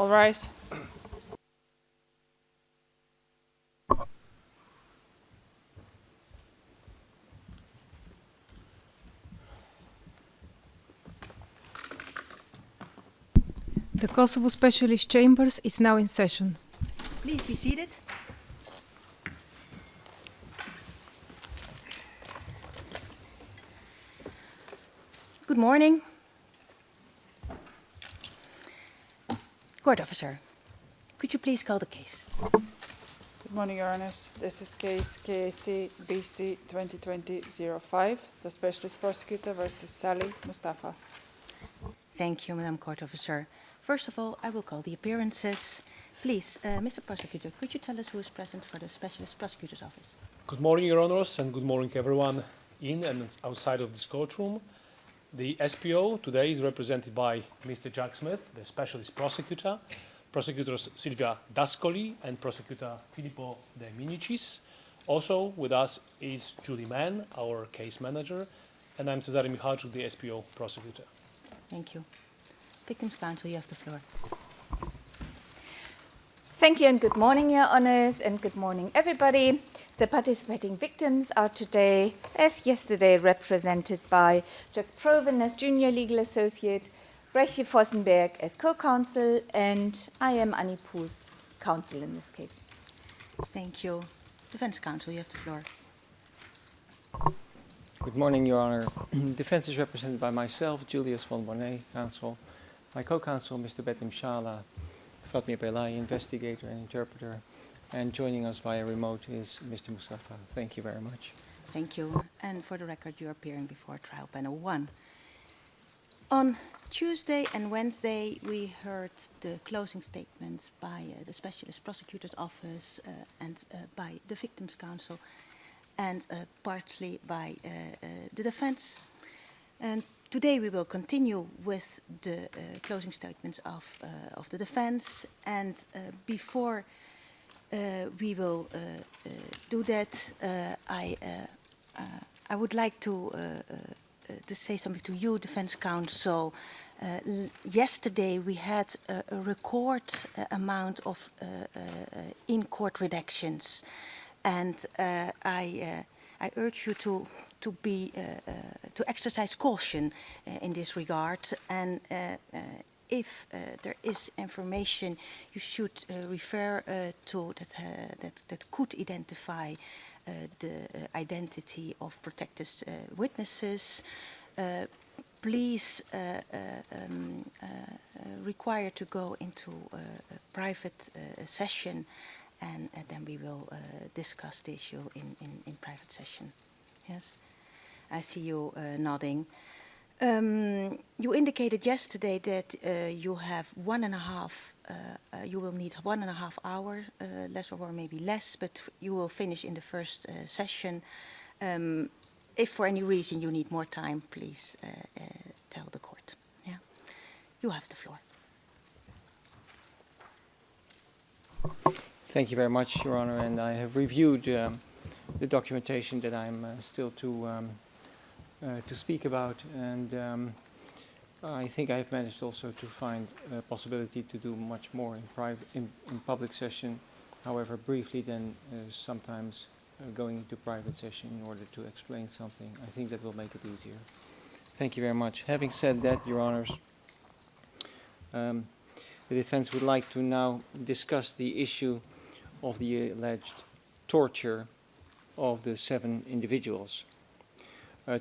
All rise. The Kosovo Specialist Chambers is now in session. Please be seated. Good morning. Court officer, could you please call the case? Good morning, Your Honors. This is case KAC BC 2020-05, the Specialist Prosecutor versus Salih, Mustafa. Thank you, Madam Court Officer. First of all, I will call the appearances. Please, Mr. Prosecutor, could you tell us who is present for the Specialist Prosecutor's Office? Good morning, Your Honors, and good morning, everyone in and outside of this courtroom. The SPO today is represented by Mr. Jack Smith, the Specialist Prosecutor, Prosecutors Silvia Dascoli and Prosecutor Filippo De Minicis. Also with us is Julie Mann, our case manager, and I'm Cezary Michalczuk, the SPO Prosecutor. Thank you. Victims' Counsel, you have the floor. Thank you and good morning, Your Honors, and good morning, everybody. The participating victims are today, as yesterday, represented by Jack Proven as Junior Legal Associate, Rechi Vossenberg as Co-Counsel, and I am Annie Poos, Counsel in this case. Thank you. Defense Counsel, you have the floor. Good morning, Your Honor. Defense is represented by myself, Julius von Bonnet, counsel, my co-counsel, Mr. Betim Shala, Fatmir Belay, investigator and interpreter, and joining us via remote is Mr. Mustafa. Thank you very much. Thank you. And for the record, you're appearing before Trial Panel 1. On Tuesday and Wednesday, we heard the closing statements by the Specialist Prosecutor's Office and by the Victims' Counsel, and partly by the defense. And today we will continue with the closing statements of the defense. And before we will do that, I would like to say something to you, Defense Counsel. Yesterday we had a record amount of in-court redactions, and I urge you to exercise caution in this regard. And if there is information you should refer to that could identify the identity of protected witnesses, please require to go into a private session, and then we will discuss the issue in private session. Yes, I see you nodding. You indicated yesterday that you have you will need 1.5 hours, less or maybe less, but you will finish in the first session. If for any reason you need more time, please tell the court. Yeah, you have the floor. Thank you very much, Your Honor, and I have reviewed the documentation that I'm still to speak about, and I think I've managed also to find a possibility to do much more in public session, however briefly than sometimes going into private session in order to explain something. I think that will make it easier. Thank you very much. Having said that, Your Honors, the defense would like to now discuss the issue of the alleged torture of the 7 individuals.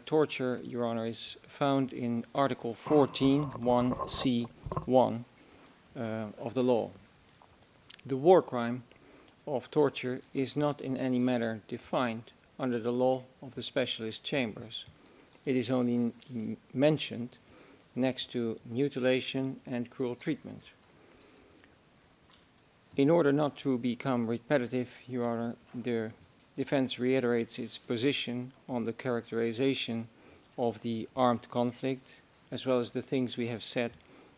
Torture, Your Honor, is found in Article 14(1)(c)(1) of the law. The war crime of torture is not in any manner defined under the law of the specialist chambers. It is only mentioned next to mutilation and cruel treatment. In order not to become repetitive, Your Honor, the defense reiterates its position on the characterization of the armed conflict, as well as the things we have said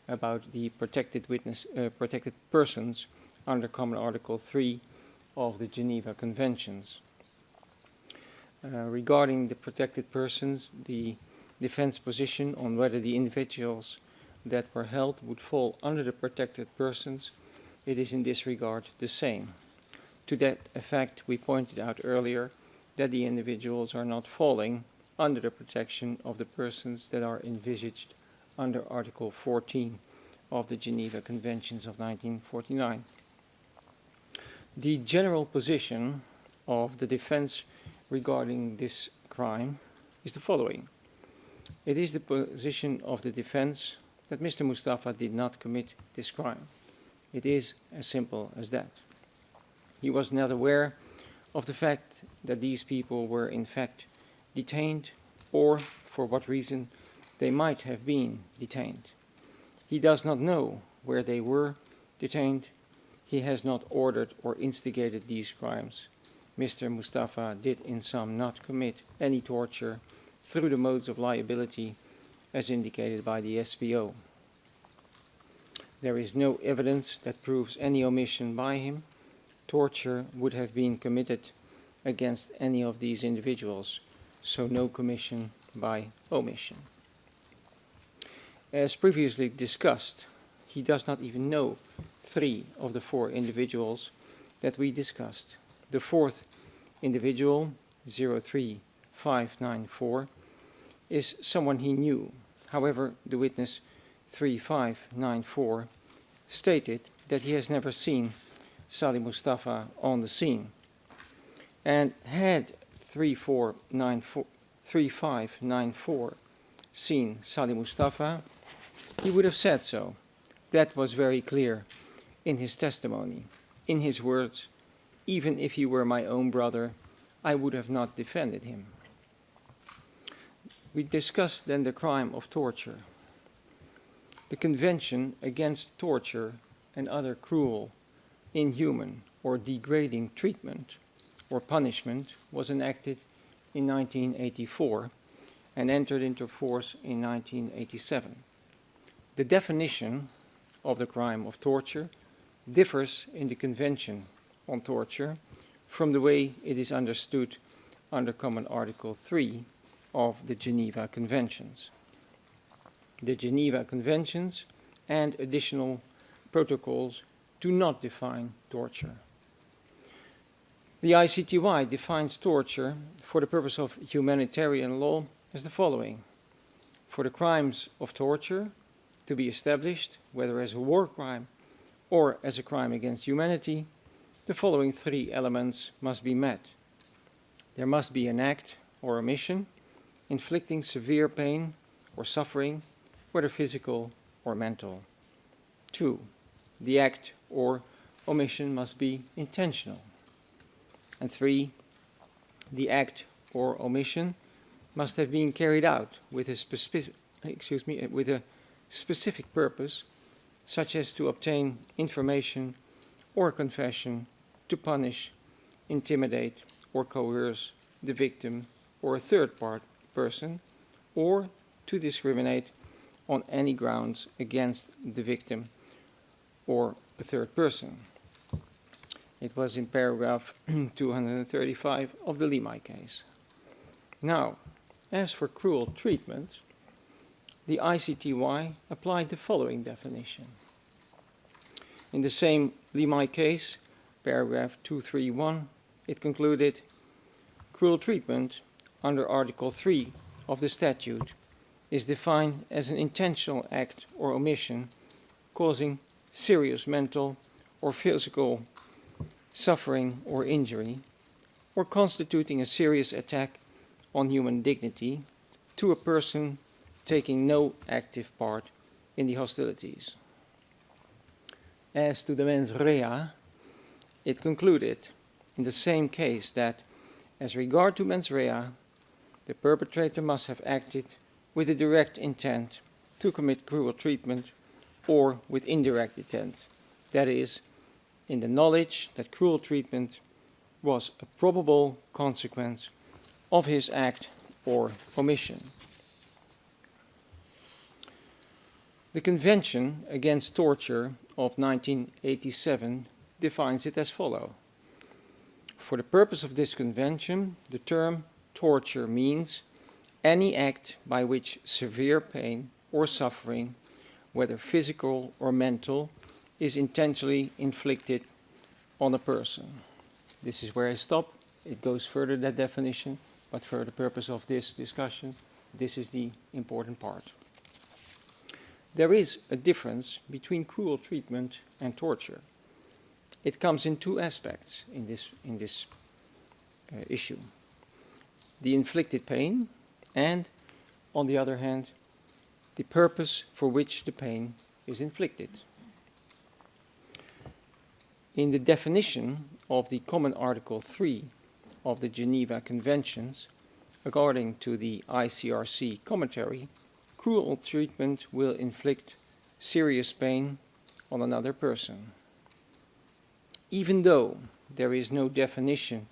about the protected persons under Common Article 3 of the Geneva Conventions. Regarding the protected persons, the defense position on whether the individuals that were held would fall under the protected persons, it is in this regard the same. To that effect, we pointed out earlier that the individuals are not falling under the protection of the persons that are envisaged under Article 14 of the Geneva Conventions of 1949. The general position of the defense regarding this crime is the following. It is the position of the defense that Mr. Mustafa did not commit this crime. It is as simple as that. He was not aware of the fact that these people were in fact detained, or for what reason they might have been detained. He does not know where they were detained. He has not ordered or instigated these crimes. Mr. Mustafa did in sum not commit any torture through the modes of liability as indicated by the SPO. There is no evidence that proves any omission by him. Torture would have been committed against any of these individuals, so no commission by omission. As previously discussed, he does not even know 3 of the 4 individuals that we discussed. The 4th individual, 03594, is someone he knew. However, the witness 3594 stated that he has never seen Salih Mustafa on the scene. And had 3594 seen Salih Mustafa, he would have said so. That was very clear in his testimony. In his words, even if he were my own brother, I would have not defended him. We discussed then the crime of torture. The Convention Against Torture and Other Cruel, Inhuman, or Degrading Treatment or Punishment was enacted in 1984 and entered into force in 1987. The definition of the crime of torture differs in the Convention on Torture from the way it is understood under Common Article 3 of the Geneva Conventions. The Geneva Conventions and additional protocols do not define torture. The ICTY defines torture for the purpose of humanitarian law as the following. For the crimes of torture to be established, whether as a war crime or as a crime against humanity, the following 3 elements must be met. There must be an act or omission inflicting severe pain or suffering, whether physical or mental. 2. The act or omission must be intentional. And 3. The act or omission must have been carried out with a specific purpose, such as to obtain information or confession, to punish, intimidate, or coerce the victim or a third person, or to discriminate on any grounds against the victim or a third person. It was in paragraph 235 of the Alibi case. Now, as for cruel treatment, the ICTY applied the following definition. In the same Alibi case, paragraph 231, it concluded, cruel treatment under Article 3 of the statute is defined as an intentional act or omission causing serious mental or physical suffering or injury, or constituting a serious attack on human dignity to a person taking no active part in the hostilities. As to the mens rea, it concluded in the same case that, as regard to mens rea, the perpetrator must have acted with a direct intent to commit cruel treatment or with indirect intent, that is, in the knowledge that cruel treatment was a probable consequence of his act or omission. The Convention Against Torture of 1987 defines it as follows. For the purpose of this convention, the term torture means any act by which severe pain or suffering whether physical or mental, is intentionally inflicted on a person. This is where I stop. It goes further, that definition, but for the purpose of this discussion, this is the important part. There is a difference between cruel treatment and torture. It comes in two aspects in this issue. The inflicted pain and, on the other hand, the purpose for which the pain is inflicted. In the definition of the Common Article 3 of the Geneva Conventions, according to the ICRC commentary, cruel treatment will inflict serious pain on another person. Even though there is no definition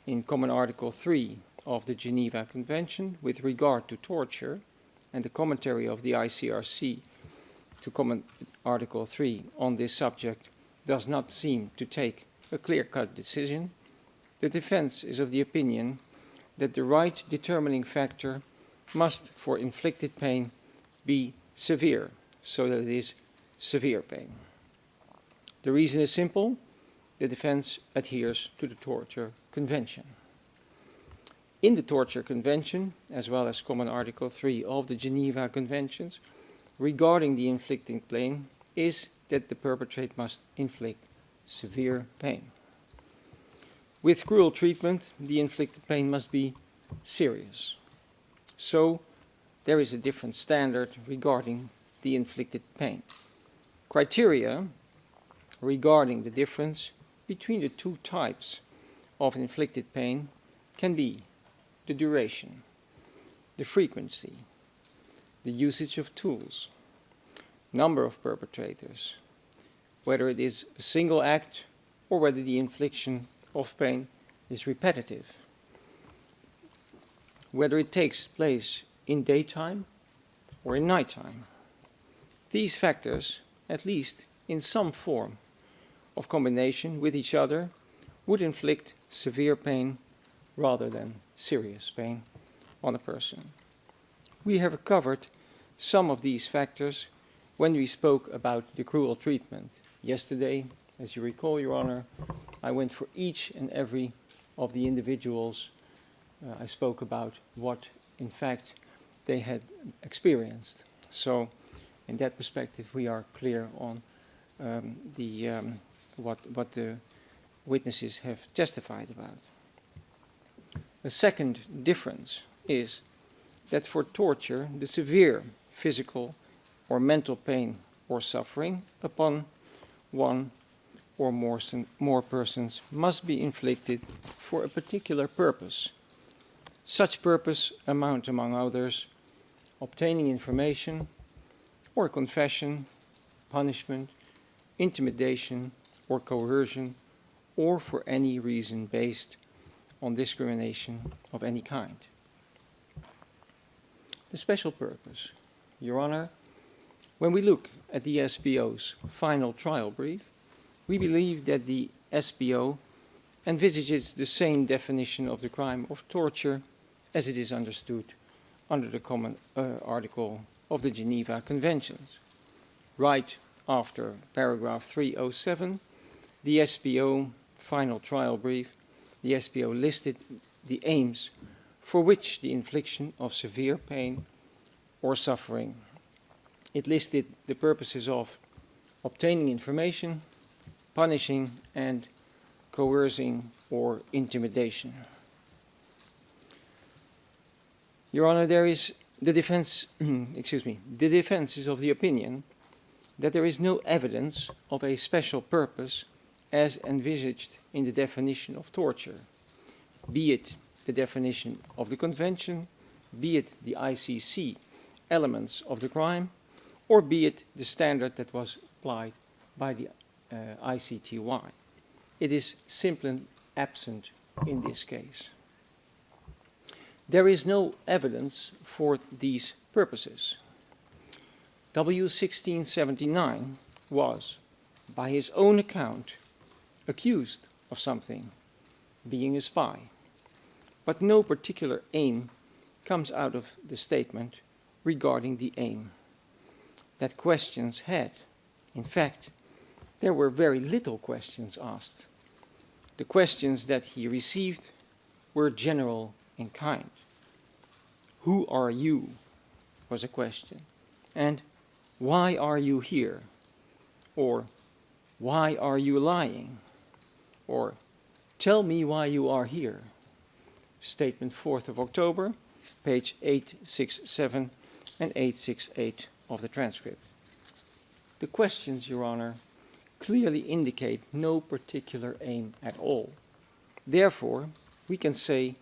in Common Article 3 of the Geneva Convention with regard to torture, and the commentary of the ICRC to Common Article 3 on this subject does not seem to take a clear-cut decision, the defense is of the opinion that the right determining factor must, for inflicted pain, be severe, so that it is severe pain. The reason is simple. The defense adheres to the Torture Convention. In the Torture Convention, as well as Common Article 3 of the Geneva Conventions, regarding the inflicting pain, is that the perpetrator must inflict severe pain. With cruel treatment, the inflicted pain must be serious. So, there is a different standard regarding the inflicted pain. Criteria regarding the difference between the two types of inflicted pain can be the duration, the frequency, the usage of tools, number of perpetrators, whether it is a single act or whether the infliction of pain is repetitive, whether it takes place in daytime or in nighttime. These factors, at least in some form of combination with each other, would inflict severe pain rather than serious pain on a person. We have covered some of these factors when we spoke about the cruel treatment. Yesterday, as you recall, Your Honor, I went for each and every of the individuals. I spoke about what, in fact, they had experienced. So, in that perspective, we are clear on what the witnesses have testified about. The second difference is that for torture, the severe physical or mental pain or suffering upon one or more persons must be inflicted for a particular purpose. Such purpose amount, among others, obtaining information or confession, punishment, intimidation or coercion, or for any reason based on discrimination of any kind. The special purpose. Your Honor, when we look at the SBO's final trial brief, we believe that the SBO envisages the same definition of the crime of torture as it is understood under the Common Article of the Geneva Conventions. Right after paragraph 307, the SBO final trial brief, the SBO listed the aims for which the infliction of severe pain or suffering. It listed the purposes of obtaining information, punishing, and coercing or intimidation. Your Honor, there is the defense, the defense is of the opinion that there is no evidence of a special purpose as envisaged in the definition of torture, be it the definition of the Convention, be it the ICC elements of the crime, or be it the standard that was applied by the ICTY. It is simply absent in this case. There is no evidence for these purposes. W1679 was, by his own account, accused of something, being a spy, but no particular aim comes out of the statement regarding the aim. that questions had. In fact, there were very little questions asked. The questions that he received were general in kind. Who are you? Was a question. And why are you here? Or why are you lying? Or tell me why you are here. Statement 4th of October, page 867 and 868 of the transcript. The questions, Your Honor, clearly indicate no particular aim at all. Therefore, we can say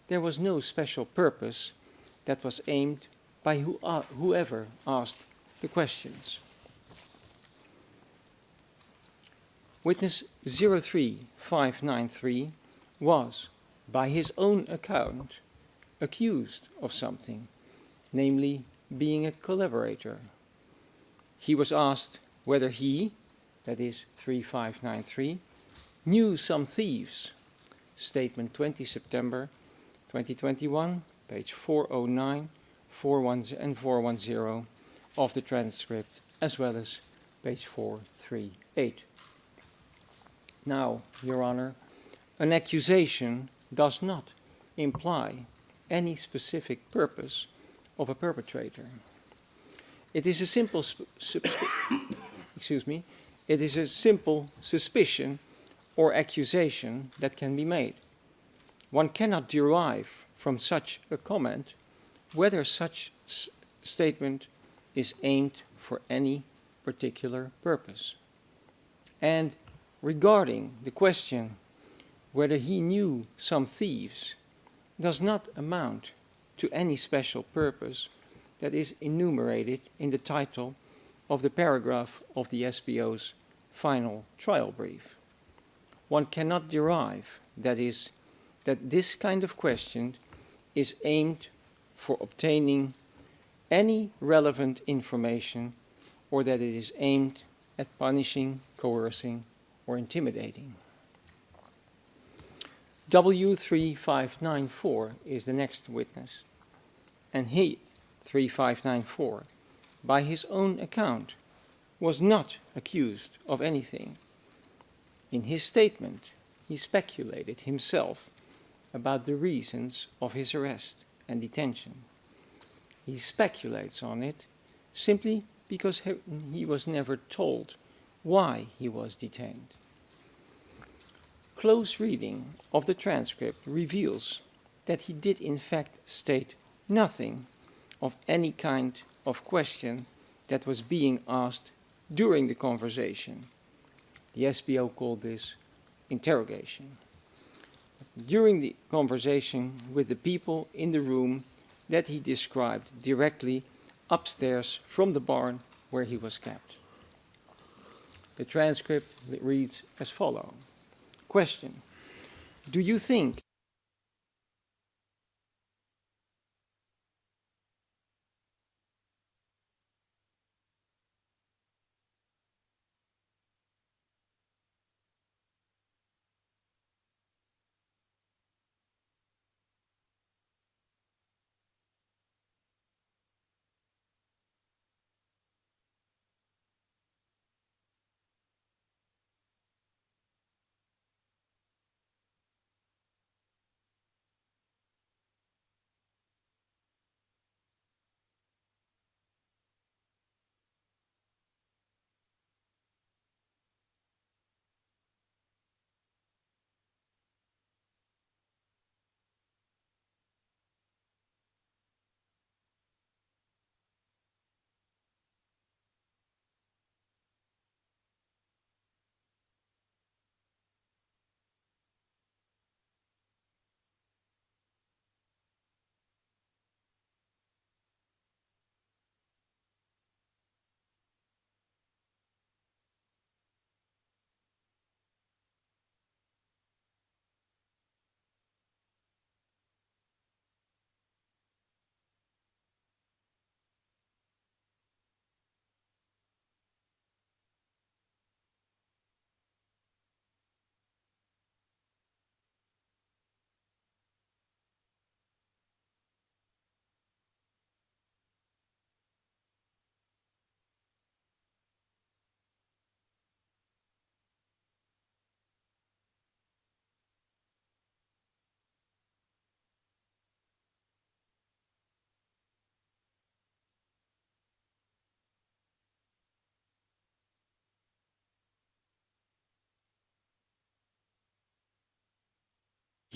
there was no special purpose that was aimed by whoever asked the questions. Witness 03593 was, by his own account, accused of something, namely being a collaborator. He was asked whether he, that is 3593, knew some thieves. Statement 20 September 2021, page 409, 410 and 410 of the transcript, as well as page 438. Now, Your Honor, an accusation does not imply any specific purpose of a perpetrator. It is a simple it is a simple suspicion or accusation that can be made. One cannot derive from such a comment whether such statement is aimed for any particular purpose. And regarding the question whether he knew some thieves does not amount to any special purpose that is enumerated in the title of the paragraph of the SBO's final trial brief. One cannot derive, that is, that this kind of question is aimed for obtaining any relevant information or that it is aimed at punishing, coercing, or intimidating. W3594 is the next witness, and he, 3594, by his own account, was not accused of anything. In his statement, he speculated himself about the reasons of his arrest and detention. He speculates on it simply because he was never told why he was detained. Close reading of the transcript reveals that he did in fact state nothing of any kind of question that was being asked during the conversation. The SBO called this interrogation. During the conversation with the people in the room that he described directly upstairs from the barn where he was kept. The transcript reads as follows. Question: do you think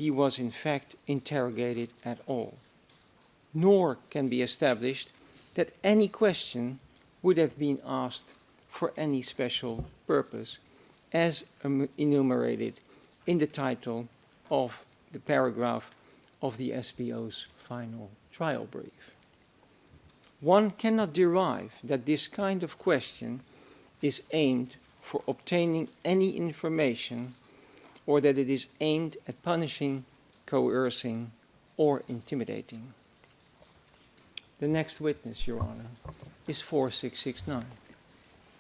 he was in fact interrogated at all, nor can be established that any question would have been asked for any special purpose, as enumerated in the title of the paragraph of the SPO's final trial brief. One cannot derive that this kind of question is aimed for obtaining any information, or that it is aimed at punishing, coercing, or intimidating. The next witness, Your Honor, is 4669.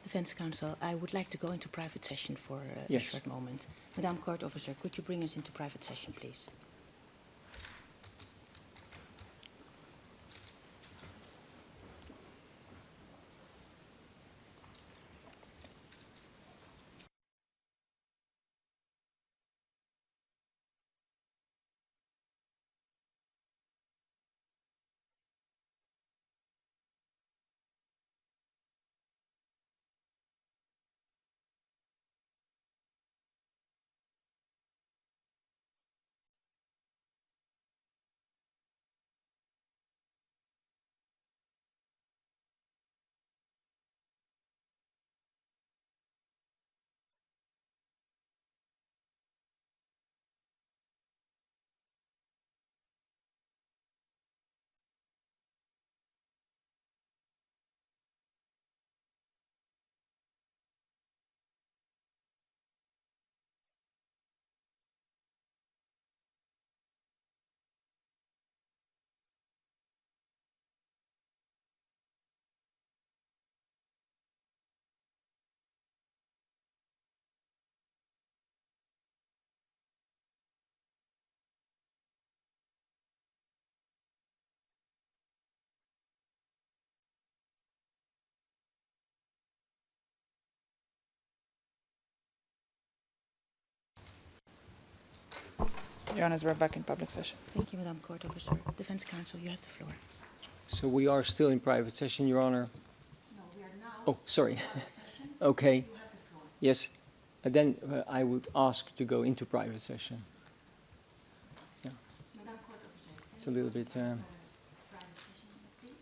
Defense counsel, I would like to go into private session for Yes. a short moment. Madam Court Officer, could you bring us into private session, please? Your Honors, we're back in public session. Thank you, Madam Court Officer. Defense counsel, you have the floor. So we are still in private session, Your Honor? No, we are now Oh, sorry. in private session. Okay. You have the floor. Yes. Then I would ask to go into private session. Yeah. Madam Court Officer, It's a little bit... private session, please?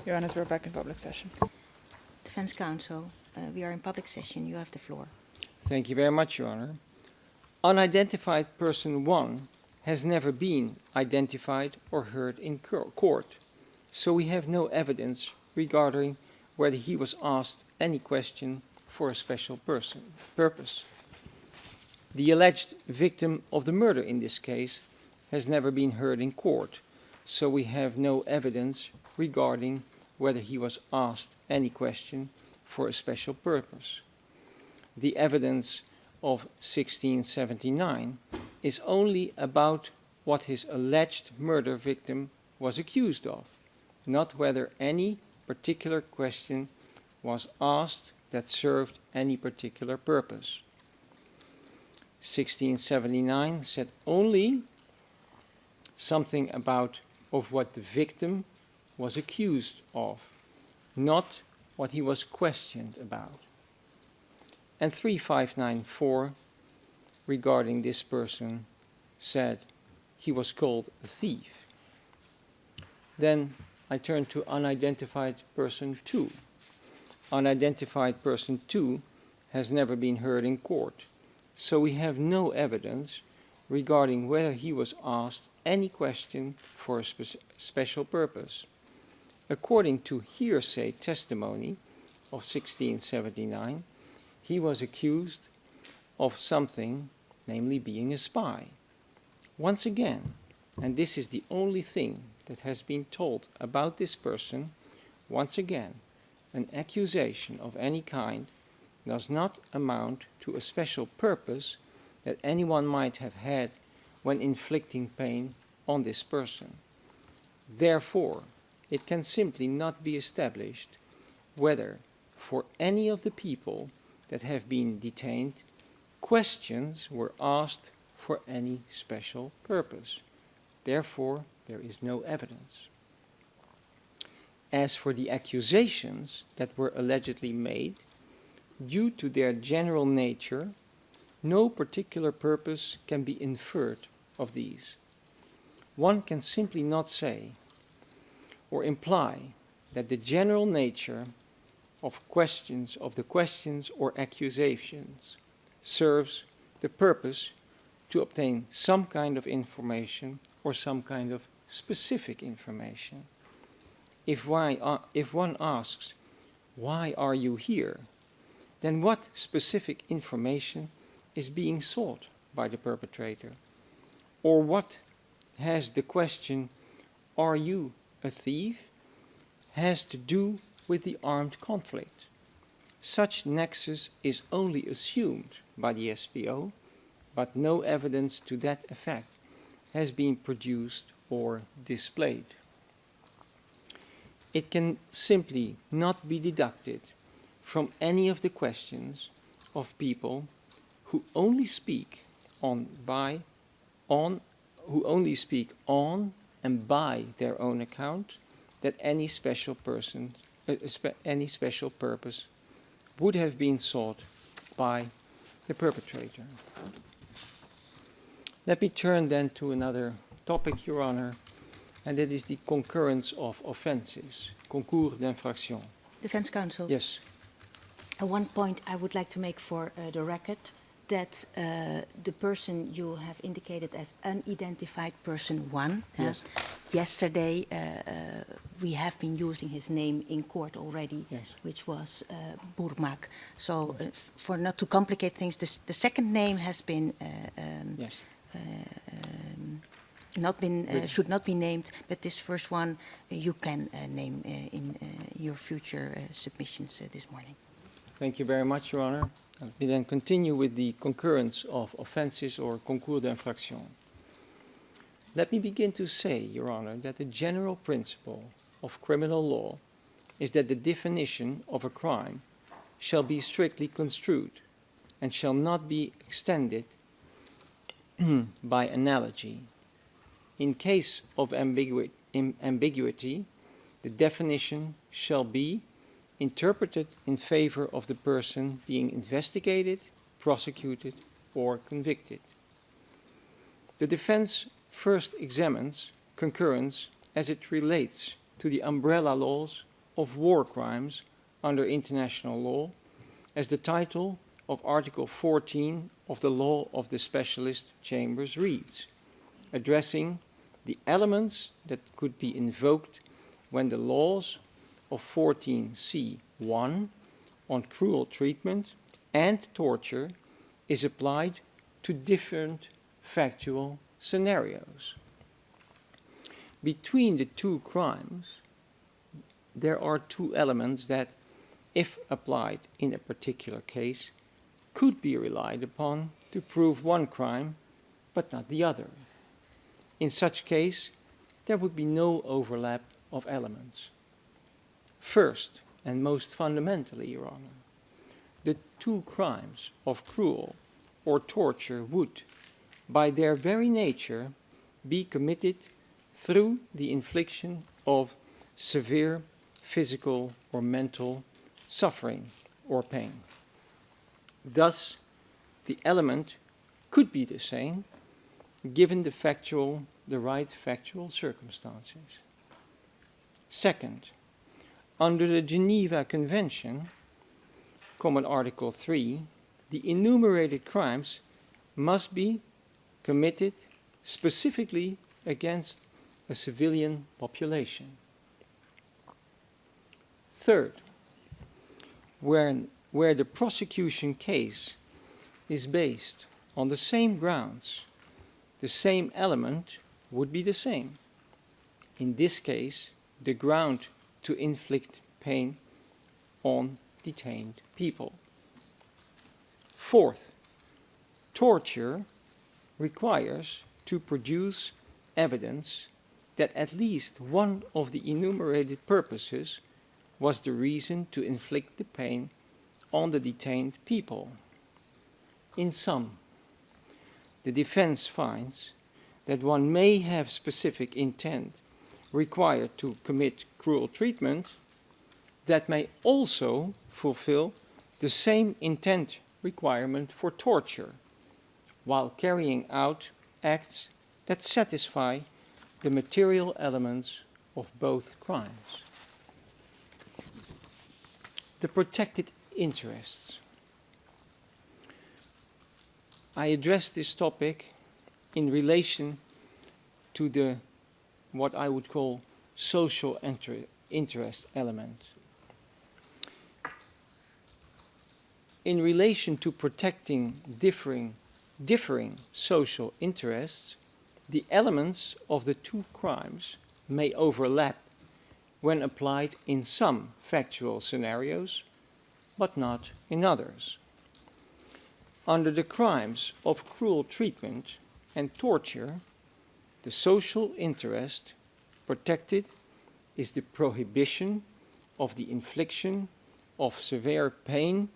Your Honors, we're back in public session. Defense counsel, we are in public session. You have the floor. Thank you very much, Your Honor. Unidentified person 1 has never been identified or heard in court, so we have no evidence regarding whether he was asked any question for a special purpose. The alleged victim of the murder in this case has never been heard in court, so we have no evidence regarding whether he was asked any question for a special purpose. The evidence of 1679 is only about what his alleged murder victim was accused of, not whether any particular question was asked that served any particular purpose. 1679 said only something about of what the victim was accused of, not what he was questioned about. And 3594, regarding this person, said he was called a thief. Then I turn to unidentified person 2. Unidentified person 2 has never been heard in court, so we have no evidence regarding whether he was asked any question for a special purpose. According to hearsay testimony of 1679, he was accused of something, namely being a spy. Once again, and this is the only thing that has been told about this person, once again, an accusation of any kind does not amount to a special purpose that anyone might have had when inflicting pain on this person. Therefore, it can simply not be established whether, for any of the people that have been detained, questions were asked for any special purpose. Therefore, there is no evidence. As for the accusations that were allegedly made, due to their general nature, no particular purpose can be inferred of these. One can simply not say or imply that the general nature of the questions or accusations serves the purpose to obtain some kind of information or some kind of specific information. If one asks, "Why are you here?" then what specific information is being sought by the perpetrator? Or what has the question, "Are you a thief?" has to do with the armed conflict? Such nexus is only assumed by the SPO, but no evidence to that effect has been produced or displayed. It can simply not be deducted from any of the questions of people who only speak on and by their own account that any special purpose would have been sought by the perpetrator. Let me turn then to another topic, Your Honor, and that is the concurrence of offenses, concours d'infraction. Defense Counsel. Yes. One point I would like to make for the record, that the person you have indicated as unidentified person 1, yes. Yesterday we have been using his name in court already, yes. which was Burmak. So for not to complicate things, the second name has been Yes. should not be named, but this first one you can name in your future submissions this morning. Thank you very much, Your Honor. We then continue with the concurrence of offenses or concours d'infraction. Let me begin to say, Your Honor, that the general principle of criminal law is that the definition of a crime shall be strictly construed and shall not be extended by analogy. In case of ambiguity, the definition shall be interpreted in favor of the person being investigated, prosecuted, or convicted. The defense first examines concurrence as it relates to the umbrella laws of war crimes under international law, as the title of Article 14 of the Law of the Specialist Chambers reads, addressing the elements that could be invoked when the laws of 14c(1) on cruel treatment and torture is applied to different factual scenarios. Between the two crimes, there are two elements that, if applied in a particular case, could be relied upon to prove one crime, but not the other. In such case, there would be no overlap of elements. First, and most fundamentally, Your Honor, the two crimes of cruel or torture would, by their very nature, be committed through the infliction of severe physical or mental suffering or pain. Thus, the element could be the same, given the right factual circumstances. Second, under the Geneva Convention, Common Article 3, the enumerated crimes must be committed specifically against a civilian population. Third, where the prosecution case is based on the same grounds, the same element would be the same. In this case, the ground to inflict pain on detained people. Fourth, torture requires to produce evidence that at least one of the enumerated purposes was the reason to inflict the pain on the detained people. In sum, the defense finds that one may have specific intent required to commit cruel treatment that may also fulfill the same intent requirement for torture, while carrying out acts that satisfy the material elements of both crimes. The protected interests. I address this topic in relation to the what I would call social interest element. In relation to protecting differing social interests, the elements of the two crimes may overlap when applied in some factual scenarios, but not in others. Under the crimes of cruel treatment and torture, the social interest protected is the prohibition of the infliction of severe pain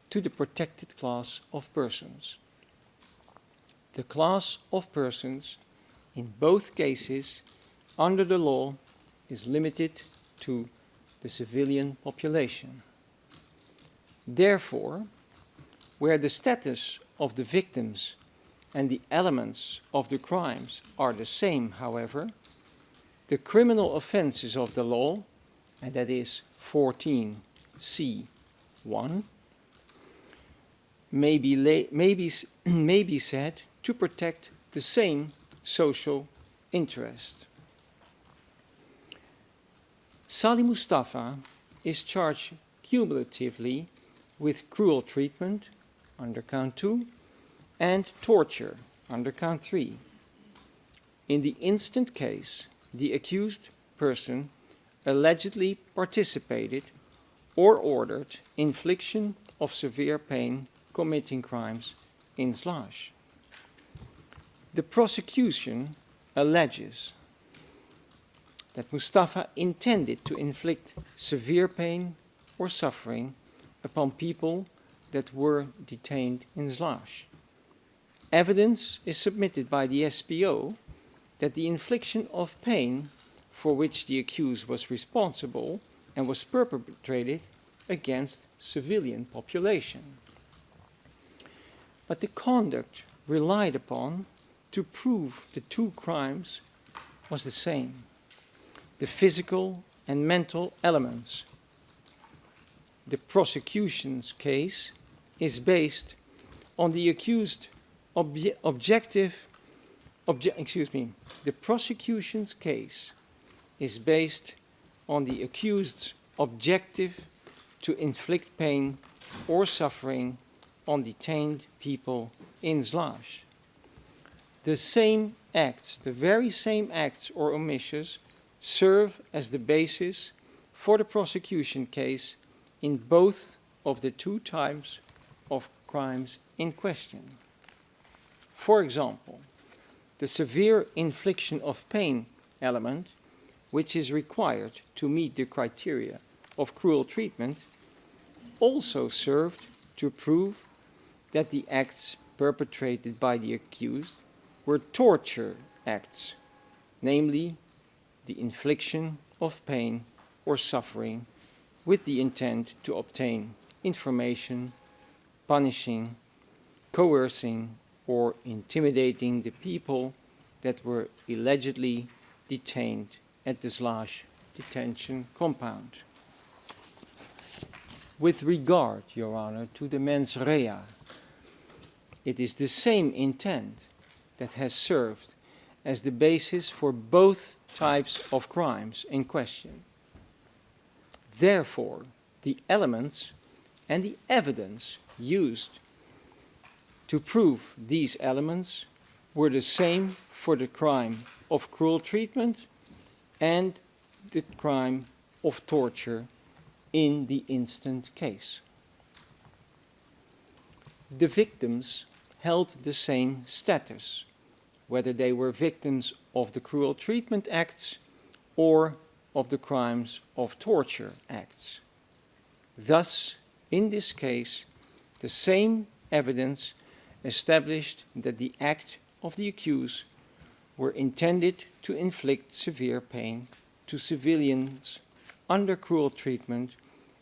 to the protected class of persons. The class of persons in both cases under the law is limited to the civilian population. Therefore, where the status of the victims and the elements of the crimes are the same, however, the criminal offenses of the law, and that is 14c(1), may be said to protect the same social interest. Salih Mustafa is charged cumulatively with cruel treatment under count 2 and torture under count 3. In the instant case, the accused person allegedly participated or ordered infliction of severe pain committing crimes in slash. The prosecution alleges that Mustafa intended to inflict severe pain or suffering upon people that were detained in slash. Evidence is submitted by the SPO that the infliction of pain for which the accused was responsible and was perpetrated against civilian population. But the conduct relied upon to prove the two crimes was the same: the physical and mental elements. The prosecution's case is based on the accused the prosecution's case is based on the accused's objective to inflict pain or suffering on detained people in Slash. The same acts, the very same acts or omissions, serve as the basis for the prosecution case in both of the two types of crimes in question. For example, the severe infliction of pain element, which is required to meet the criteria of cruel treatment, also served to prove that the acts perpetrated by the accused were torture acts, namely the infliction of pain or suffering with the intent to obtain information, punishing, coercing, or intimidating the people that were allegedly detained at the Slash detention compound. With regard, Your Honor, to the mens rea, it is the same intent that has served as the basis for both types of crimes in question. Therefore, the elements and the evidence used to prove these elements were the same for the crime of cruel treatment and the crime of torture in the instant case. The victims held the same status, whether they were victims of the cruel treatment acts or of the crimes of torture acts. Thus, in this case, the same evidence established that the act of the accused were intended to inflict severe pain to civilians under cruel treatment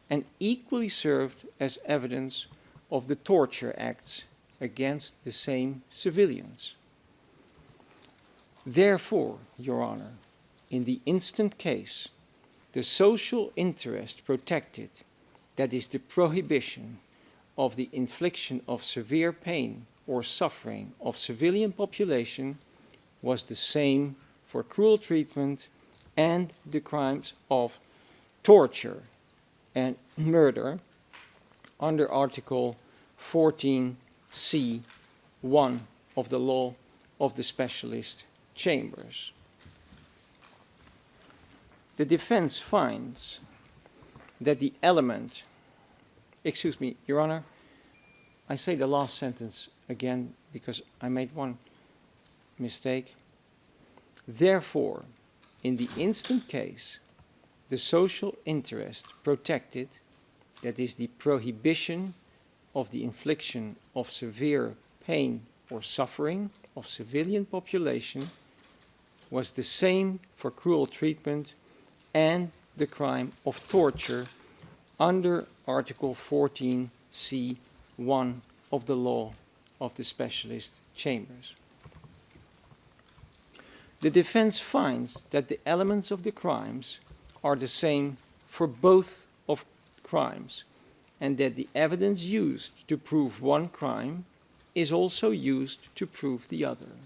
and equally served as evidence of the torture acts against the same civilians. Therefore, Your Honor, in the instant case, the social interest protected, that is the prohibition of the infliction of severe pain or suffering of civilian population, was the same for cruel treatment and the crimes of torture and murder under Article 14c(1) of the law of the specialist chambers. The defense finds that the element, excuse me, Your Honor, I say the last sentence again because I made one mistake. Therefore, in the instant case, the social interest protected, that is the prohibition of the infliction of severe pain or suffering of civilian population, was the same for cruel treatment and the crime of torture under Article 14c(1) of the law of the specialist chambers. The defense finds that the elements of the crimes are the same for both of crimes, and that the evidence used to prove one crime is also used to prove the other.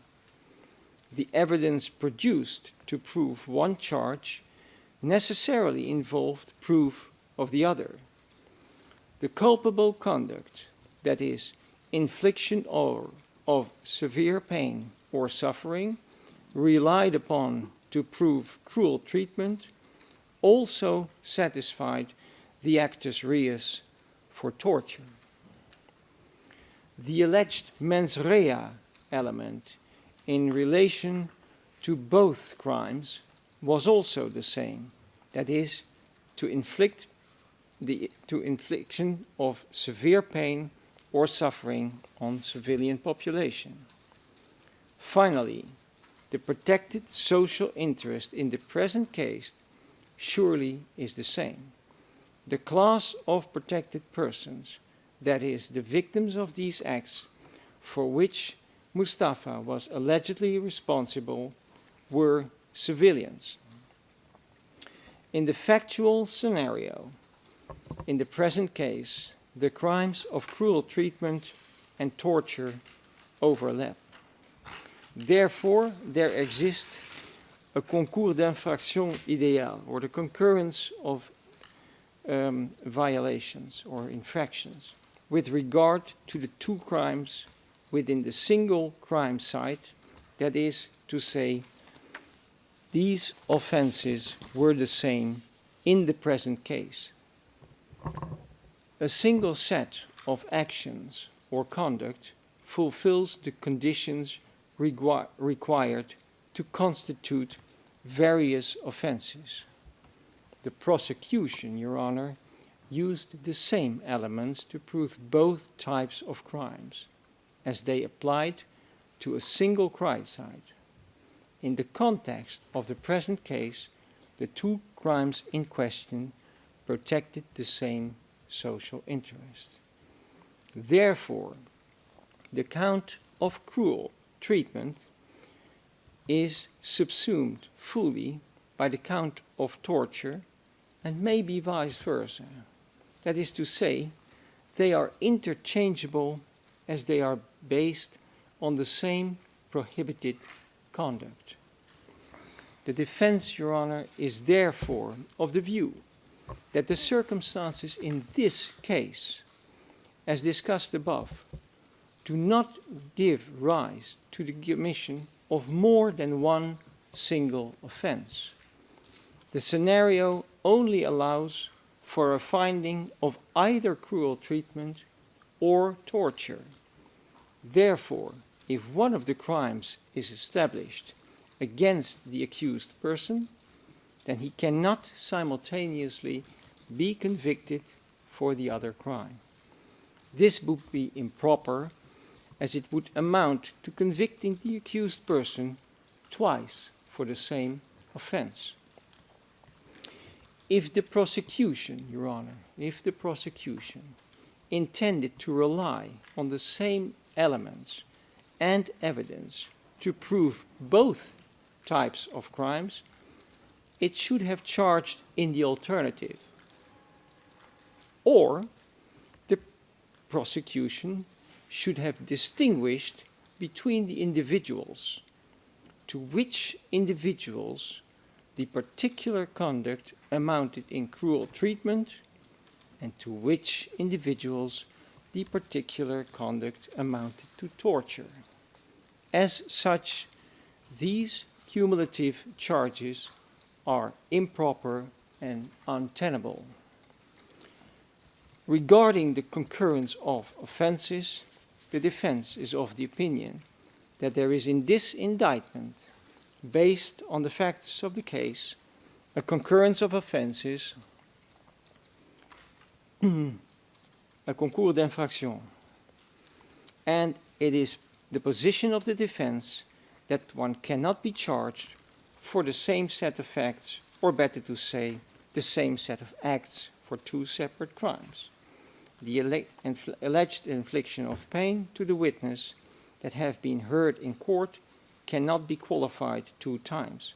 The evidence produced to prove one charge necessarily involved proof of the other. The culpable conduct, that is, infliction of severe pain or suffering, relied upon to prove cruel treatment, also satisfied the actus reus for torture. The alleged mens rea element in relation to both crimes was also the same, that is, to infliction of severe pain or suffering on civilian population. Finally, the protected social interest in the present case surely is the same. The class of protected persons, that is, the victims of these acts for which Mustafa was allegedly responsible, were civilians. In the factual scenario, in the present case, the crimes of cruel treatment and torture overlap. Therefore, there exists a concours d'infraction idéal, or the concurrence of violations or infractions with regard to the two crimes within the single crime site, that is to say, these offenses were the same in the present case. A single set of actions or conduct fulfills the conditions required to constitute various offenses. The prosecution, Your Honor, used the same elements to prove both types of crimes as they applied to a single crime site. In the context of the present case, the two crimes in question protected the same social interest. Therefore, the count of cruel treatment is subsumed fully by the count of torture, and maybe vice versa. That is to say, they are interchangeable as they are based on the same prohibited conduct. The defense, Your Honor, is therefore of the view that the circumstances in this case, as discussed above, do not give rise to the commission of more than one single offense. The scenario only allows for a finding of either cruel treatment or torture. Therefore, if one of the crimes is established against the accused person, then he cannot simultaneously be convicted for the other crime. This would be improper, as it would amount to convicting the accused person twice for the same offense. If the prosecution, Your Honor, if the prosecution intended to rely on the same elements and evidence to prove both types of crimes, it should have charged in the alternative. Or the prosecution should have distinguished between the individuals, to which individuals the particular conduct amounted in cruel treatment, and to which individuals the particular conduct amounted to torture. As such, these cumulative charges are improper and untenable. Regarding the concurrence of offenses, the defense is of the opinion that there is in this indictment, based on the facts of the case, a concurrence of offenses, a concours d'infraction, and it is the position of the defense that one cannot be charged for the same set of facts, or better to say, the same set of acts for two separate crimes. The alleged infliction of pain to the witness that have been heard in court cannot be qualified two times,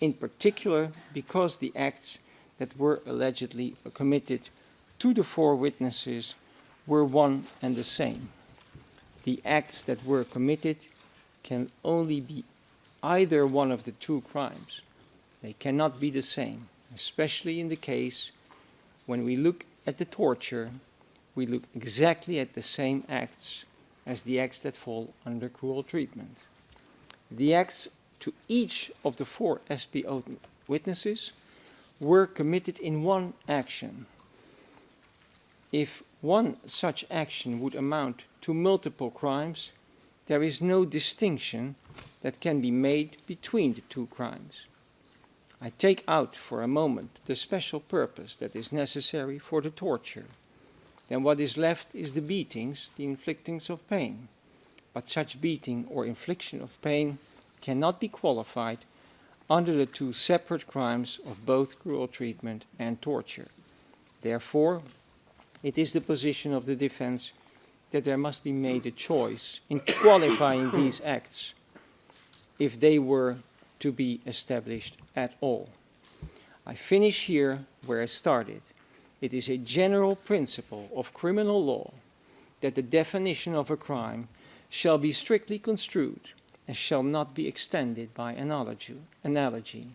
in particular because the acts that were allegedly committed to the four witnesses were one and the same. The acts that were committed can only be either one of the two crimes. They cannot be the same, especially in the case when we look at the torture, we look exactly at the same acts as the acts that fall under cruel treatment. The acts to each of the four SPO witnesses were committed in one action. If one such action would amount to multiple crimes, there is no distinction that can be made between the two crimes. I take out for a moment the special purpose that is necessary for the torture. Then what is left is the beatings, the inflictings of pain. But such beating or infliction of pain cannot be qualified under the two separate crimes of both cruel treatment and torture. Therefore, it is the position of the defense that there must be made a choice in qualifying these acts if they were to be established at all. I finish here where I started. It is a general principle of criminal law that the definition of a crime shall be strictly construed and shall not be extended by analogy.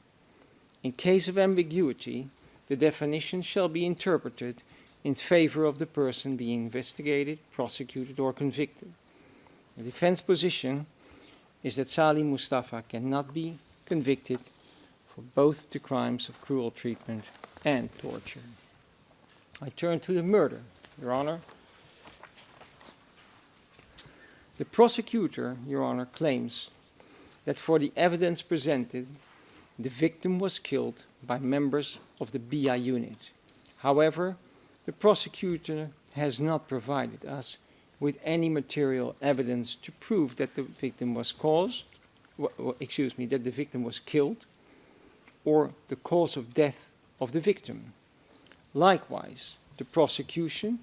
In case of ambiguity, the definition shall be interpreted in favor of the person being investigated, prosecuted, or convicted. The defense position is that Salih Mustafa cannot be convicted for both the crimes of cruel treatment and torture. I turn to the murder, Your Honor. The prosecutor, Your Honor, claims that for the evidence presented, the victim was killed by members of the BI unit. However, the prosecutor has not provided us with any material evidence to prove that the victim was that the victim was killed, or the cause of death of the victim. Likewise, the prosecution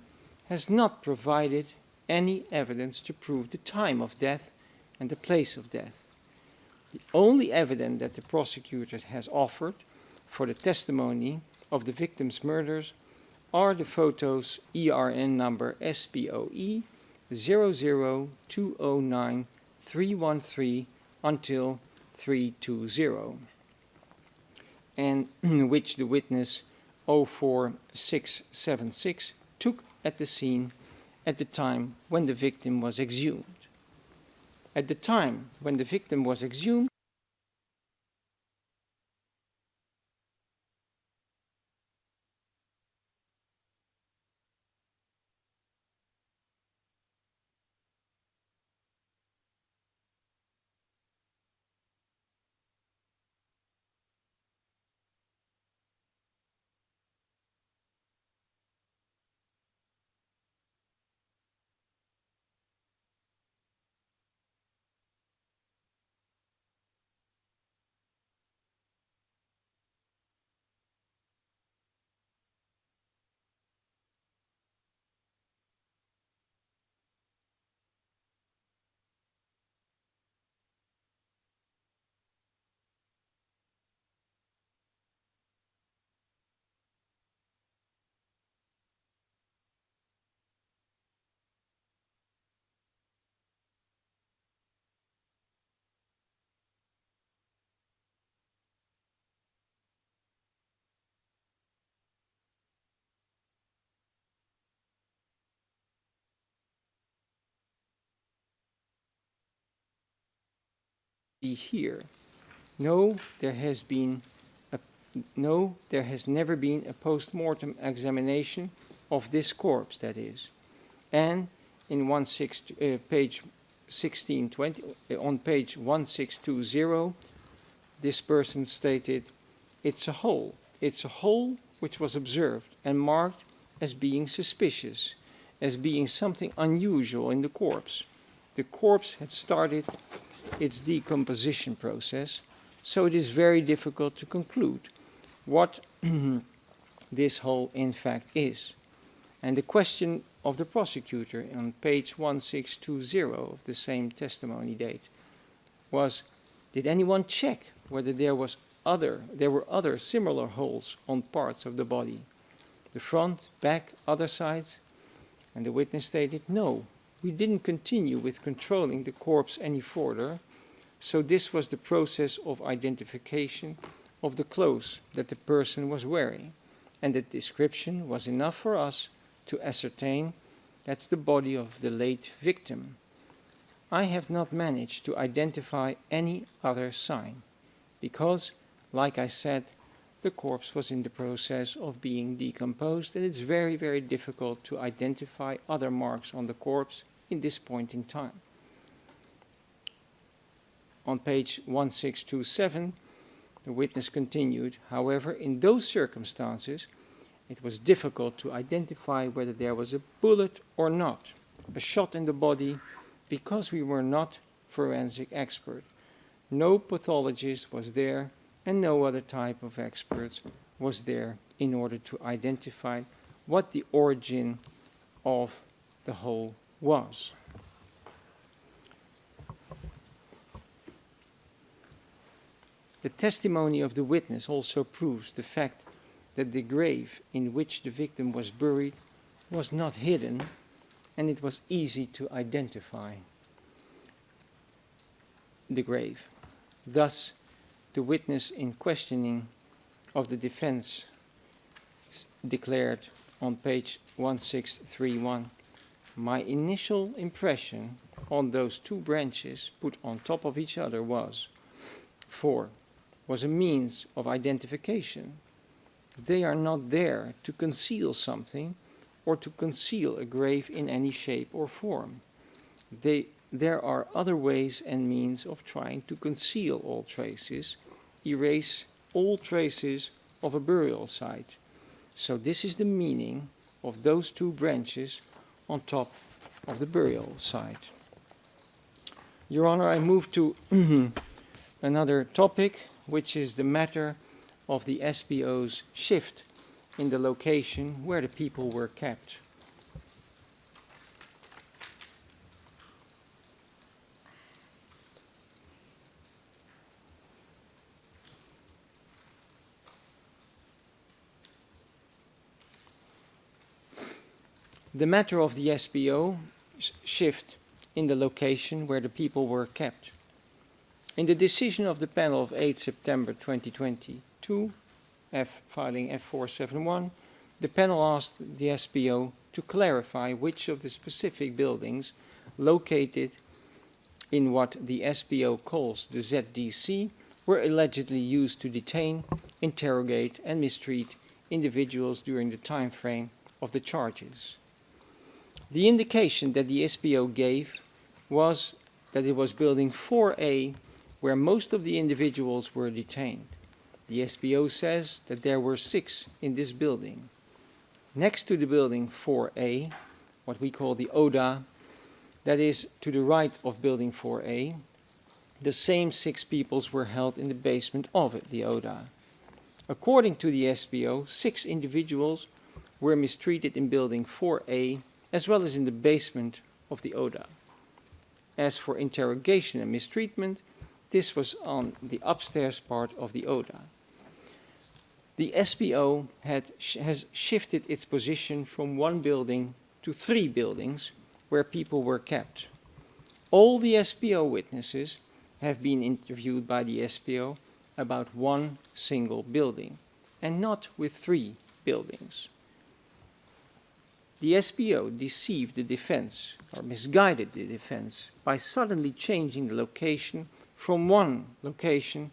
has not provided any evidence to prove the time of death and the place of death. The only evidence that the prosecutor has offered for the testimony of the victim's murders are the photos ERN number SPOE 00209-313 until 320, and which the witness 04676 took at the scene at the time when the victim was exhumed. At the time when the victim was exhumed, be here. No, there has never been a post-mortem examination of this corpse, that is. And in page 1620, on page 1620, this person stated, it's a hole which was observed and marked as being suspicious, as being something unusual in the corpse. The corpse had started its decomposition process, so it is very difficult to conclude what this hole in fact is. And the question of the prosecutor on page 1620 of the same testimony date was, did anyone check whether there were other similar holes on parts of the body? The front, back, other sides? And the witness stated, no, we didn't continue with controlling the corpse any further, so this was the process of identification of the clothes that the person was wearing, and the description was enough for us to ascertain that's the body of the late victim. I have not managed to identify any other sign, because, like I said, the corpse was in the process of being decomposed, and it's very, very difficult to identify other marks on the corpse in this point in time. On page 1627, the witness continued, however, in those circumstances, it was difficult to identify whether there was a bullet or not, a shot in the body, because we were not forensic expert. No pathologist was there, and no other type of experts was there in order to identify what the origin of the hole was. The testimony of the witness also proves the fact that the grave in which the victim was buried was not hidden, and it was easy to identify the grave. Thus, the witness in questioning of the defense declared on page 1631, my initial impression on those two branches put on top of each other was a means of identification. They are not there to conceal something or to conceal a grave in any shape or form. There are other ways and means of trying to conceal all traces, erase all traces of a burial site. So this is the meaning of those two branches on top of the burial site. Your Honor, I move to another topic, which is the matter of the SBO's shift in the location where the people were kept. The matter of the SBO shift in the location where the people were kept. In the decision of the panel of 8 September 2022, filing F471, the panel asked the SBO to clarify which of the specific buildings located in what the SBO calls the ZDC were allegedly used to detain, interrogate, and mistreat individuals during the time frame of the charges. The indication that the SBO gave was that it was building 4A where most of the individuals were detained. The SBO says that there were 6 in this building. Next to the building 4A, what we call the ODA, that is to the right of building 4A, the same 6 peoples were held in the basement of it, the ODA. According to the SBO, 6 individuals were mistreated in building 4A as well as in the basement of the ODA. As for interrogation and mistreatment, this was on the upstairs part of the ODA. The SBO has shifted its position from 1 building to 3 buildings where people were kept. All the SBO witnesses have been interviewed by the SBO about 1 single building, and not with 3 buildings. The SBO deceived the defense, or misguided the defense, by suddenly changing the location from 1 location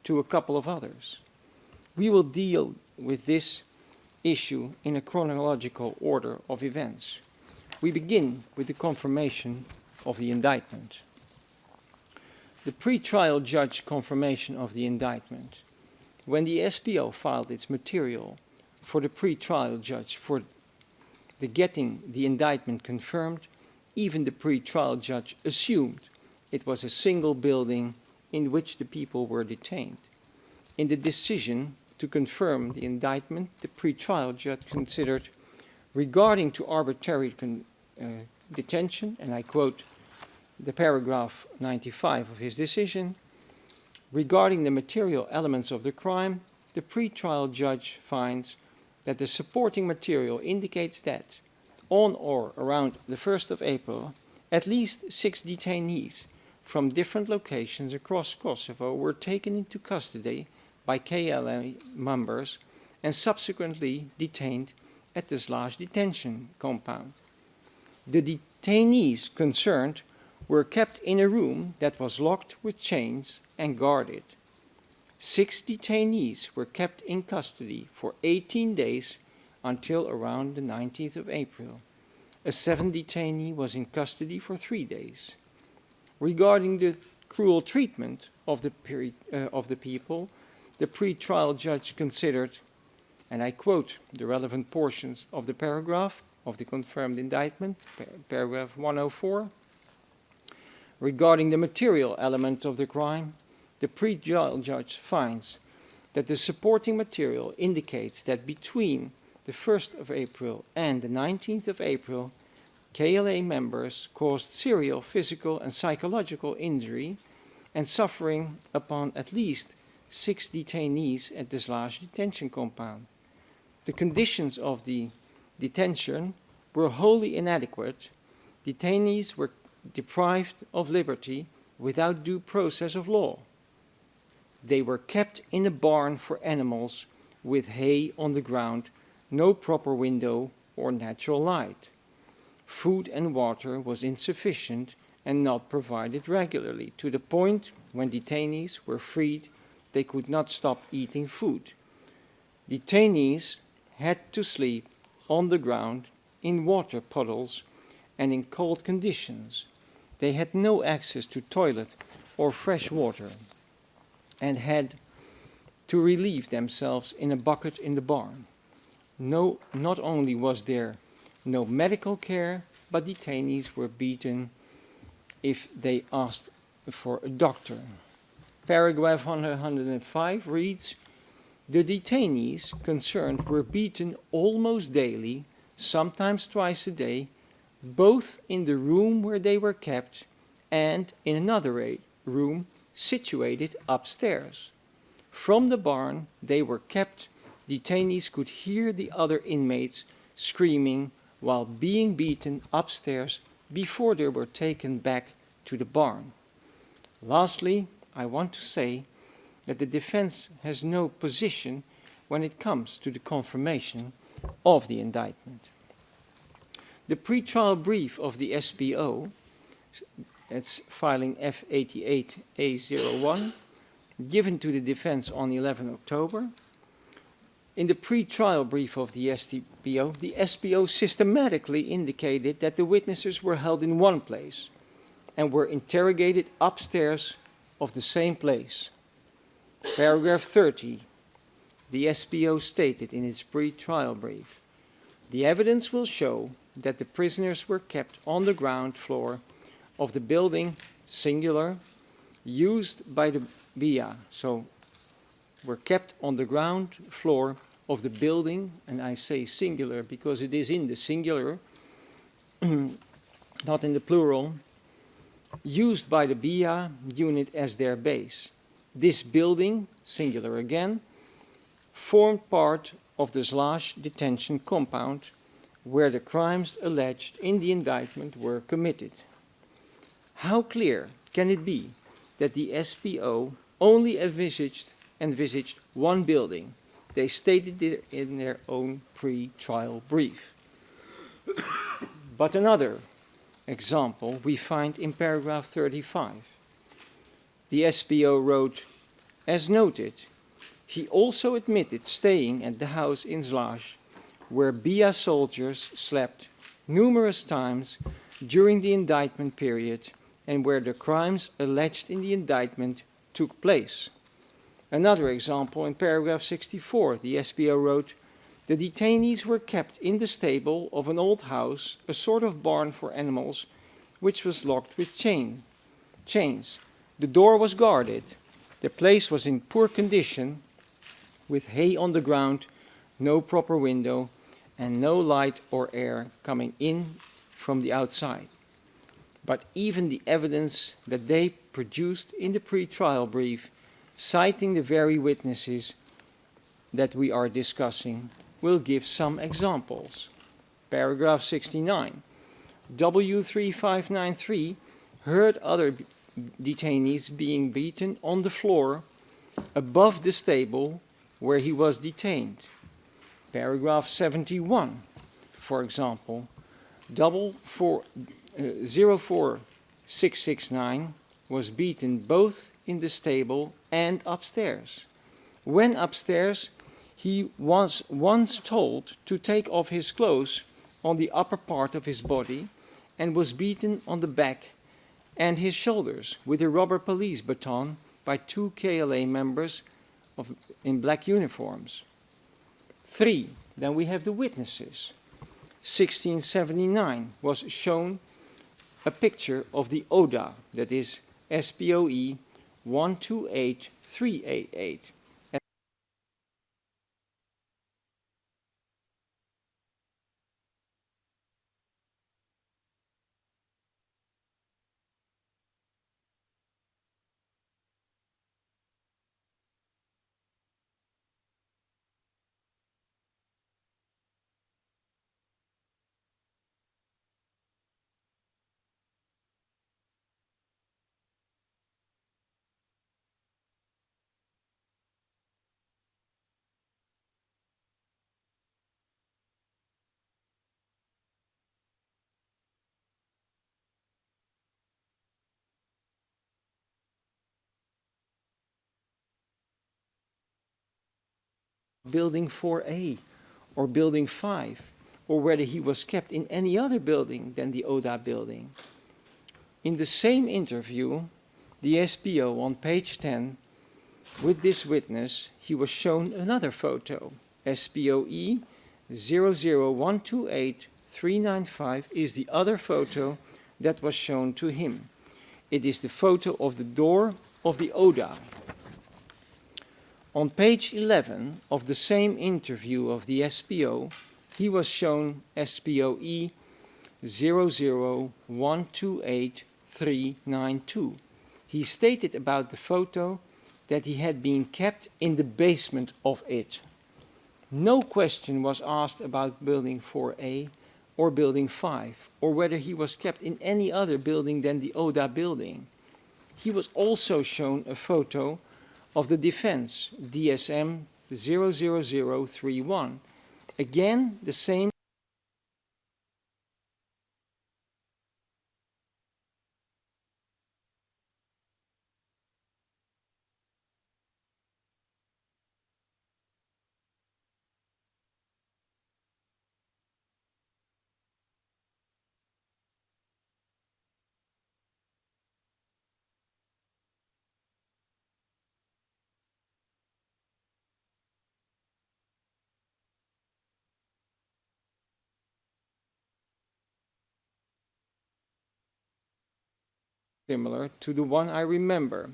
to a couple of others. We will deal with this issue in a chronological order of events. We begin with the confirmation of the indictment. The pre-trial judge confirmation of the indictment. When the SBO filed its material for the pre-trial judge for the getting the indictment confirmed, even the pre-trial judge assumed it was a single building in which the people were detained. In the decision to confirm the indictment, the pre-trial judge considered, regarding to arbitrary detention, and I quote the paragraph 95 of his decision, regarding the material elements of the crime, the pre-trial judge finds that the supporting material indicates that on or around the 1st of April, at least 6 detainees from different locations across Kosovo were taken into custody by KLA members and subsequently detained at the Salih detention compound. The detainees concerned were kept in a room that was locked with chains and guarded. 6 detainees were kept in custody for 18 days until around the 19th of April. A 7th detainee was in custody for 3 days. Regarding the cruel treatment of the people, the pre-trial judge considered, and I quote the relevant portions of the paragraph of the confirmed indictment, paragraph 104, regarding the material element of the crime, the pre-trial judge finds that the supporting material indicates that between the 1st of April and the 19th of April, KLA members caused serious physical and psychological injury and suffering upon at least 6 detainees at the Salih detention compound. The conditions of the detention were wholly inadequate. Detainees were deprived of liberty without due process of law. They were kept in a barn for animals with hay on the ground no proper window or natural light. Food and water was insufficient and not provided regularly, to the point when detainees were freed, they could not stop eating food. Detainees had to sleep on the ground, in water puddles, and in cold conditions. They had no access to toilet or fresh water, and had to relieve themselves in a bucket in the barn. Not only was there no medical care, but detainees were beaten if they asked for a doctor. Paragraph 105 reads, the detainees concerned were beaten almost daily, sometimes twice a day, both in the room where they were kept and in another room situated upstairs. From the barn they were kept, detainees could hear the other inmates screaming while being beaten upstairs before they were taken back to the barn. Lastly, I want to say that the defense has no position when it comes to the confirmation of the indictment. The pre-trial brief of the SPO, that's filing F88A01, given to the defense on 11 October. In the pre-trial brief of the SPO systematically indicated that the witnesses were held in one place and were interrogated upstairs of the same place. Paragraph 30, the SPO stated in its pre-trial brief, the evidence will show that the prisoners were kept on the ground floor of the building, singular, used by the BIA. So, were kept on the ground floor of the building, and I say singular because it is in the singular, not in the plural, used by the BIA unit as their base. This building, singular again, formed part of the Slash detention compound where the crimes alleged in the indictment were committed. How clear can it be that the SPO only envisaged one building? They stated it in their own pre-trial brief. But another example we find in paragraph 35. The SPO wrote, as noted, he also admitted staying at the house in Slash where BIA soldiers slept numerous times during the indictment period and where the crimes alleged in the indictment took place. Another example in paragraph 64, the SPO wrote, the detainees were kept in the stable of an old house, a sort of barn for animals, which was locked with chains. The door was guarded. The place was in poor condition, with hay on the ground, no proper window, and no light or air coming in from the outside. But even the evidence that they produced in the pre-trial brief, citing the very witnesses that we are discussing, will give some examples. Paragraph 69. W3593 heard other detainees being beaten on the floor above the stable where he was detained. Paragraph 71, for example, 04669 was beaten both in the stable and upstairs. When upstairs, he was once told to take off his clothes on the upper part of his body and was beaten on the back and his shoulders with a rubber police baton by 2 KLA members in black uniforms. 3. Then we have the witnesses. 1679 was shown a picture of the ODA, that is SPOE 128388. building 4A or building 5, or whether he was kept in any other building than the ODA building. In the same interview, the SPO on page 10, with this witness, he was shown another photo. SPOE 00128-395 is the other photo that was shown to him. It is the photo of the door of the ODA. On page 11 of the same interview of the SPO, he was shown SPOE 00128-392. He stated about the photo that he had been kept in the basement of it. No question was asked about building 4A or building 5, or whether he was kept in any other building than the ODA building. He was also shown a photo of the defense, DSM 00031. Again, the same. Similar to the one I remember.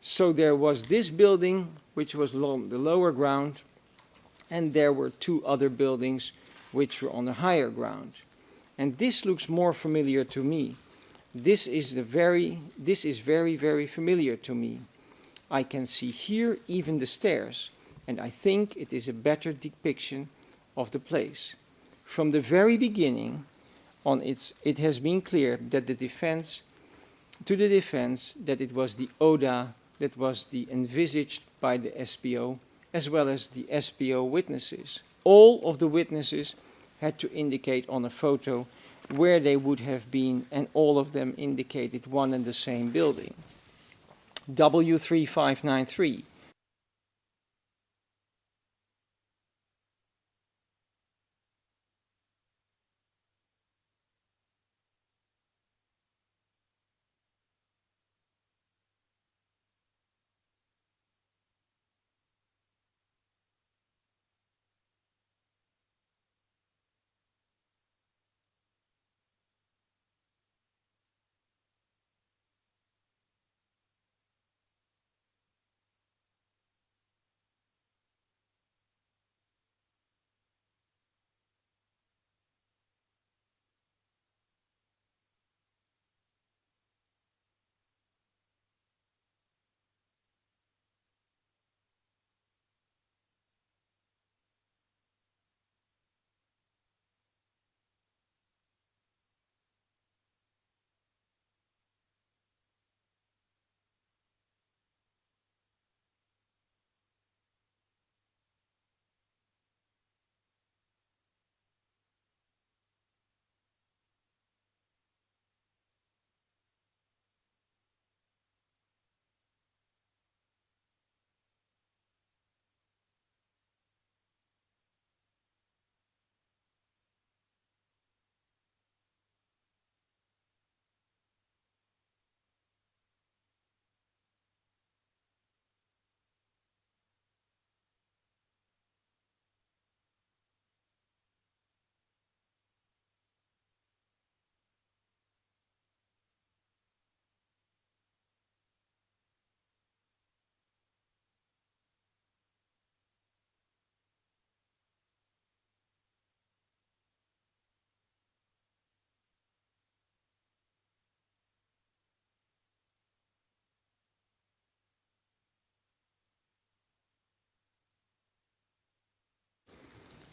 So there was this building, which was on the lower ground, and there were two other buildings which were on the higher ground. And this looks more familiar to me. This is very, very familiar to me. I can see here even the stairs, and I think it is a better depiction of the place. From the very beginning, it has been clear that the defense that it was the ODA that was envisaged by the SPO, as well as the SPO witnesses. All of the witnesses had to indicate on a photo where they would have been, and all of them indicated one and the same building. W3593.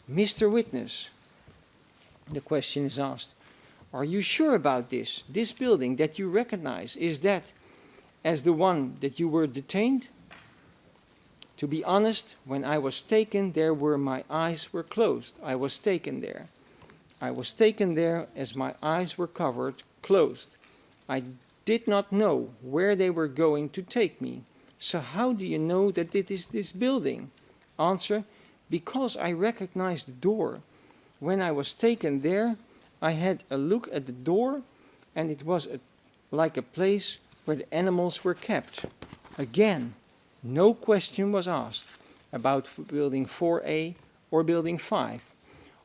Mr. Witness, the question is asked, are you sure about this? This building that you recognize, is that as the one that you were detained? To be honest, when I was taken there my eyes were closed. I was taken there. I was taken there as my eyes were covered, closed. I did not know where they were going to take me. So how do you know that it is this building? Answer: because I recognized the door. When I was taken there, I had a look at the door, and it was like a place where the animals were kept. Again, no question was asked about building 4A or building 5,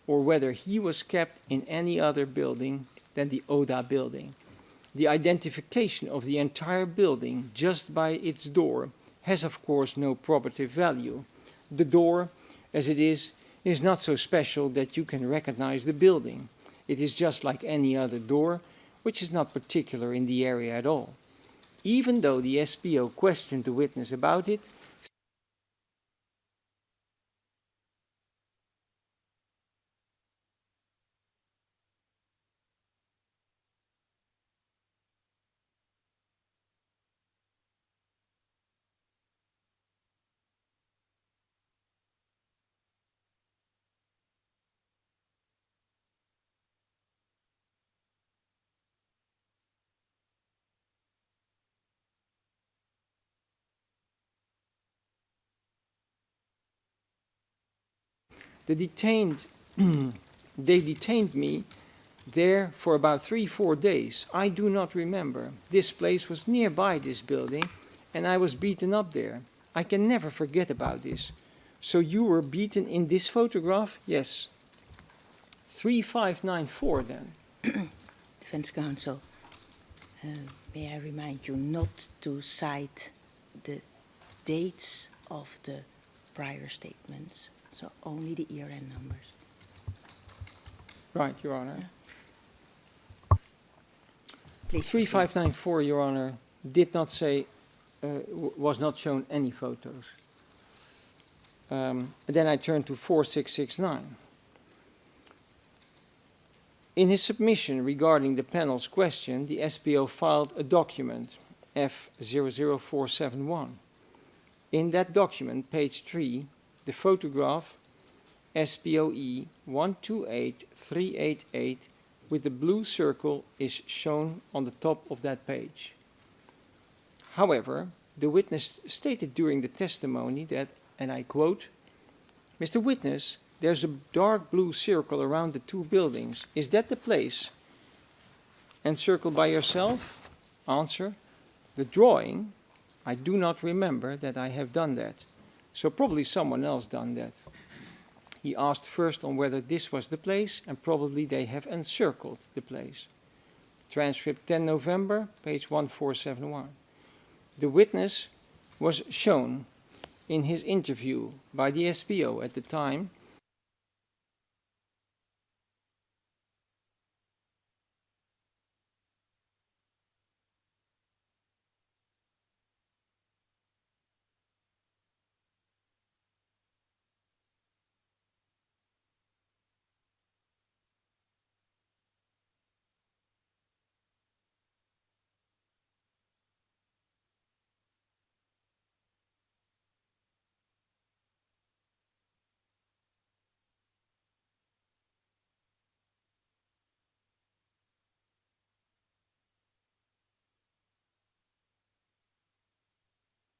or whether he was kept in any other building than the ODA building. The identification of the entire building just by its door has of course no probative value. The door, as it is not so special that you can recognize the building. It is just like any other door, which is not particular in the area at all. Even though the SPO questioned the witness about it, they detained me there for about 3-4 days. I do not remember. This place was nearby this building, and I was beaten up there. I can never forget about this. So you were beaten in this photograph? Yes. 3594 then. Defense counsel, may I remind you not to cite the dates of the prior statements, so only the year-end numbers. Right, Your Honor. Yeah. Please proceed. 3594, Your Honor, did not say, was not shown any photos. Then I turn to 4669. In his submission regarding the panel's question, the SPO filed a document, F00471. In that document, page 3, the photograph SPOE 128388 with the blue circle is shown on the top of that page. However, the witness stated during the testimony that, and I quote, "Mr. Witness, there's a dark blue circle around the two buildings. Is that the place? And circled by yourself?" Answer: "The drawing, I do not remember that I have done that. So probably someone else done that." He asked first on whether this was the place, and probably they have encircled the place. Transcript 10 November, page 1471. The witness was shown in his interview by the SPO at the time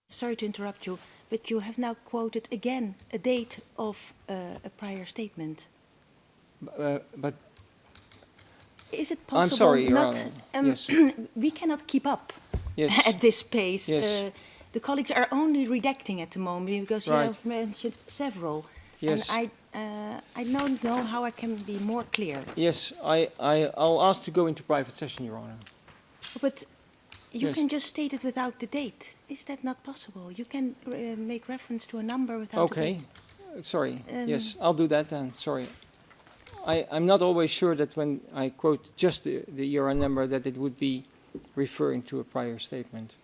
Sorry to interrupt you, but you have now quoted again a date of a prior statement. but Is it possible I'm sorry, Your not? Honor. Yes. We cannot keep up Yes. at this pace. Yes. The colleagues are only redacting at the moment because Right. you have mentioned several. Yes. And I don't know how I can be more clear. Yes, I'll ask to go into private session, Your Honor. But you Yes. can just state it without the date. Is that not possible? You can make reference to a number without a Okay. date. Sorry. Yes, I'll do that then. Sorry. I'm not always sure that when I quote just the year and number that it would be referring to a prior statement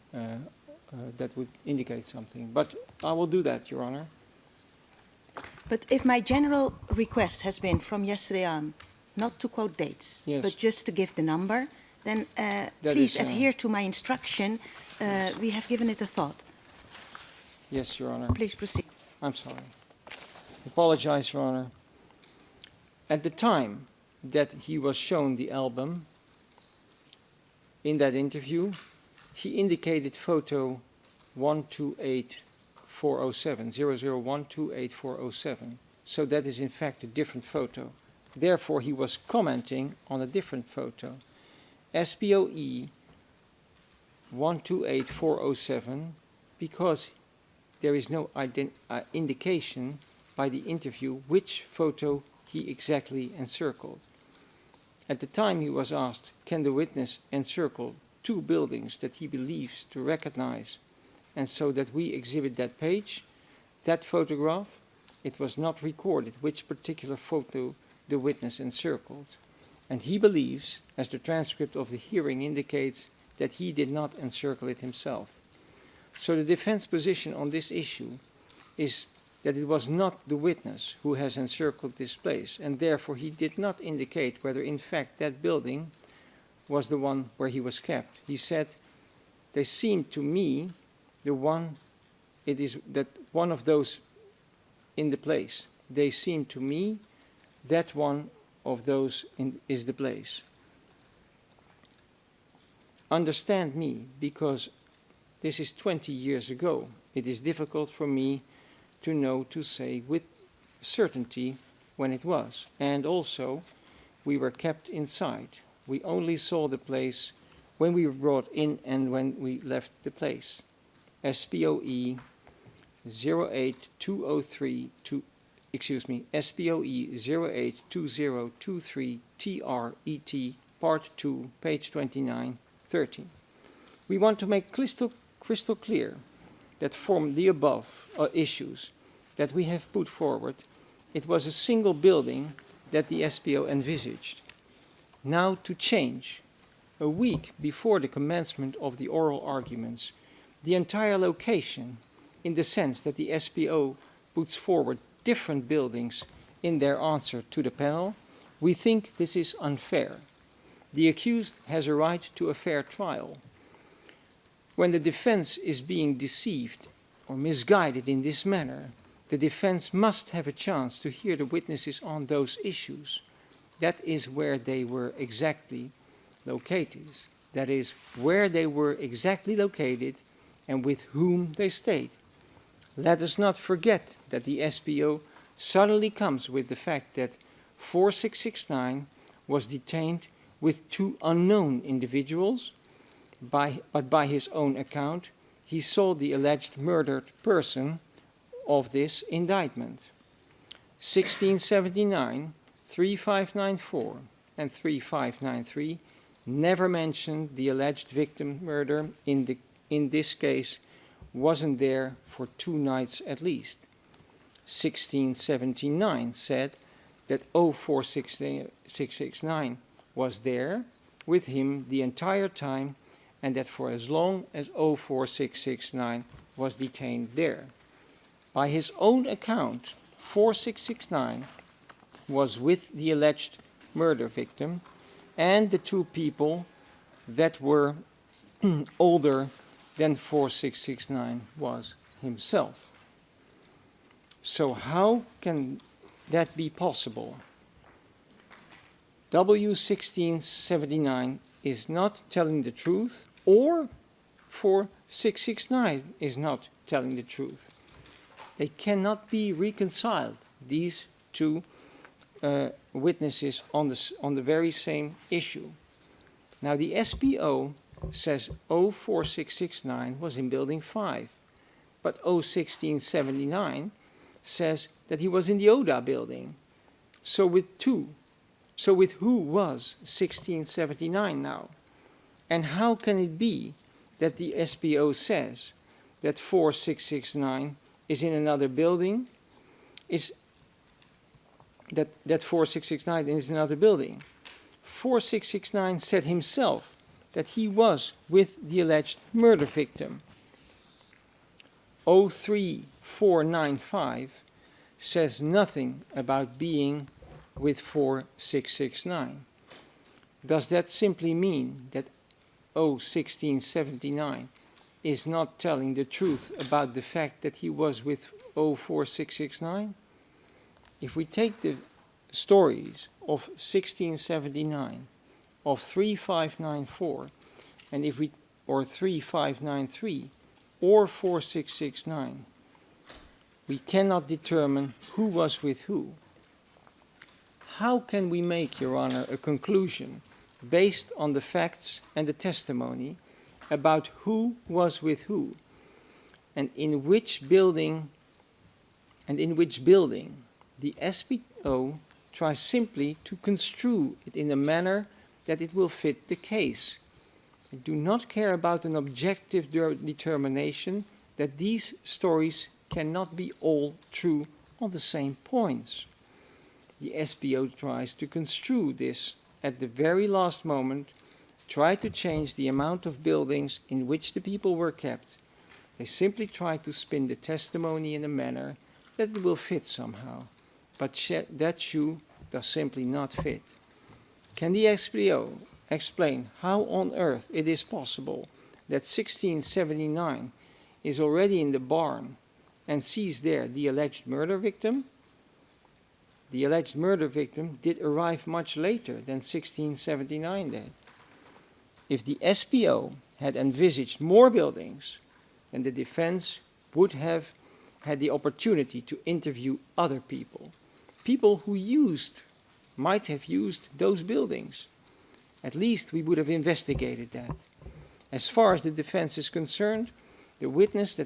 that would indicate something. But I will do that, Your Honor. But if my general request has been from yesterday on not to quote dates, Yes. but just to give the number, then please adhere to my instruction. We have given it a thought. Yes, Your Honor. Please proceed. I'm sorry. Apologize, Your Honor. At the time that he was shown the album in that interview, he indicated photo 28407, 001 28407. So that is in fact a different photo. Therefore, he was commenting on a different photo. SPOE 128407, because there is no indication by the interview which photo he exactly encircled. At the time he was asked, can the witness encircle 2 buildings that he believes to recognize, and so that we exhibit that page, that photograph, it was not recorded which particular photo the witness encircled. And he believes, as the transcript of the hearing indicates, that he did not encircle it himself. So the defense position on this issue is that it was not the witness who has encircled this place, and therefore he did not indicate whether in fact that building was the one where he was kept. He said, they seem to me the one, it is that one of those in the place. They seem to me that one of those is the place. Understand me, because this is 20 years ago. It is difficult for me to know, to say with certainty when it was. And also, we were kept inside. We only saw the place when we were brought in and when we left the place. SPOE 08203 SPOE 082023 TRET Part 2, page 29, 13. We want to make crystal clear that from the above issues that we have put forward, it was a single building that the SPO envisaged. Now to change, a week before the commencement of the oral arguments, the entire location, in the sense that the SPO puts forward different buildings in their answer to the panel, we think this is unfair. The accused has a right to a fair trial. When the defense is being deceived or misguided in this manner, the defense must have a chance to hear the witnesses on those issues. That is where they were exactly located. That is where they were exactly located and with whom they stayed. Let us not forget that the SPO suddenly comes with the fact that 4669 was detained with 2 unknown individuals, but by his own account, he saw the alleged murdered person of this indictment. 1679, 3594, and 3593 never mentioned the alleged victim murder in this case wasn't there for 2 nights at least. 1679 said that 04669 was there with him the entire time, and that for as long as 04669 was detained there. By his own account, 4669 was with the alleged murder victim and the 2 people that were older than 4669 was himself. So how can that be possible? W1679 is not telling the truth, or 4669 is not telling the truth. They cannot be reconciled, these 2 witnesses on the very same issue. Now the SPO says 04669 was in building 5, but 01679 says that he was in the ODA building. So with who was 1679 now? And how can it be that the SPO says that 4669 is in another building, that 4669 is in another building? 4669 said himself that he was with the alleged murder victim. 03495 says nothing about being with 4669. Does that simply mean that 01679 is not telling the truth about the fact that he was with 04669? If we take the stories of 1679, of 3594, and or 3593, or 4669, we cannot determine who was with who. How can we make, Your Honor, a conclusion based on the facts and the testimony about who was with who and in which building the SPO tries simply to construe it in a manner that it will fit the case? I do not care about an objective determination that these stories cannot be all true on the same points. The SPO tries to construe this at the very last moment, try to change the amount of buildings in which the people were kept. They simply try to spin the testimony in a manner that it will fit somehow, but that shoe does simply not fit. Can the SPO explain how on earth it is possible that 1679 is already in the barn and sees there the alleged murder victim? The alleged murder victim did arrive much later than 1679 did. If the SPO had envisaged more buildings, then the defense would have had the opportunity to interview other people, people who might have used those buildings. At least we would have investigated that. As far as the defense is concerned, the witnesses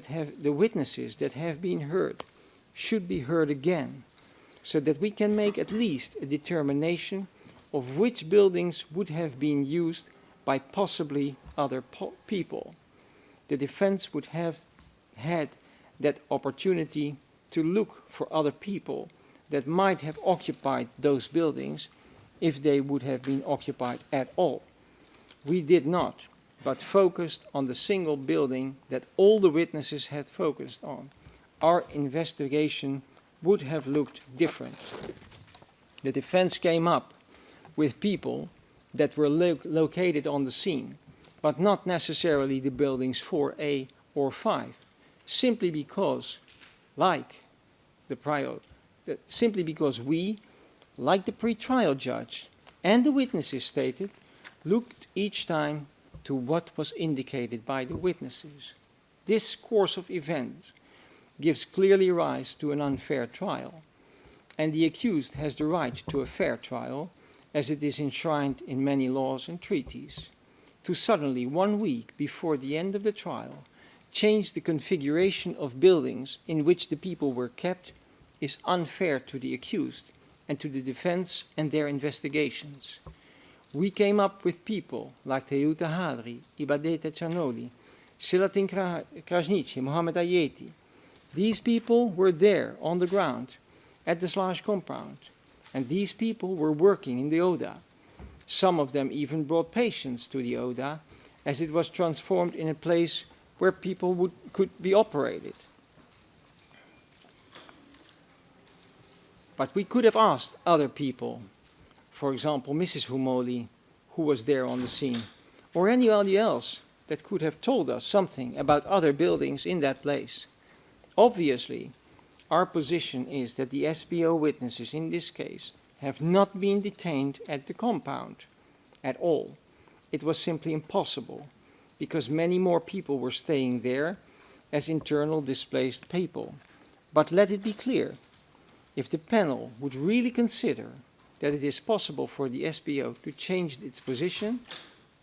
that have been heard should be heard again, so that we can make at least a determination of which buildings would have been used by possibly other people. The defense would have had that opportunity to look for other people that might have occupied those buildings if they would have been occupied at all. We did not, but focused on the single building that all the witnesses had focused on. Our investigation would have looked different. The defense came up with people that were located on the scene, but not necessarily the buildings 4A or 5, simply because, simply because we, like the pre-trial judge and the witnesses stated, looked each time to what was indicated by the witnesses. This course of events gives clearly rise to an unfair trial, and the accused has the right to a fair trial, as it is enshrined in many laws and treaties. To suddenly, 1 week before the end of the trial, change the configuration of buildings in which the people were kept is unfair to the accused and to the defense and their investigations. We came up with people like Teuta Hadri, Ibadeta Chanoli, Selatin Krasnici, Mohammed Ayeti. These people were there on the ground at the Salih compound, and these people were working in the Oda. Some of them even brought patients to the Oda, as it was transformed in a place where people could be operated. But we could have asked other people, for example, Mrs. Humoli, who was there on the scene, or anybody else that could have told us something about other buildings in that place. Obviously, our position is that the SPO witnesses in this case have not been detained at the compound at all. It was simply impossible, because many more people were staying there as internal displaced people. But let it be clear, if the panel would really consider that it is possible for the SPO to change its position,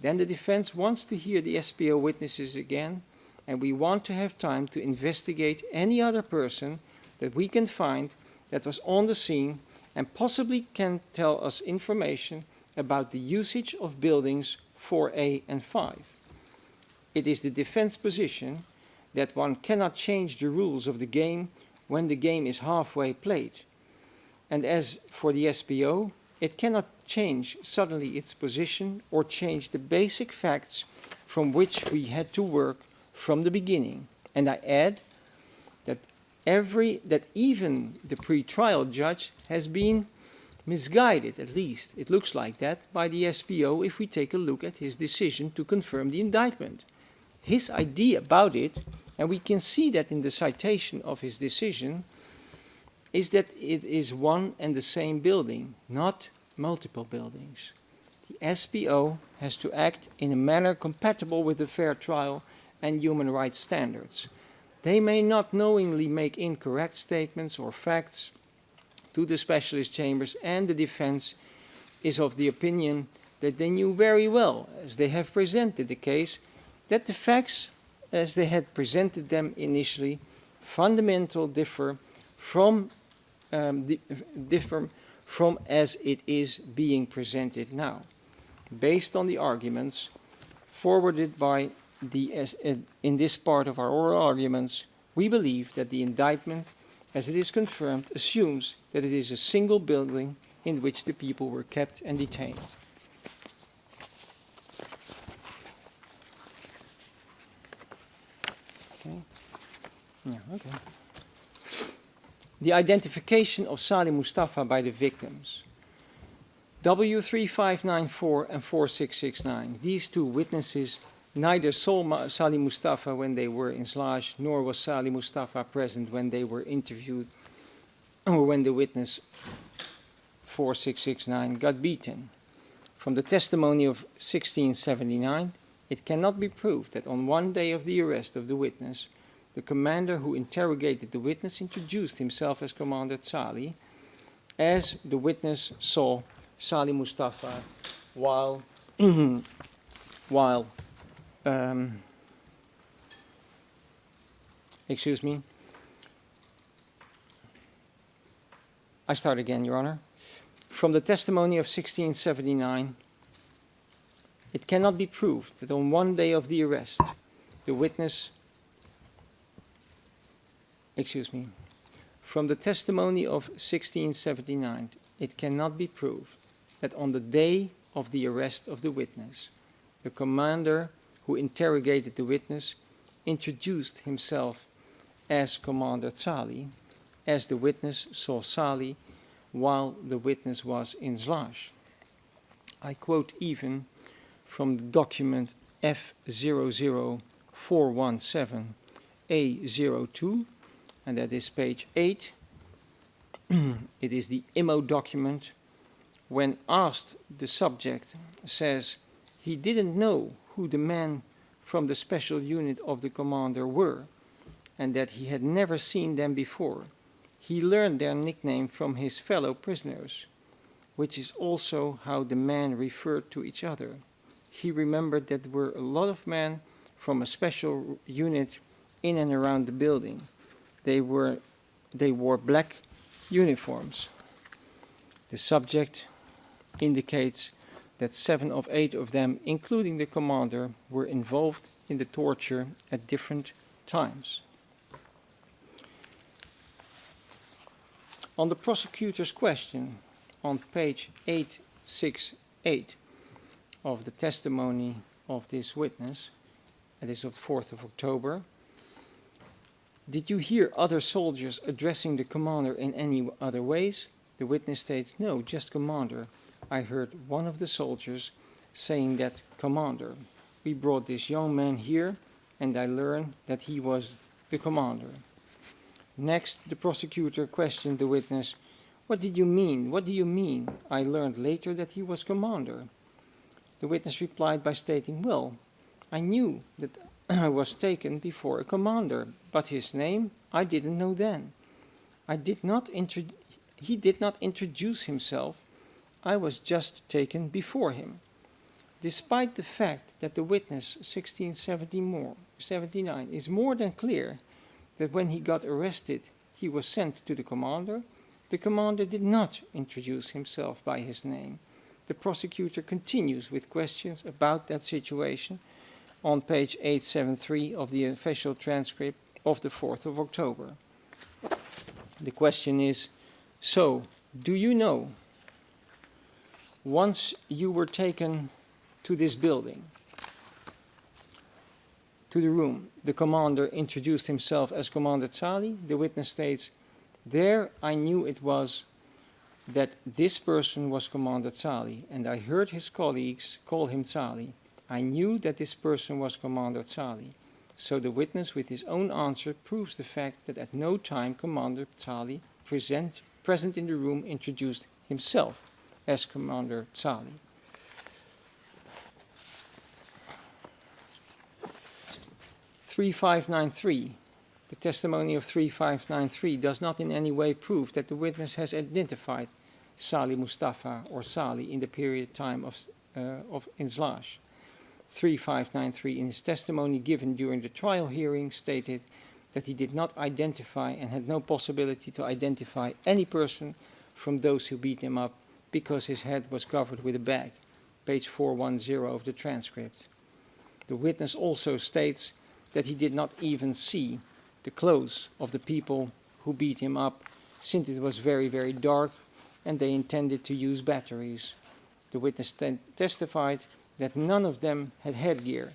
then the defense wants to hear the SPO witnesses again, and we want to have time to investigate any other person that we can find that was on the scene and possibly can tell us information about the usage of buildings 4A and 5. It is the defense position that one cannot change the rules of the game when the game is halfway played. And as for the SPO, it cannot change suddenly its position or change the basic facts from which we had to work from the beginning. And I add that even the pre-trial judge has been misguided, at least it looks like that, by the SPO if we take a look at his decision to confirm the indictment. His idea about it, and we can see that in the citation of his decision, is that it is one and the same building, not multiple buildings. The SPO has to act in a manner compatible with the fair trial and human rights standards. They may not knowingly make incorrect statements or facts to the specialist chambers, and the defense is of the opinion that they knew very well, as they have presented the case, that the facts, as they had presented them initially, fundamentally differ from as it is being presented now, based on the arguments forwarded by in this part of our oral arguments. We believe that the indictment, as it is confirmed, assumes that it is a single building in which the people were kept and detained. Okay. Yeah, okay. The identification of Salih Mustafa by the victims. W3594 and 4669. These two witnesses neither saw Salih Mustafa when they were in Salih, nor was Salih Mustafa present when they were interviewed or when the witness 4669 got beaten. From the testimony of 1679, it cannot be proved that on one day of the arrest of the witness, the commander who interrogated the witness introduced himself as Commander Salih, as the witness saw Salih Mustafa while excuse me. I start again, Your Honor. From the testimony of 1679, it cannot be proved that on one day of the arrest, the witness, from the testimony of 1679, it cannot be proved that on the day of the arrest of the witness, the commander who interrogated the witness introduced himself as Commander Salih, as the witness saw Salih while the witness was in Salih. I quote even from the document F00417A02, and that is page 8. It is the IMO document. When asked, the subject says he didn't know who the men from the special unit of the commander were, and that he had never seen them before. He learned their nickname from his fellow prisoners, which is also how the men referred to each other. He remembered that there were a lot of men from a special unit in and around the building. They wore black uniforms. The subject indicates that 7 of 8 of them, including the commander, were involved in the torture at different times. On the prosecutor's question, on page 868 of the testimony of this witness, that is of 4th of October, did you hear other soldiers addressing the commander in any other ways? The witness states, no, just commander. I heard one of the soldiers saying that, commander, we brought this young man here, and I learned that he was the commander. Next, the prosecutor questioned the witness, what did you mean? What do you mean? I learned later that he was commander. The witness replied by stating, well, I knew that I was taken before a commander, but his name I didn't know then. He did not introduce himself. I was just taken before him. Despite the fact that the witness 1679 is more than clear that when he got arrested he was sent to the commander did not introduce himself by his name. The prosecutor continues with questions about that situation on page 873 of the official transcript of the 4th of October. The question is, so, do you know, once you were taken to this building, to the room, the commander introduced himself as Commander Salih? The witness states, there I knew it was that this person was Commander Salih, and I heard his colleagues call him Salih. I knew that this person was Commander Salih. So the witness with his own answer proves the fact that at no time Commander Salih present in the room introduced himself as Commander Salih. The testimony of 3593 does not in any way prove that the witness has identified Salih Mustafa or Salih in the period of time of Inslash. 3593 in his testimony given during the trial hearing stated that he did not identify and had no possibility to identify any person from those who beat him up because his head was covered with a bag. Page 410 of the transcript. The witness also states that he did not even see the clothes of the people who beat him up since it was very, very dark and they intended to use batteries. The witness testified that none of them had headgear.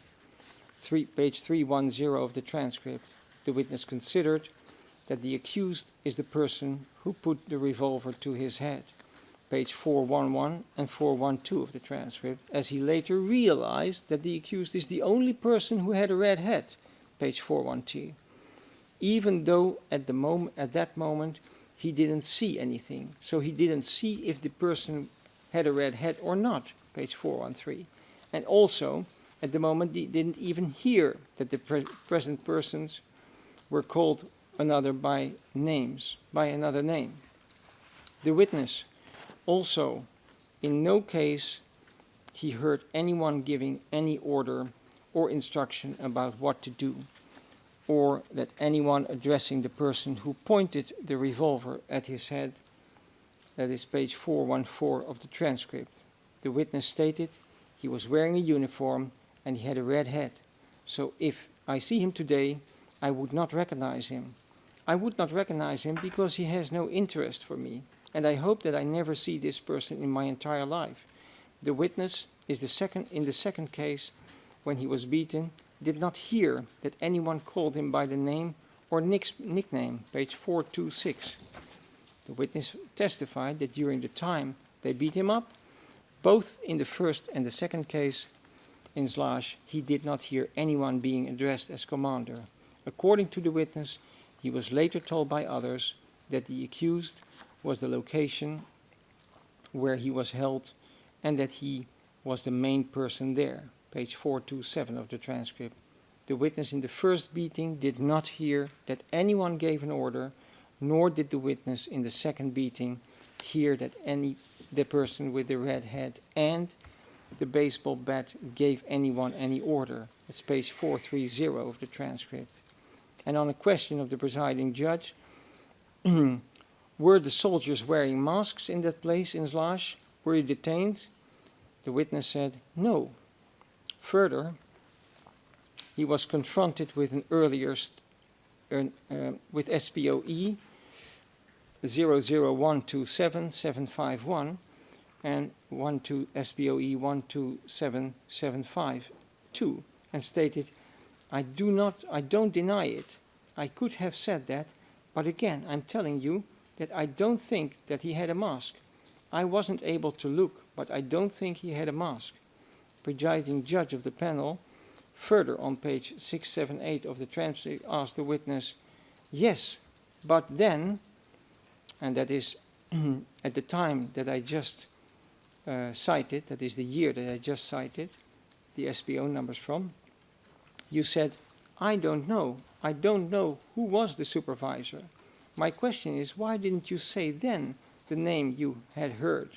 Page 310 of the transcript. The witness considered that the accused is the person who put the revolver to his head. Page 411 and 412 of the transcript, as he later realized that the accused is the only person who had a red head. Page 412. Even though at that moment he didn't see anything. So he didn't see if the person had a red head or not. Page 413. And also, at the moment, he didn't even hear that the present persons were called by another name. The witness also, in no case, he heard anyone giving any order or instruction about what to do, or that anyone addressing the person who pointed the revolver at his head. That is page 414 of the transcript. The witness stated he was wearing a uniform and he had a red head. So if I see him today, I would not recognize him. I would not recognize him because he has no interest for me, and I hope that I never see this person in my entire life. The witness is in the second case, when he was beaten, did not hear that anyone called him by the name or nickname, page 426. The witness testified that during the time they beat him up, both in the first and the second case in Slash, he did not hear anyone being addressed as commander. According to the witness, he was later told by others that the accused was the location where he was held and that he was the main person there. Page 427 of the transcript. The witness in the first beating did not hear that anyone gave an order, nor did the witness in the second beating hear that the person with the red head and the baseball bat gave anyone any order. It's page 430 of the transcript. And on a question of the presiding judge, were the soldiers wearing masks in that place in Slash? Were you detained? The witness said no. Further, he was confronted with an earlier with SPOE 00127-751 and SPOE 127752, and stated, I don't deny it. I could have said that, but again, I'm telling you that I don't think that he had a mask. I wasn't able to look, but I don't think he had a mask. Presiding judge of the panel, further on page 678 of the transcript, asked the witness, yes, but then, and that is at the time that I just cited, that is the year that I just cited, the SPO numbers from, you said, I don't know who was the supervisor. My question is, why didn't you say then the name you had heard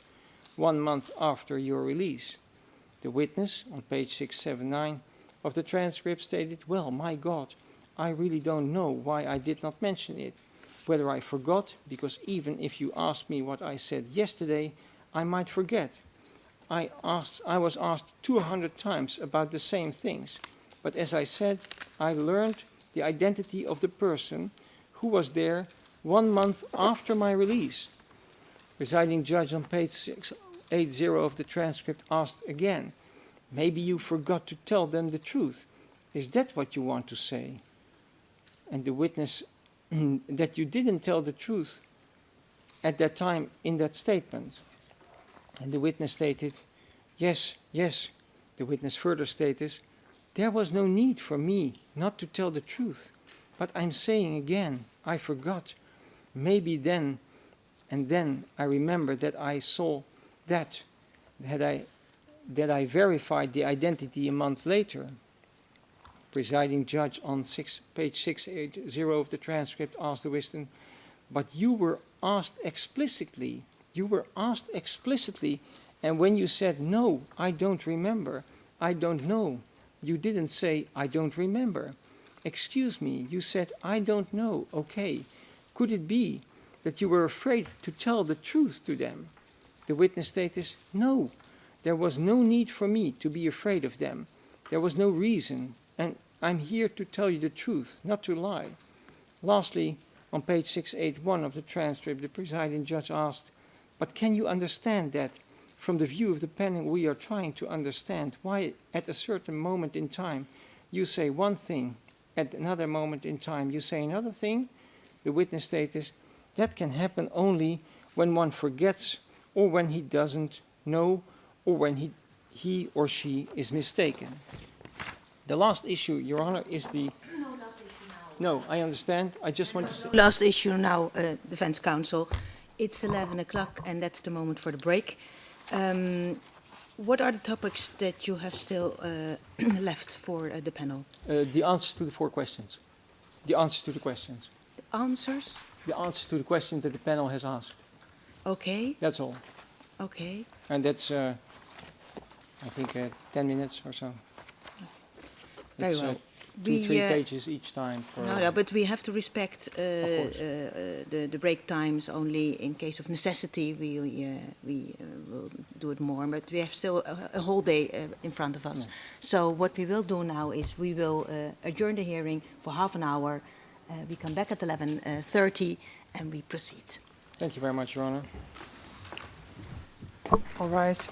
1 month after your release? The witness, on page 679 of the transcript, stated, well, my God, I really don't know why I did not mention it. Whether I forgot, because even if you asked me what I said yesterday, I might forget. I was asked 200 times about the same things. But as I said, I learned the identity of the person who was there 1 month after my release. Presiding judge on page 680 of the transcript asked again, maybe you forgot to tell them the truth. Is that what you want to say? And the witness, that you didn't tell the truth at that time in that statement. And the witness stated, yes. The witness further stated, there was no need for me not to tell the truth. But I'm saying again, I forgot. Maybe then, and then I remember that I saw that I verified the identity a month later. presiding judge on page 680 of the transcript asked the witness, but you were asked explicitly, and when you said, no, I don't remember, I don't know, you didn't say, I don't remember. Excuse me, you said, I don't know, okay. Could it be that you were afraid to tell the truth to them? The witness stated, no, there was no need for me to be afraid of them. There was no reason, and I'm here to tell you the truth, not to lie. Lastly, on page 681 of the transcript, the presiding judge asked, but can you understand that from the view of the panel we are trying to understand why at a certain moment in time you say one thing, at another moment in time you say another thing? The witness stated, that can happen only when one forgets or when he doesn't know or when he or she is mistaken. The last issue, Your Honor, is the... No, I understand. I just want to say... Last issue now, Defense Counsel. It's 11 o'clock and that's the moment for the break. What are the topics that you have still left for the panel? The answers to the 4 questions. The answers to the questions. The answers? The answers to the questions that the panel has asked. Okay. That's all. Okay. And that's, I think, 10 minutes or so. Very It's, well. 2-3 pages each time. For, no, but we have to respect the break times. Only in case of necessity we will do it more. But we have still a whole day in front of us. Yeah. So what we will do now is we will adjourn the hearing for half an hour. We come back at 11:30 and we proceed. Thank you very much, Your Honor. All rise.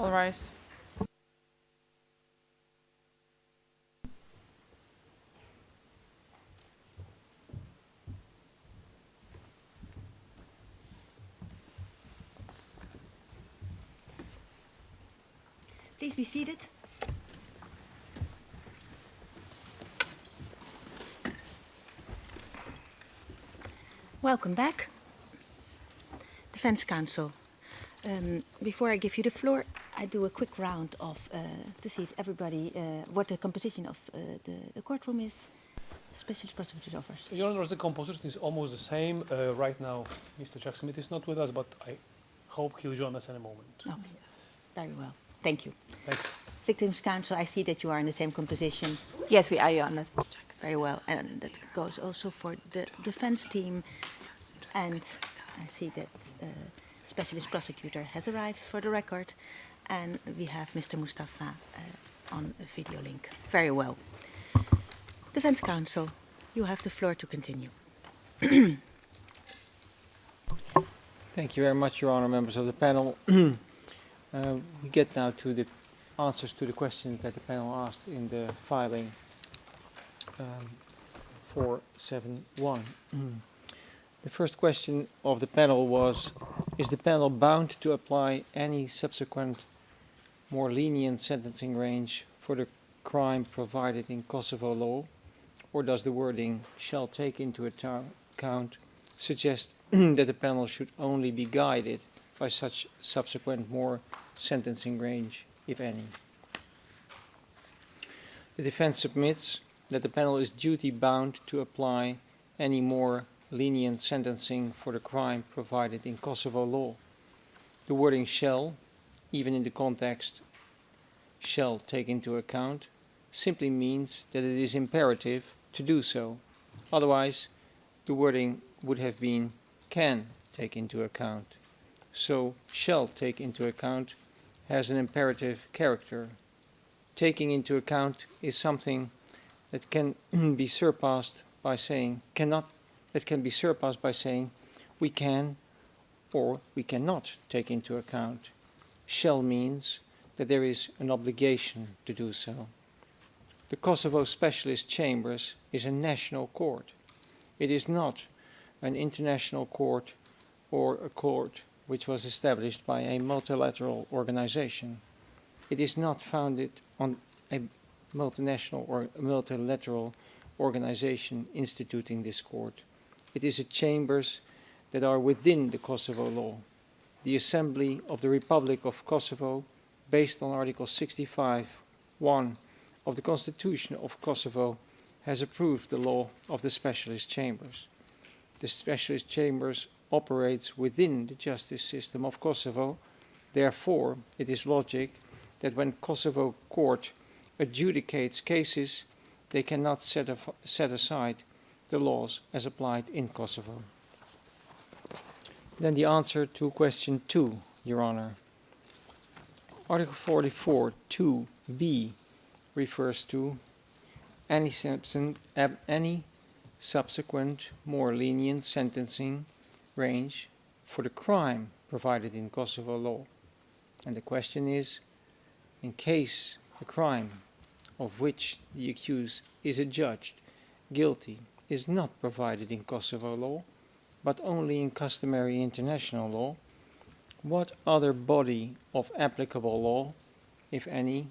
All rise. Please be seated. Welcome back. Defense Counsel. Before I give you the floor, I do a quick round of to see if everybody, what the composition of the courtroom is. Specialist prosecutor's office. Your Honor, the composition is almost the same. Right now, Mr. Jack Smith is not with us, but I hope he'll join us in a moment. Okay, very well. Thank you. Thank you. Victims Counsel, I see that you are in the same composition. Yes, we are, Your Honor. Very well, and that goes also for the defense team. And I see that Specialist Prosecutor has arrived for the record, and we have Mr. Mustafa on a video link. Very well. Defense Counsel, you have the floor to continue. Thank you very much, Your Honor, members of the panel. We get now to the answers to the questions that the panel asked in the filing 471. The first question of the panel was, is the panel bound to apply any subsequent more lenient sentencing range for the crime provided in Kosovo law, or does the wording shall take into account suggest that the panel should only be guided by such subsequent more sentencing range, if any? The defense submits that the panel is duty-bound to apply any more lenient sentencing for the crime provided in Kosovo law. The wording shall, even in the context shall take into account, simply means that it is imperative to do so. Otherwise, the wording would have been can take into account. So, shall take into account has an imperative character. Taking into account is something that can be surpassed by saying we can or we cannot take into account. Shall means that there is an obligation to do so. The Kosovo Specialist Chambers is a national court. It is not an international court or a court which was established by a multilateral organization. It is not founded on a multinational or multilateral organization instituting this court. It is a chambers that are within the Kosovo law. The Assembly of the Republic of Kosovo, based on Article 65(1) of the Constitution of Kosovo, has approved the law of the Specialist Chambers. The Specialist Chambers operates within the justice system of Kosovo. Therefore, it is logic that when Kosovo court adjudicates cases, they cannot set aside the laws as applied in Kosovo. Then the answer to question 2, Your Honor. Article 44, 2b refers to any subsequent more lenient sentencing range for the crime provided in Kosovo law. And the question is, in case the crime of which the accused is adjudged guilty is not provided in Kosovo law, but only in customary international law, what other body of applicable law, if any,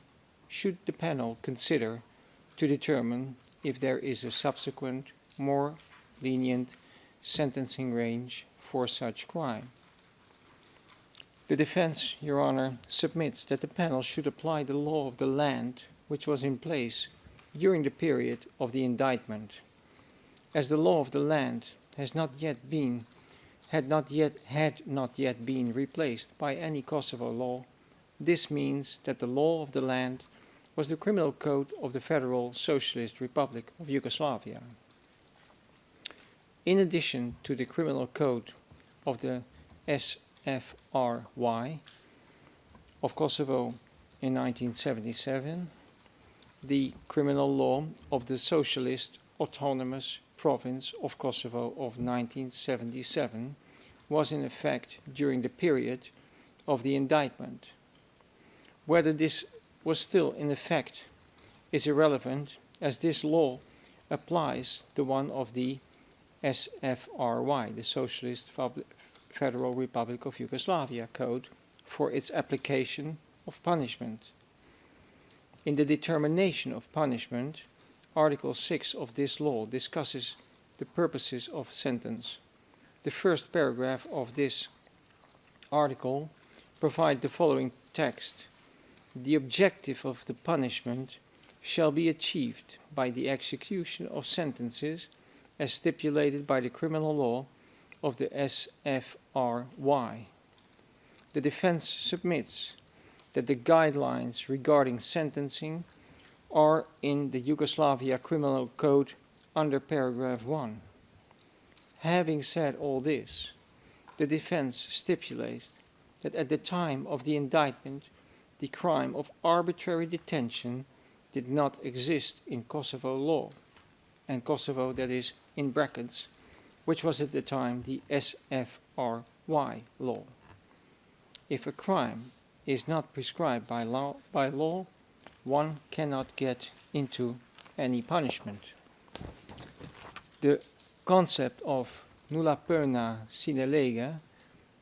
should the panel consider to determine if there is a subsequent, more lenient sentencing range for such crime? The defense, Your Honor, submits that the panel should apply the law of the land which was in place during the period of the indictment. As the law of the land had not yet been replaced by any Kosovo law, this means that the law of the land was the criminal code of the Federal Socialist Republic of Yugoslavia. In addition to the criminal code of the SFRY of Kosovo in 1977, the criminal law of the Socialist Autonomous Province of Kosovo of 1977 was in effect during the period of the indictment. whether this was still in effect is irrelevant, as this law applies to one of the SFRY, the Socialist Federal Republic of Yugoslavia Code, for its application of punishment. In the determination of punishment, Article 6 of this law discusses the purposes of sentence. The first paragraph of this article provides the following text: the objective of the punishment shall be achieved by the execution of sentences as stipulated by the criminal law of the SFRY. The defense submits that the guidelines regarding sentencing are in the Yugoslavia Criminal Code under paragraph 1. Having said all this, the defense stipulates that at the time of the indictment, the crime of arbitrary detention did not exist in Kosovo law, and Kosovo, that is in brackets, which was at the time the SFRY law. If a crime is not prescribed by law, one cannot get into any punishment. The concept of nulla pena sine lege,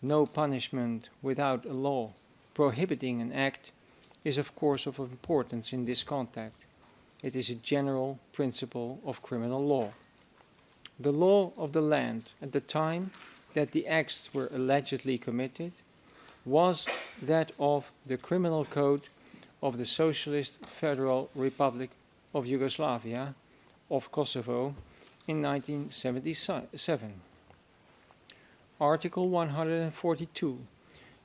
no punishment without a law prohibiting an act, is of course of importance in this context. It is a general principle of criminal law. The law of the land at the time that the acts were allegedly committed was that of the Criminal Code of the Socialist Federal Republic of Yugoslavia of Kosovo in 1977. Article 142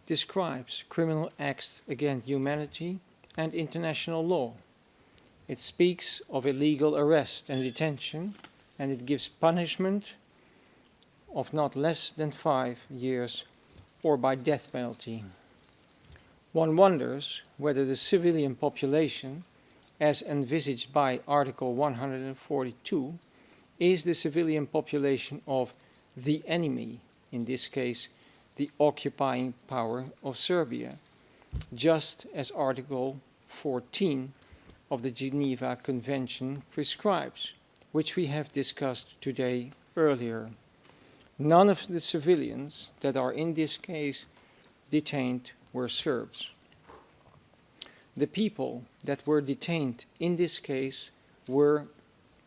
describes criminal acts against humanity and international law. It speaks of illegal arrest and detention, and it gives punishment of not less than 5 years or by death penalty. One wonders whether the civilian population, as envisaged by Article 142, is the civilian population of the enemy, in this case the occupying power of Serbia, just as Article 14 of the Geneva Convention prescribes, which we have discussed today earlier. None of the civilians that are in this case detained were Serbs. The people that were detained in this case were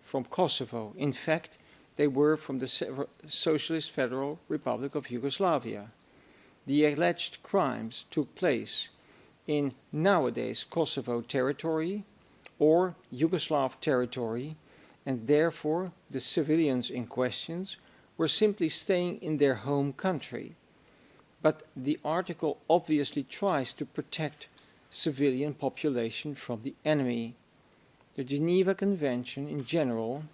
from Kosovo. In fact, they were from the Socialist Federal Republic of Yugoslavia. The alleged crimes took place in nowadays Kosovo territory or Yugoslav territory, and therefore the civilians in question were simply staying in their home country. But the article obviously tries to protect civilian population from the enemy. The Geneva Convention in general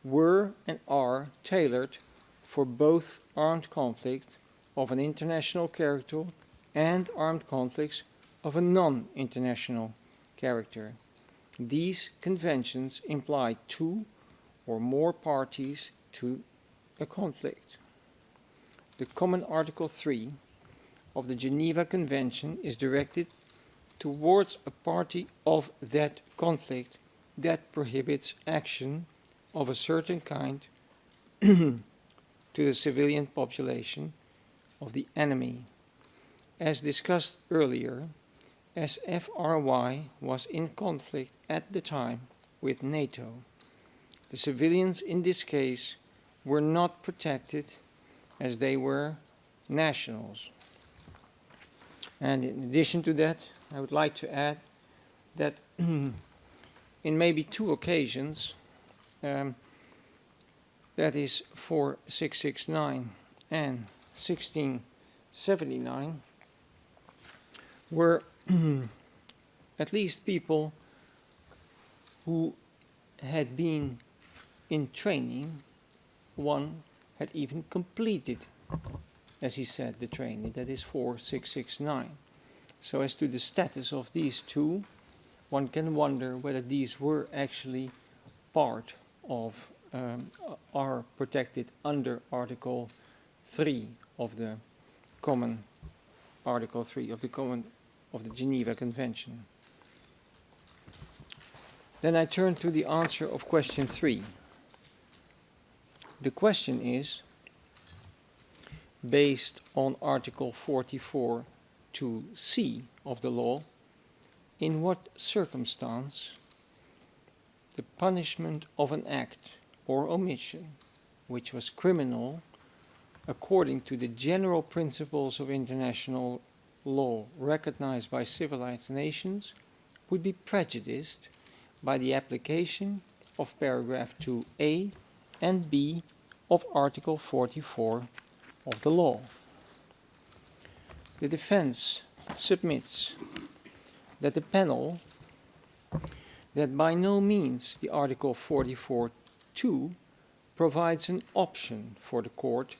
were and are tailored for both armed conflict of an international character and armed conflicts of a non-international character. These conventions imply 2 or more parties to a conflict. The common Article 3 of the Geneva Convention is directed towards a party of that conflict that prohibits action of a certain kind to the civilian population of the enemy. As discussed earlier, SFRY was in conflict at the time with NATO. The civilians in this case were not protected as they were nationals. And in addition to that, I would like to add that in maybe 2 occasions, that is 4669 and 1679, were at least people who had been in training. One had even completed, as he said, the training. That is 4669. So as to the status of these 2, one can wonder whether these were actually part of, are protected under Article 3 of the Common, Article 3 of of the Geneva Convention. Then I turn to the answer of question 3. The question is, based on Article 44 to C of the law, in what circumstance the punishment of an act or omission which was criminal according to the general principles of international law recognized by civilized nations would be prejudiced by the application of paragraph 2a and b of Article 44 of the law. The defense submits that the panel that by no means the Article 44(2) provides an option for the court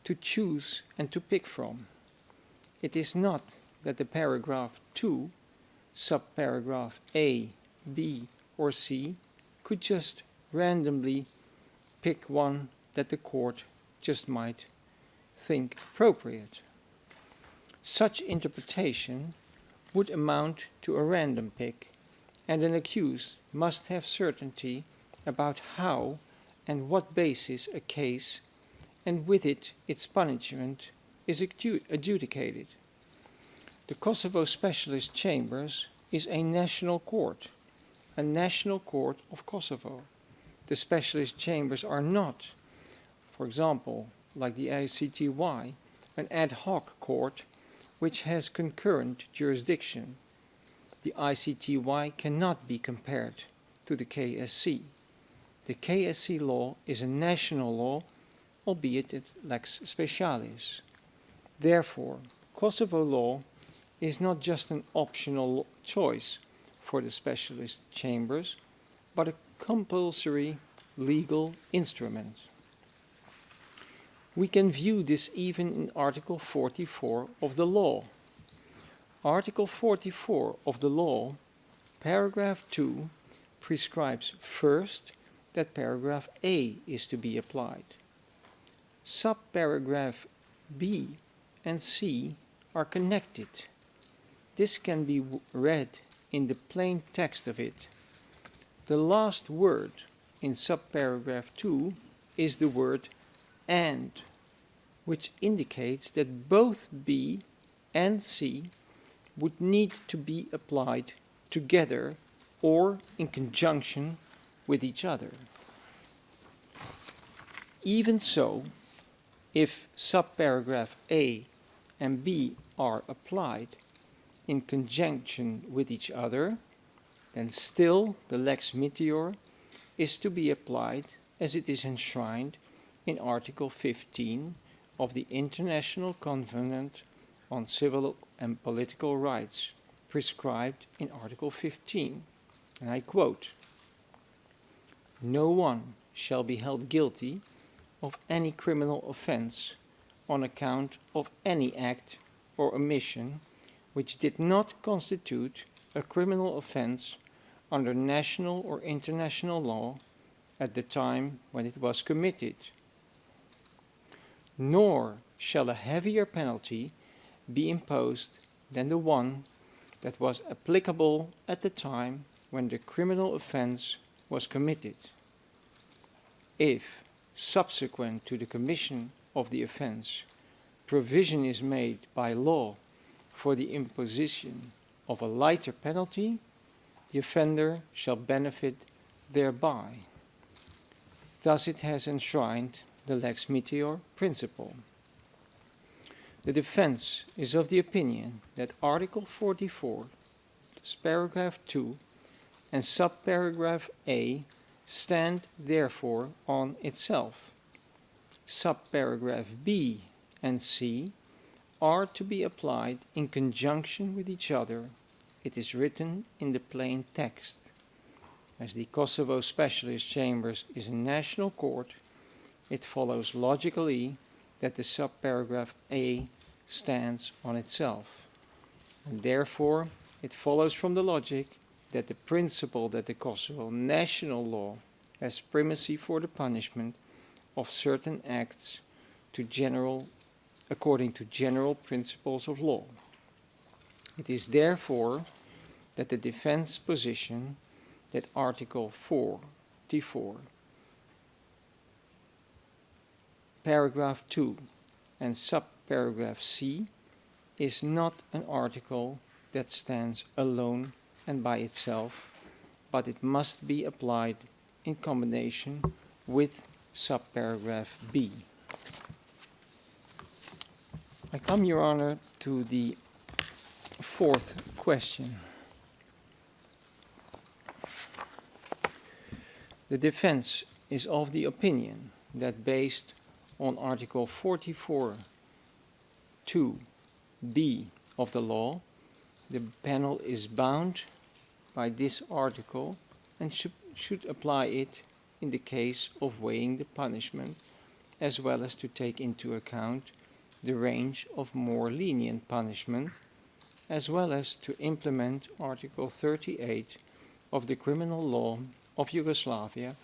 to choose and to pick from. It is not that the paragraph 2, subparagraph A, B, or C could just randomly pick one that the court just might think appropriate. Such interpretation would amount to a random pick, and an accused must have certainty about how and what basis a case, and with it its punishment, is adjudicated. The Kosovo Specialist Chambers is a national court of Kosovo. The specialist chambers are not, for example, like the ICTY, an ad hoc court which has concurrent jurisdiction. The ICTY cannot be compared to the KSC. The KSC law is a national law, albeit it lex specialis. Therefore, Kosovo law is not just an optional choice for the specialist chambers, but a compulsory legal instrument. We can view this even in Article 44 of the law. Article 44 of the law, paragraph 2, prescribes first that paragraph A is to be applied. Subparagraph B and C are connected. This can be read in the plain text of it. The last word in subparagraph 2 is the word and, which indicates that both B and C would need to be applied together or in conjunction with each other. Even so, if subparagraph A and B are applied in conjunction with each other, then still the lex meteor is to be applied as it is enshrined in Article 15 of the International Covenant on Civil and Political Rights, prescribed in Article 15. And I quote, "No one shall be held guilty of any criminal offense on account of any act or omission which did not constitute a criminal offense under national or international law at the time when it was committed. Nor shall a heavier penalty be imposed than the one that was applicable at the time when the criminal offense was committed. If, subsequent to the commission of the offense, provision is made by law for the imposition of a lighter penalty, the offender shall benefit thereby." Thus it has enshrined the lex meteor principle. The defense is of the opinion that Article 44, paragraph 2, and subparagraph A stand therefore on itself. Subparagraph B and C are to be applied in conjunction with each other. It is written in the plain text. As the Kosovo Specialist Chambers is a national court, it follows logically that the subparagraph A stands on itself. And therefore, it follows from the logic that the principle that the Kosovo national law has primacy for the punishment of certain acts according to general principles of law. It is therefore that the defense position that Article 44, paragraph 2 and subparagraph C is not an article that stands alone and by itself, but it must be applied in combination with subparagraph B. I come, Your Honor, to the fourth question. The defense is of the opinion that based on Article 44(2)(b) of the law, the panel is bound by this article and should apply it in the case of weighing the punishment, as well as to take into account the range of more lenient punishment, as well as to implement Article 38 of the Criminal Law of Yugoslavia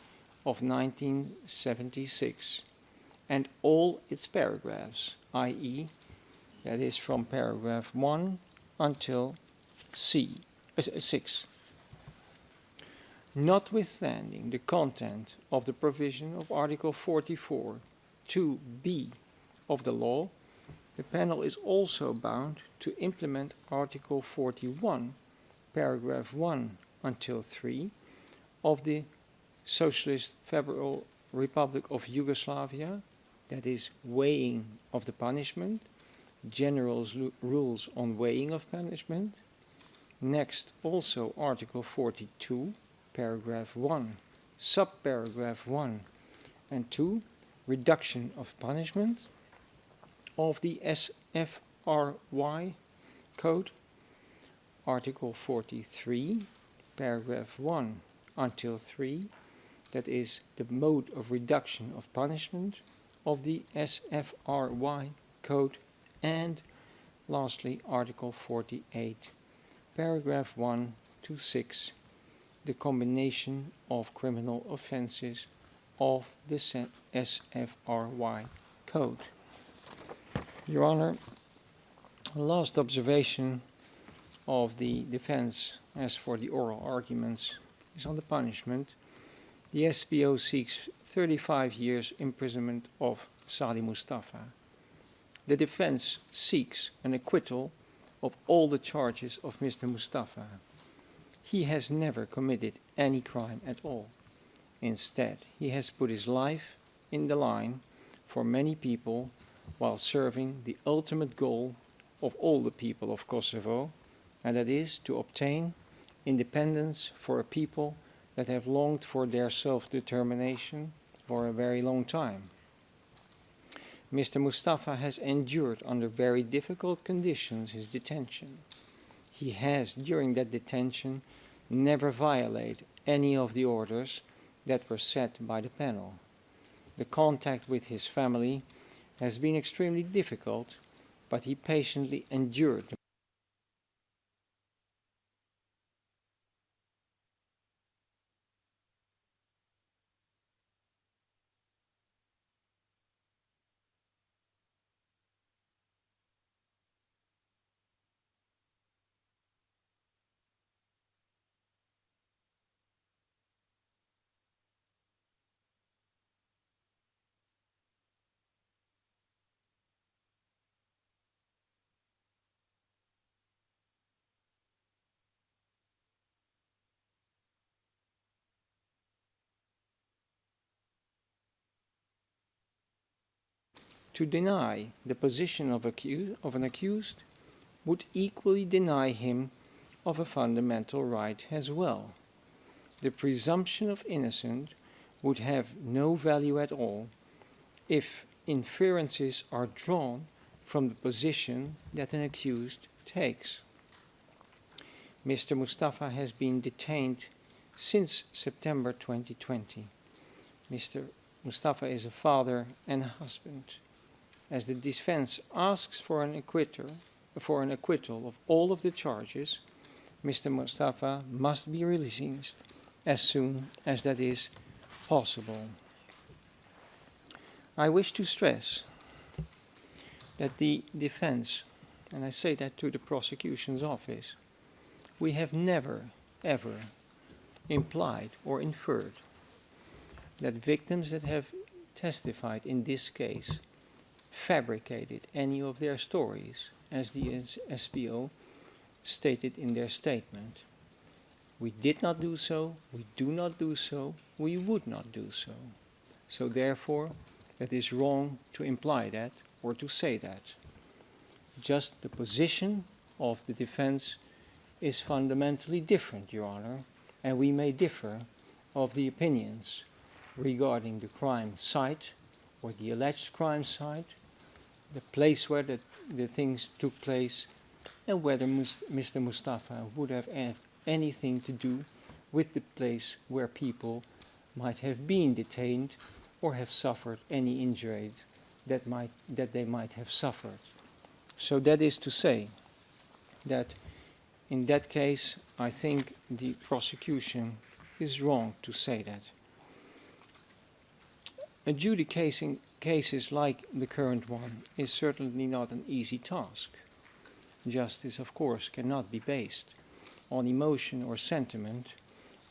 of 1976 and all its paragraphs, i.e., that is from paragraph 1 until 6. Notwithstanding the content of the provision of Article 44(2)(b) of the law, the panel is also bound to implement Article 41, paragraph 1 until 3 of the Socialist Federal Republic of Yugoslavia, that is weighing of the punishment, general rules on weighing of punishment. Next, also Article 42, paragraph 1, subparagraph 1 and 2, reduction of punishment of the SFRY Code, Article 43, paragraph 1 until 3, that is the mode of reduction of punishment of the SFRY Code, and lastly Article 48, paragraph 1 to 6, the combination of criminal offenses of the SFRY Code. Your Honor, last observation of the defense as for the oral arguments is on the punishment. The SPO seeks 35 years imprisonment of Salih Mustafa. The defense seeks an acquittal of all the charges of Mr. Mustafa. He has never committed any crime at all. Instead, he has put his life in the line for many people while serving the ultimate goal of all the people of Kosovo, and that is to obtain independence for a people that have longed for their self-determination for a very long time. Mr. Mustafa has endured under very difficult conditions his detention. He has, during that detention, never violated any of the orders that were set by the panel. The contact with his family has been extremely difficult, but he patiently endured the To deny the position of an accused would equally deny him of a fundamental right as well. The presumption of innocence would have no value at all if inferences are drawn from the position that an accused takes. Mr. Mustafa has been detained since September 2020. Mr. Mustafa is a father and a husband. As the defense asks for an acquittal of all of the charges, Mr. Mustafa must be released as soon as that is possible. I wish to stress that the defense and I say that to the prosecution's office, we have never, ever implied or inferred that victims that have testified in this case fabricated any of their stories, as the SPO stated in their statement. We did not do so, we do not do so, we would not do so. So therefore, it is wrong to imply that or to say that. Just the position of the defense is fundamentally different, Your Honor, and we may differ of the opinions regarding the crime site or the alleged crime site, the place where the things took place, and whether Mr. Mustafa would have anything to do with the place where people might have been detained or have suffered any injuries that they might have suffered. So that is to say that in that case, I think the prosecution is wrong to say that. Adjudicating cases like the current one is certainly not an easy task. Justice, of course, cannot be based on emotion or sentiment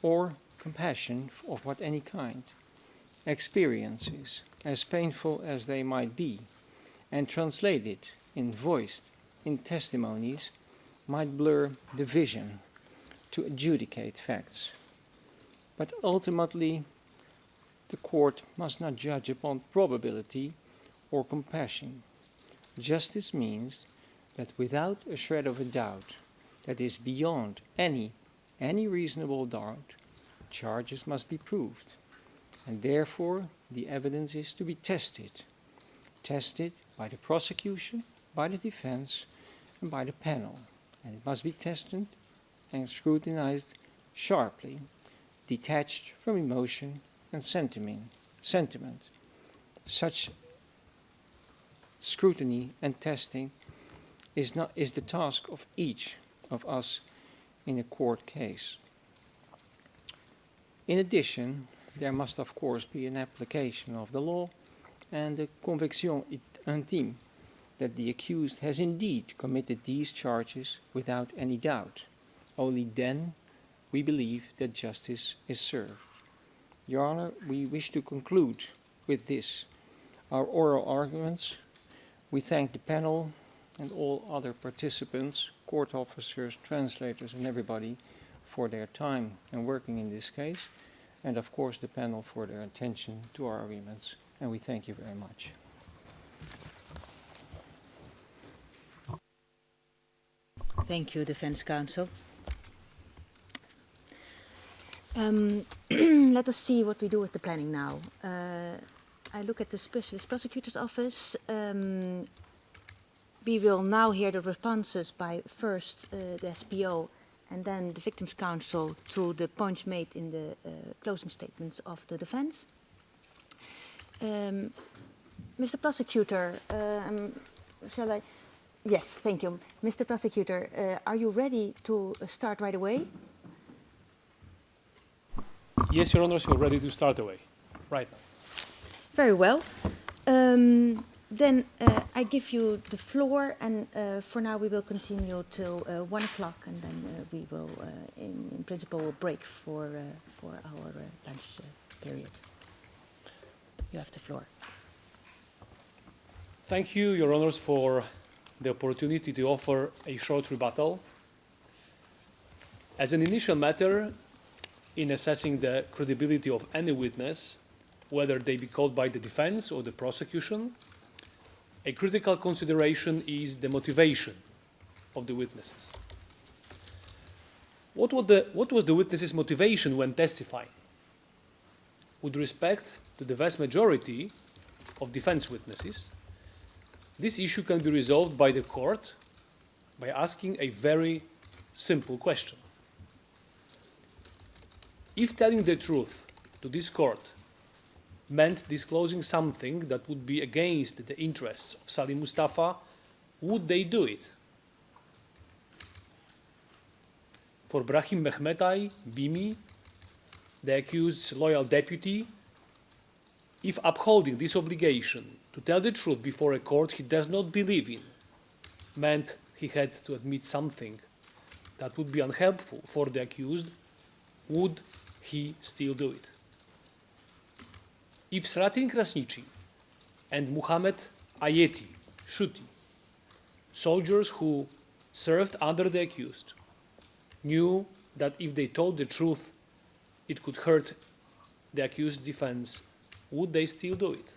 or compassion of what any kind. Experiences, as painful as they might be, and translated in voiced in testimonies, might blur the vision to adjudicate facts. But ultimately, the court must not judge upon probability or compassion. Justice means that without a shred of a doubt that is beyond any reasonable doubt, charges must be proved. And therefore, the evidence is to be tested by the prosecution, by the defense, and by the panel. And it must be tested and scrutinized sharply, detached from emotion and sentiment. Such scrutiny and testing is the task of each of us in a court case. In addition, there must of course be an application of the law and the conviction intime that the accused has indeed committed these charges without any doubt. Only then we believe that justice is served. Your Honor, we wish to conclude with this, our oral arguments. We thank the panel and all other participants, court officers, translators, and everybody for their time and working in this case, and of course the panel for their attention to our arguments, and we thank you very much. Thank you, Defense Counsel. Let us see what we do with the planning now. I look at the Specialist Prosecutor's Office. We will now hear the responses by first the SPO and then the Victims' Counsel to the points made in the closing statements of the defense. Mr. Prosecutor, shall I? Yes, thank you. Mr. Prosecutor, are you ready to start right away? Yes, Your Honor, we're ready to start away right now. Very well. Then I give you the floor, and for now we will continue till 1 o'clock, and then we will, in principle, break for our lunch period. You have the floor. Thank you, Your Honors, for the opportunity to offer a short rebuttal. As an initial matter, in assessing the credibility of any witness, whether they be called by the defense or the prosecution, a critical consideration is the motivation of the witnesses. What was the witness's motivation when testifying? With respect to the vast majority of defense witnesses, this issue can be resolved by the court by asking a very simple question. If telling the truth to this court meant disclosing something that would be against the interests of Salih Mustafa, would they do it? For Brahim Mehmetai, Bimi, the accused's loyal deputy, if upholding this obligation to tell the truth before a court he does not believe in meant he had to admit something that would be unhelpful for the accused, would he still do it? If Selahattin Krasniqi and Muhammad Ayeti Shuti, soldiers who served under the accused, knew that if they told the truth, it could hurt the accused's defense, would they still do it?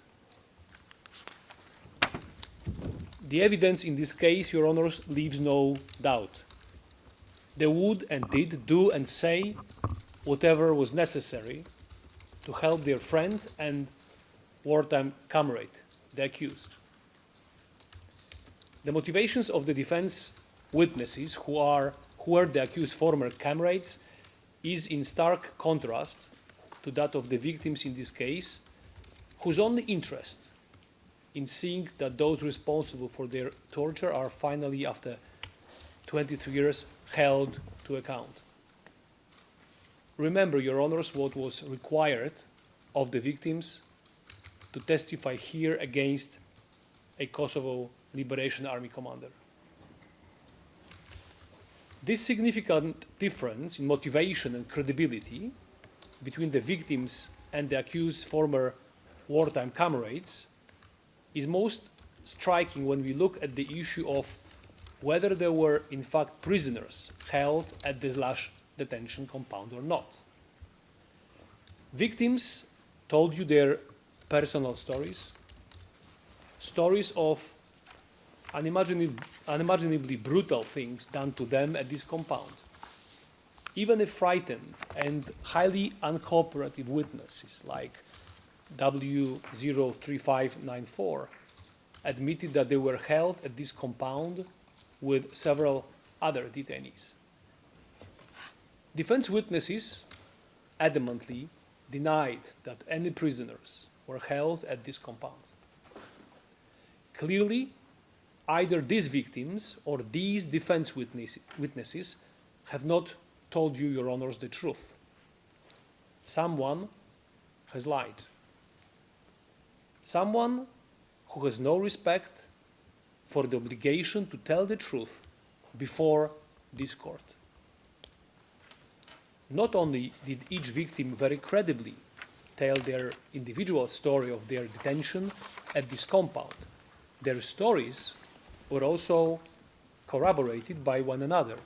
The evidence in this case, Your Honors, leaves no doubt. They would and did do and say whatever was necessary to help their friend and wartime comrade, the accused. The motivations of the defense witnesses who were the accused's former comrades is in stark contrast to that of the victims in this case, whose only interest in seeing that those responsible for their torture are finally, after 23 years, held to account. Remember, Your Honors, what was required of the victims to testify here against a Kosovo Liberation Army commander. This significant difference in motivation and credibility between the victims and the accused's former wartime comrades is most striking when we look at the issue of whether there were in fact prisoners held at the Slash detention compound or not. Victims told you their personal stories, stories of unimaginably brutal things done to them at this compound. Even if frightened and highly uncooperative witnesses like W03594 admitted that they were held at this compound with several other detainees. Defense witnesses adamantly denied that any prisoners were held at this compound. Clearly, either these victims or these defense witnesses have not told you, Your Honors, the truth. Someone has lied. Someone who has no respect for the obligation to tell the truth before this court. Not only did each victim very credibly tell their individual story of their detention at this compound, their stories were also corroborated by one another,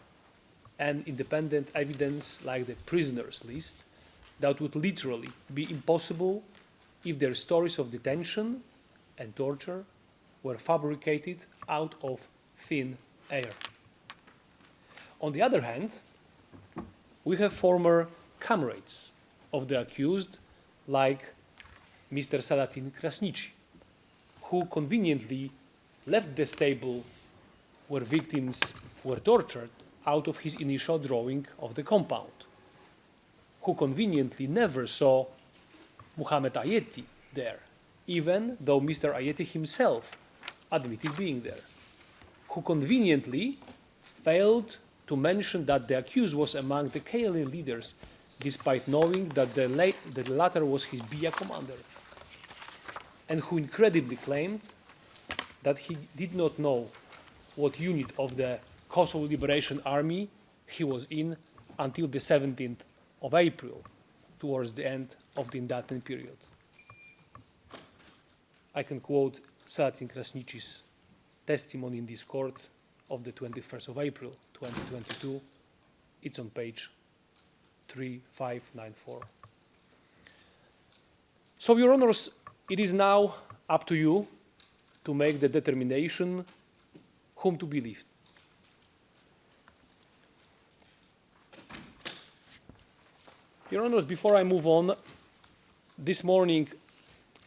and independent evidence like the prisoners list that would literally be impossible if their stories of detention and torture were fabricated out of thin air. On the other hand, we have former comrades of the accused like Mr. Selahattin Krasniqi, who conveniently left the stable where victims were tortured out of his initial drawing of the compound, who conveniently never saw Muhammad Ayeti there, even though Mr. Ayeti himself admitted being there, who conveniently failed to mention that the accused was among the KLA leaders, despite knowing that the latter was his BIA commander, and who incredibly claimed that he did not know what unit of the Kosovo Liberation Army he was in until the 17th of April, towards the end of the indictment period. I can quote Selahattin Krasniqi's testimony in this court of the 21st of April, 2022. It's on page 3594. So, Your Honors, it is now up to you to make the determination whom to believe. Your Honors, before I move on, this morning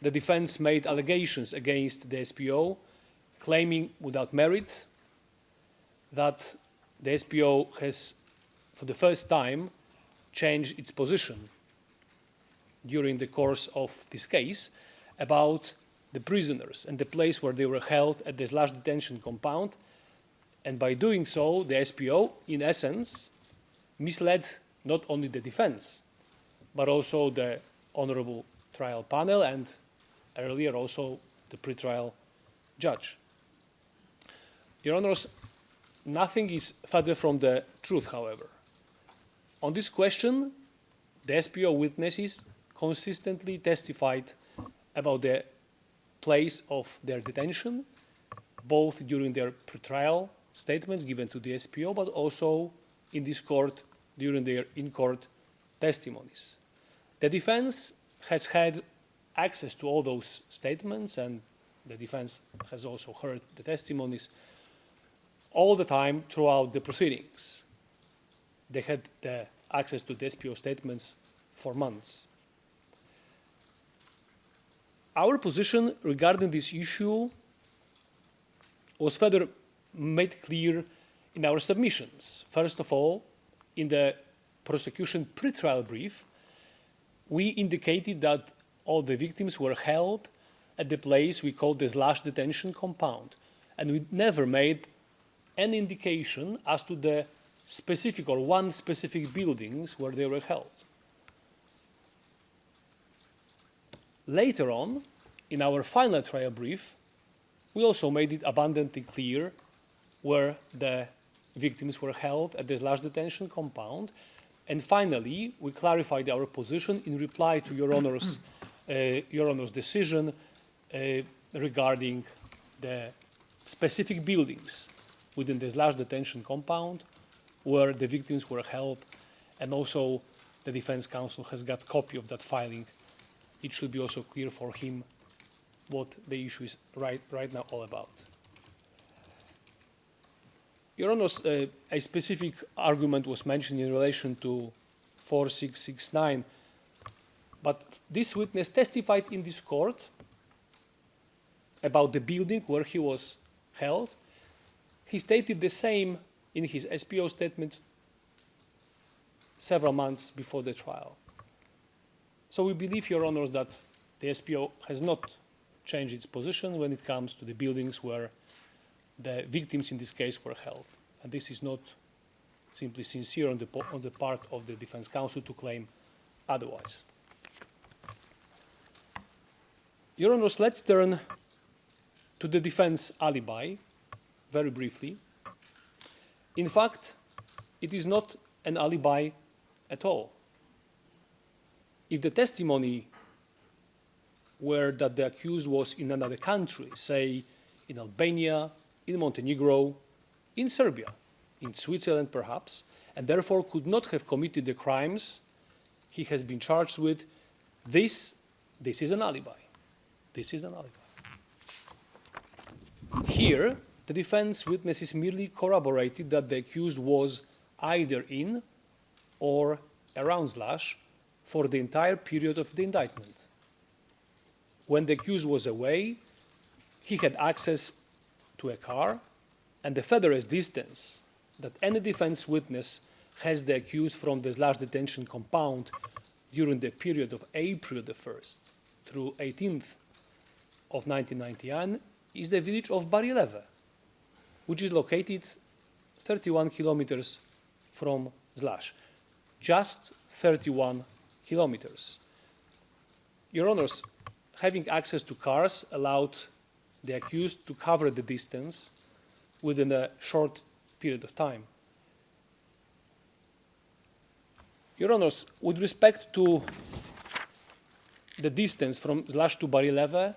the defense made allegations against the SPO, claiming without merit that the SPO has, for the first time, changed its position during the course of this case about the prisoners and the place where they were held at the Slash detention compound. And by doing so, the SPO, in essence, misled not only the defense, but also the honorable trial panel and earlier also the pretrial judge. Your Honors, Nothing is further from the truth, however. On this question, the SPO witnesses consistently testified about the place of their detention, both during their pretrial statements given to the SPO, but also in this court during their in-court testimonies. The defense has had access to all those statements, and the defense has also heard the testimonies all the time throughout the proceedings. They had the access to the SPO statements for months. Our position regarding this issue was further made clear in our submissions. First of all, in the prosecution pretrial brief, we indicated that all the victims were held at the place we called the slash detention compound, and we never made any indication as to the specific or one specific buildings where they were held. Later on, in our final trial brief, we also made it abundantly clear where the victims were held at the slash detention compound. And finally, we clarified our position in reply to Your Honor's decision regarding the specific buildings within the slash detention compound where the victims were held, and also the defense counsel has got a copy of that filing. It should be also clear for him what the issue is right now all about. Your Honors, a specific argument was mentioned in relation to 4669, but this witness testified in this court about the building where he was held. He stated the same in his SPO statement several months before the trial. So we believe, Your Honors, that the SPO has not changed its position when it comes to the buildings where the victims in this case were held. And this is not simply sincere on the part of the defense counsel to claim otherwise. Your Honors, let's turn to the defense alibi very briefly. In fact, it is not an alibi at all. If the testimony were that the accused was in another country, say in Albania, in Montenegro, in Serbia, in Switzerland perhaps, and therefore could not have committed the crimes he has been charged with, this is an alibi. This is an alibi. Here, the defense witnesses merely corroborated that the accused was either in or around Slash for the entire period of the indictment. When the accused was away, he had access to a car, and the furthest distance that any defense witness has the accused from the Slash detention compound during the period of April the 1st through 18th of 1999 is the village of Barileve, which is located 31 kilometers from Slash. Just 31 kilometers. Your Honors, having access to cars allowed the accused to cover the distance within a short period of time. Your Honors, with respect to the distance from Slash to Barileve,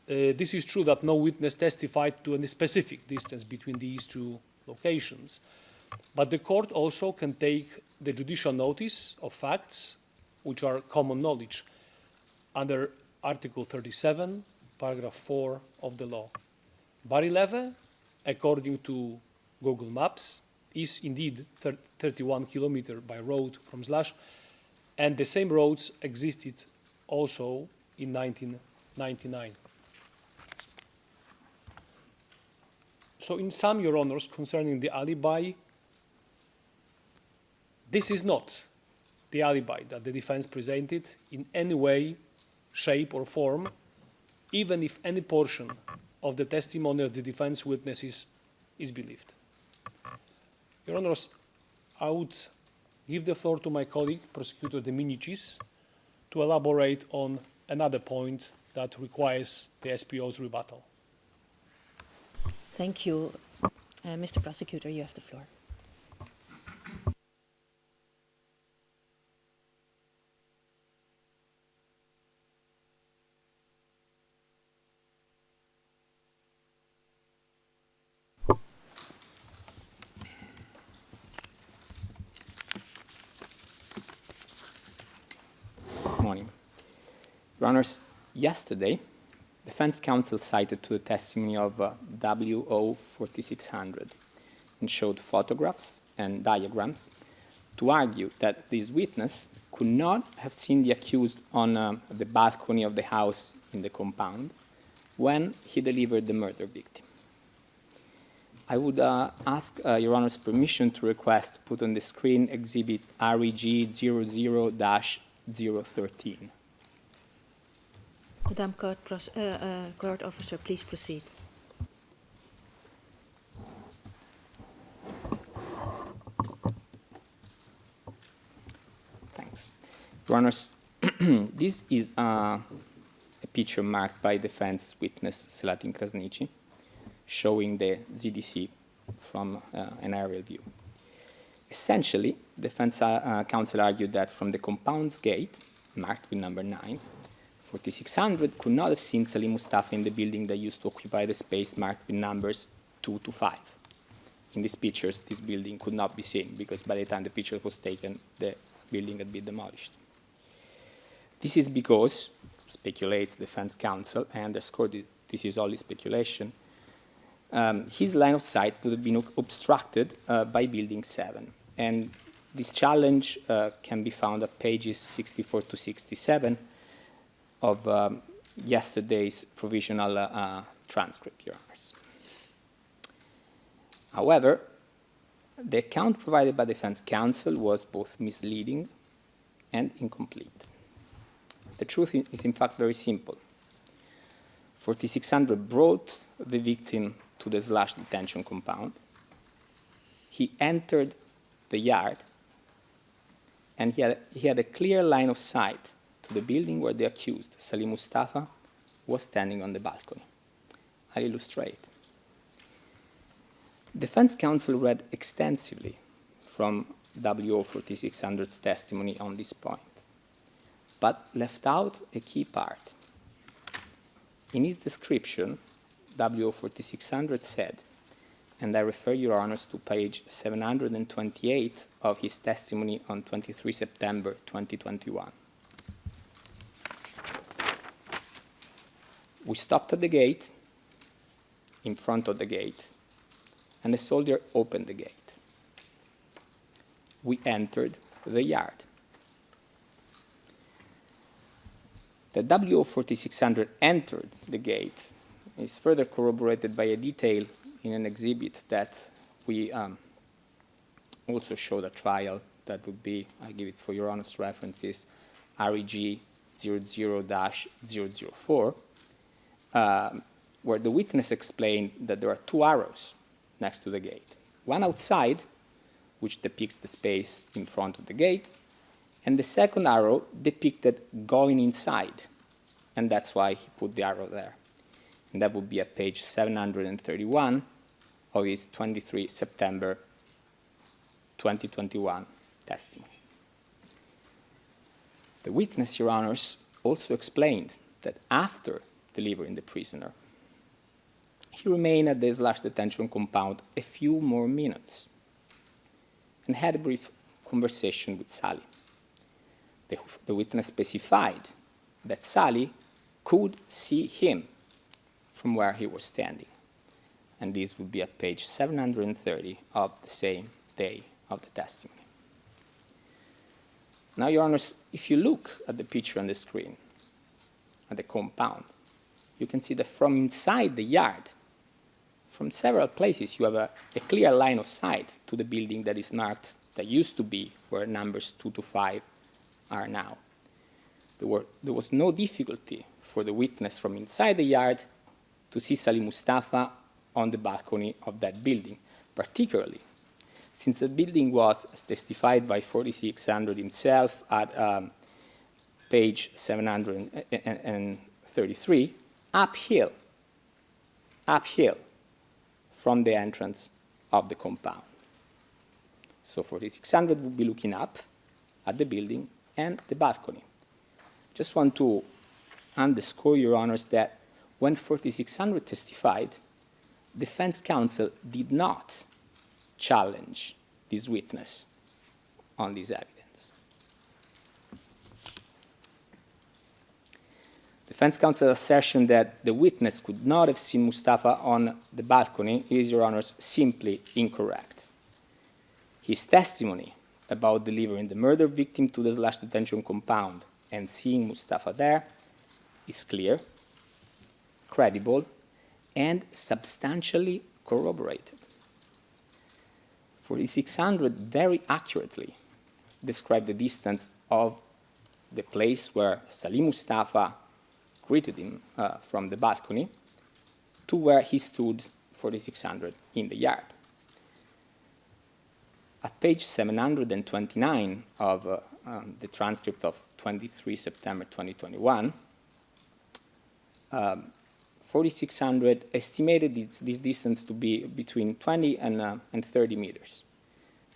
this is true that no witness testified to any specific distance between these two locations. But the court also can take the judicial notice of facts which are common knowledge under Article 37, Paragraph 4 of the law. Barileve, according to Google Maps, is indeed 31 kilometers by road from Slash, and the same roads existed also in 1999. So in sum, Your Honors, concerning the alibi, this is not the alibi that the defense presented in any way, shape, or form, even if any portion of the testimony of the defense witnesses is believed. Your Honors, I would give the floor to my colleague, Prosecutor Dominicis, to elaborate on another point that requires the SPO's rebuttal. Thank you. Mr. Prosecutor, you have the floor. Good morning. Your Honors, yesterday, Defense Counsel cited to the testimony of WO 4600 and showed photographs and diagrams to argue that this witness could not have seen the accused on the balcony of the house in the compound when he delivered the murder victim. I would ask Your Honor's permission to request to put on the screen exhibit REG 00-013. Madam Court Officer, please proceed. Thanks. Your Honors, this is a picture marked by defense witness Selatin Krasniqi, showing the ZDC from an aerial view. Essentially, defense counsel argued that from the compound's gate, marked with number 9, 4600 could not have seen Salih Mustafa in the building that used to occupy the space marked with numbers 2 to 5. In these pictures, this building could not be seen because by the time the picture was taken, the building had been demolished. This is because, speculates defense counsel, I underscore this is only speculation, his line of sight would have been obstructed by building 7. And this challenge can be found at pages 64 to 67 of yesterday's provisional transcript, Your Honors. However, the account provided by defense counsel was both misleading and incomplete. The truth is in fact very simple. 4600 brought the victim to the slash detention compound. He entered the yard, and he had a clear line of sight to the building where the accused, Salih Mustafa, was standing on the balcony. I'll illustrate. Defense counsel read extensively from WO 4600's testimony on this point, but left out a key part. In his description, WO 4600 said, and I refer Your Honors to page 728 of his testimony on 23 September 2021. We stopped at the gate, in front of the gate, and a soldier opened the gate. We entered the yard. The WO 4600 entered the gate is further corroborated by a detail in an exhibit that we also showed at trial. That would be, I give it for Your Honor's references, REG 00-004, where the witness explained that there are 2 arrows next to the gate. One outside, which depicts the space in front of the gate, and the second arrow depicted going inside, and that's why he put the arrow there. And that would be at page 731 of his 23 September 2021 testimony. The witness, Your Honors, also explained that after delivering the prisoner, he remained at the slash detention compound a few more minutes and had a brief conversation with Salih. The witness specified that Salih could see him from where he was standing. And this would be at page 730 of the same day of the testimony. Now, Your Honors, if you look at the picture on the screen, at the compound, you can see that from inside the yard, from several places, you have a clear line of sight to the building that is marked, that used to be where numbers 2 to 5 are now. There was no difficulty for the witness from inside the yard to see Salih Mustafa on the balcony of that building, particularly since the building was, as testified by 4600 himself at page 733, uphill from the entrance of the compound. So 4600 would be looking up at the building and the balcony. Just want to underscore, Your Honors, that when 4600 testified, defense counsel did not challenge this witness on this evidence. Defense counsel's assertion that the witness could not have seen Mustafa on the balcony is, Your Honors, simply incorrect. His testimony about delivering the murder victim to the slash detention compound and seeing Mustafa there is clear, credible, and substantially corroborated. 4600 very accurately described the distance of the place where Salih Mustafa greeted him from the balcony to where he stood 4600 in the yard. At page 729 of the transcript of 23 September 2021, 4600 estimated this distance to be between 20 and 30 meters.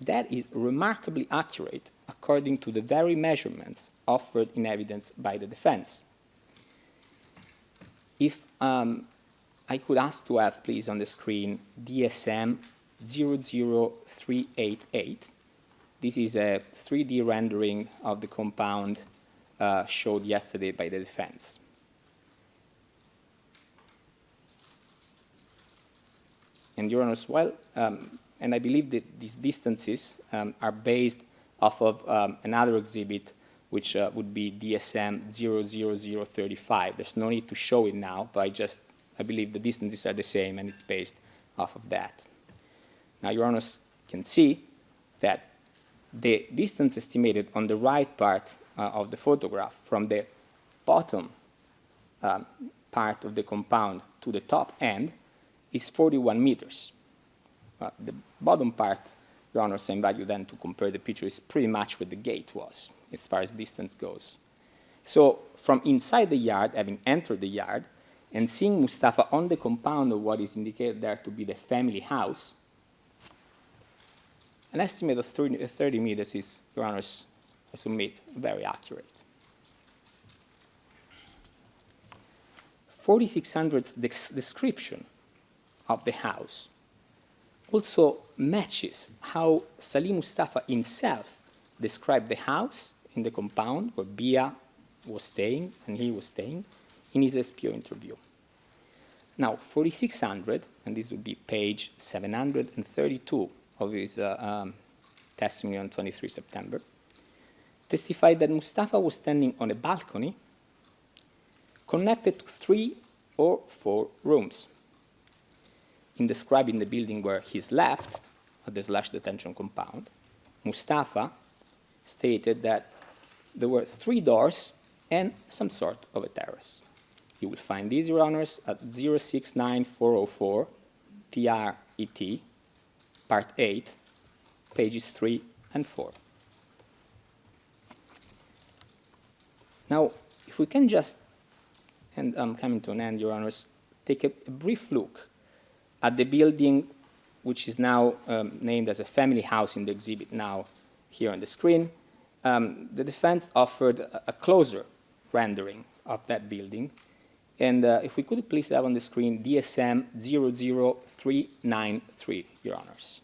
That is remarkably accurate according to the very measurements offered in evidence by the defense. If I could ask to have, please, on the screen DSM 00388. This is a 3D rendering of the compound showed yesterday by the defense. And Your Honors, well, and I believe that these distances are based off of another exhibit, which would be DSM 00035. There's no need to show it now, but I believe the distances are the same, and it's based off of that. Now, Your Honors can see that the distance estimated on the right part of the photograph from the bottom part of the compound to the top end is 41 meters. The bottom part, Your Honors, I invite you then to compare the picture, is pretty much where the gate was as far as distance goes. So from inside the yard, having entered the yard, and seeing Mustafa on the compound of what is indicated there to be the family house, an estimate of 30 meters is, Your Honors, I submit, very accurate. 4600's description of the house also matches how Salih Mustafa himself described the house in the compound where Bia was staying and he was staying in his SPO interview. Now, 4600, and this would be page 732 of his testimony on 23 September, testified that Mustafa was standing on a balcony connected to 3 or 4 rooms. In describing the building where he slept, at the slash detention compound, Mustafa stated that there were 3 doors and some sort of a terrace. You will find these, Your Honors, at 069404 TRET, Part 8, pages 3 and 4. Now, if we can just, and I'm coming to an end, Your Honors, take a brief look at the building which is now named as a family house in the exhibit now here on the screen. The defense offered a closer rendering of that building. And if we could please have on the screen DSM 00393, Your Honors.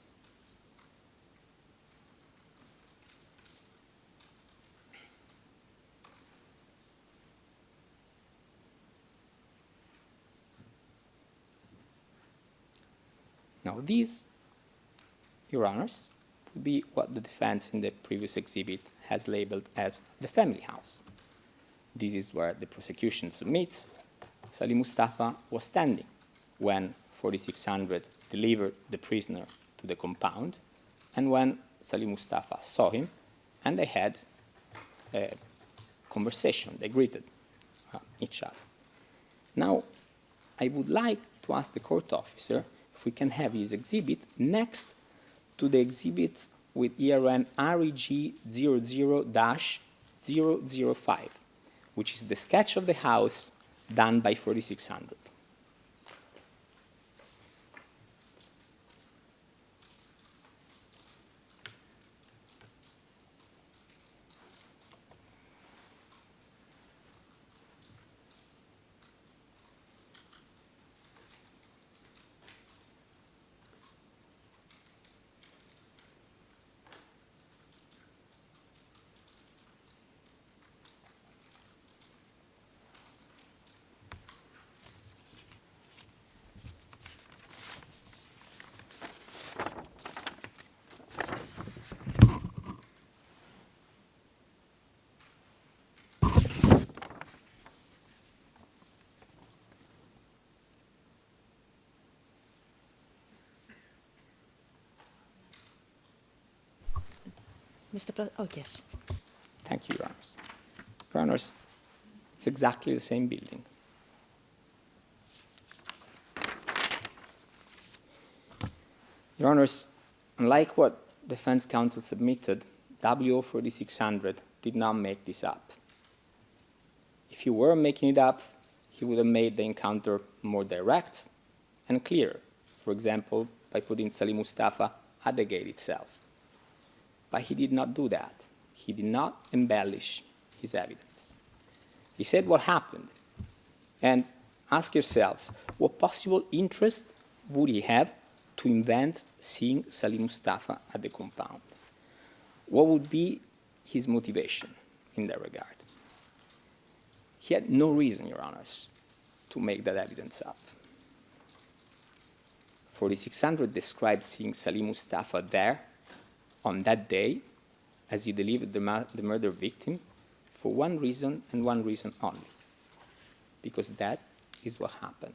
Now, these, Your Honors, would be what the defense in the previous exhibit has labeled as the family house. This is where the prosecution submits Salih Mustafa was standing when 4600 delivered the prisoner to the compound and when Salih Mustafa saw him and they had a conversation. They greeted each other. Now, I would like to ask the court officer if we can have his exhibit next to the exhibit with ERN REG 00-005, which is the sketch of the house done by 4600. Oh, yes. Thank you, Your Honors. Your Honors, it's exactly the same building. Your Honors, unlike what defense counsel submitted, WO4600 did not make this up. If he were making it up, he would have made the encounter more direct and clear, for example, by putting Salih Mustafa at the gate itself. But he did not do that. He did not embellish his evidence. He said what happened. And ask yourselves, what possible interest would he have to invent seeing Salih Mustafa at the compound? What would be his motivation in that regard? He had no reason, Your Honors, to make that evidence up. 4600 describes seeing Salih Mustafa there on that day as he delivered the murder victim for one reason and one reason only, because that is what happened.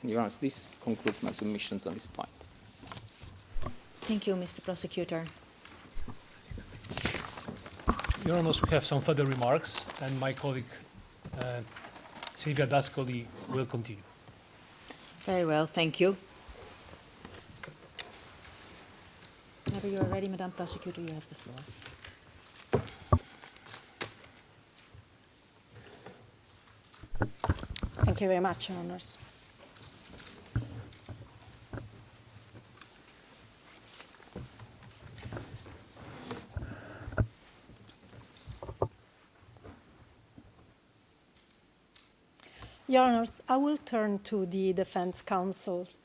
And Your Honor, this concludes my submissions on this point. Thank you, Mr. Prosecutor. Your Honors, we have some further remarks, and my colleague Silvia Dascoli will continue. Very well, thank you. Whenever you are ready, Madam Prosecutor, you have the floor. Thank you very much, Your Honors. Your Honors, I will turn to the defense counsel's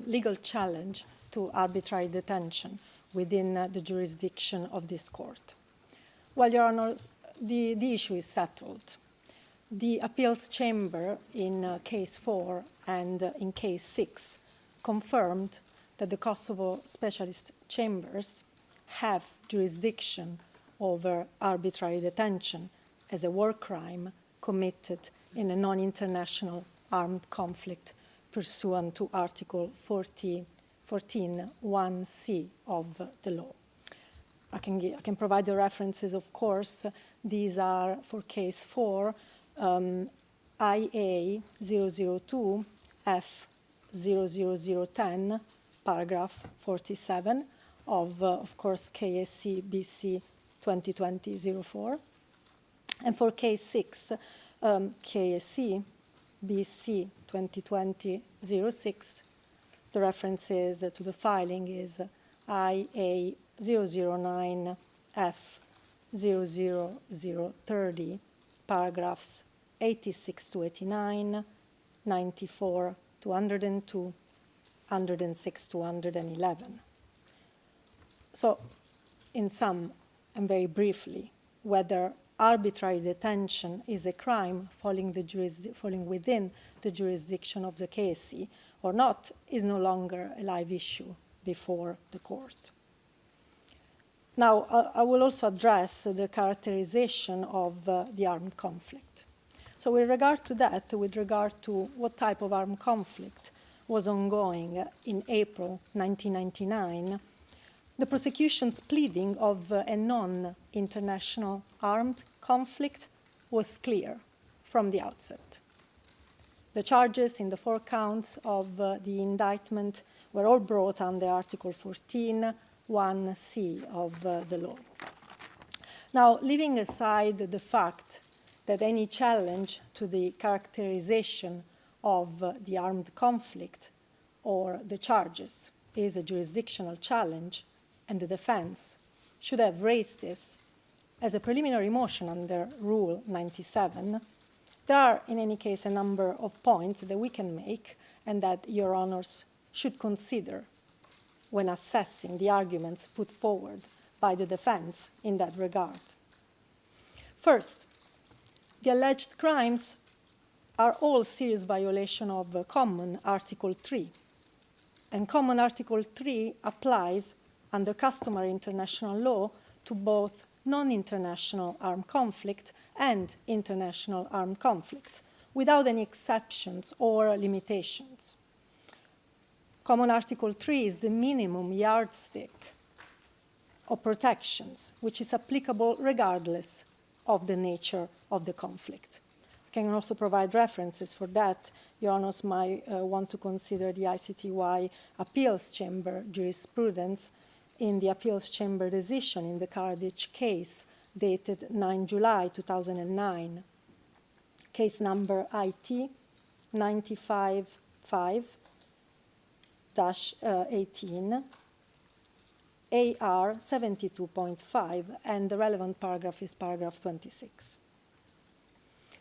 legal challenge to arbitrary detention within the jurisdiction of this court. Well, Your Honors, the issue is settled. The appeals chamber in case 4 and in case 6 confirmed that the Kosovo specialist chambers have jurisdiction over arbitrary detention as a war crime committed in a non-international armed conflict pursuant to Article 14.1c of the law. I can provide the references, of course. These are for case 4, IA 002 F 00010, paragraph 47 of course, KSC BC 2020-04. And for case 6, KSC BC 2020-06, the references to the filing is IA 009 F 00030, paragraphs 86 to 89, 94 to 102, 106 to 111. So, in sum, and very briefly, whether arbitrary detention is a crime falling within the jurisdiction of the KSC or not is no longer a live issue before the court. Now, I will also address the characterization of the armed conflict. So with regard to that, with regard to what type of armed conflict was ongoing in April 1999, the prosecution's pleading of a non-international armed conflict was clear from the outset. The charges in the 4 counts of the indictment were all brought under Article 14.1c of the law. Now, leaving aside the fact that any challenge to the characterization of the armed conflict or the charges is a jurisdictional challenge, and the defense should have raised this as a preliminary motion under Rule 97, there are, in any case, a number of points that we can make and that Your Honors should consider when assessing the arguments put forward by the defense in that regard. First, the alleged crimes are all serious violation of Common Article 3. And Common Article 3 applies under customary international law to both non-international armed conflict and international armed conflict, without any exceptions or limitations. Common Article 3 is the minimum yardstick of protections, which is applicable regardless of the nature of the conflict. I can also provide references for that. Your Honours might want to consider the ICTY Appeals Chamber jurisprudence in the Appeals Chamber decision in the Cardiff case dated 9 July 2009, case number IT 955-18, AR 72.5, and the relevant paragraph is paragraph 26.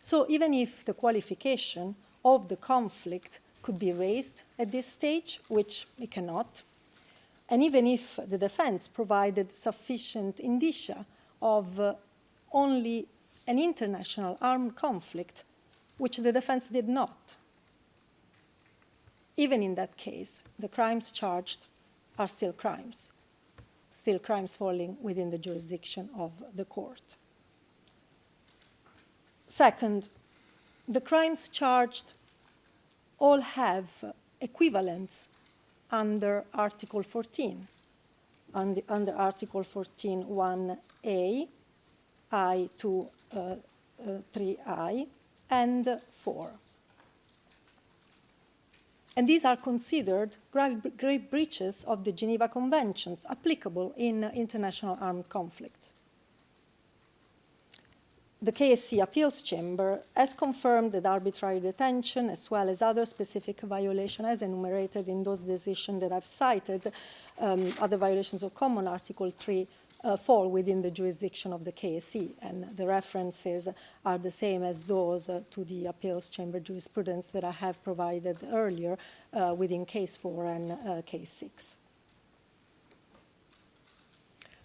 So even if the qualification of the conflict could be raised at this stage, which it cannot, and even if the defense provided sufficient indicia of only an international armed conflict, which the defense did not, even in that case, the crimes charged are still crimes falling within the jurisdiction of the court. Second, the crimes charged all have equivalents under Article 14. Under Article 14, 1A, I to 3I, and 4. And these are considered grave breaches of the Geneva Conventions applicable in international armed conflicts. The KSC Appeals Chamber has confirmed that arbitrary detention, as well as other specific violations as enumerated in those decisions that I've cited, other violations of common Article 3 fall within the jurisdiction of the KSC, and the references are the same as those to the Appeals Chamber jurisprudence that I have provided earlier within Case 4 and Case 6.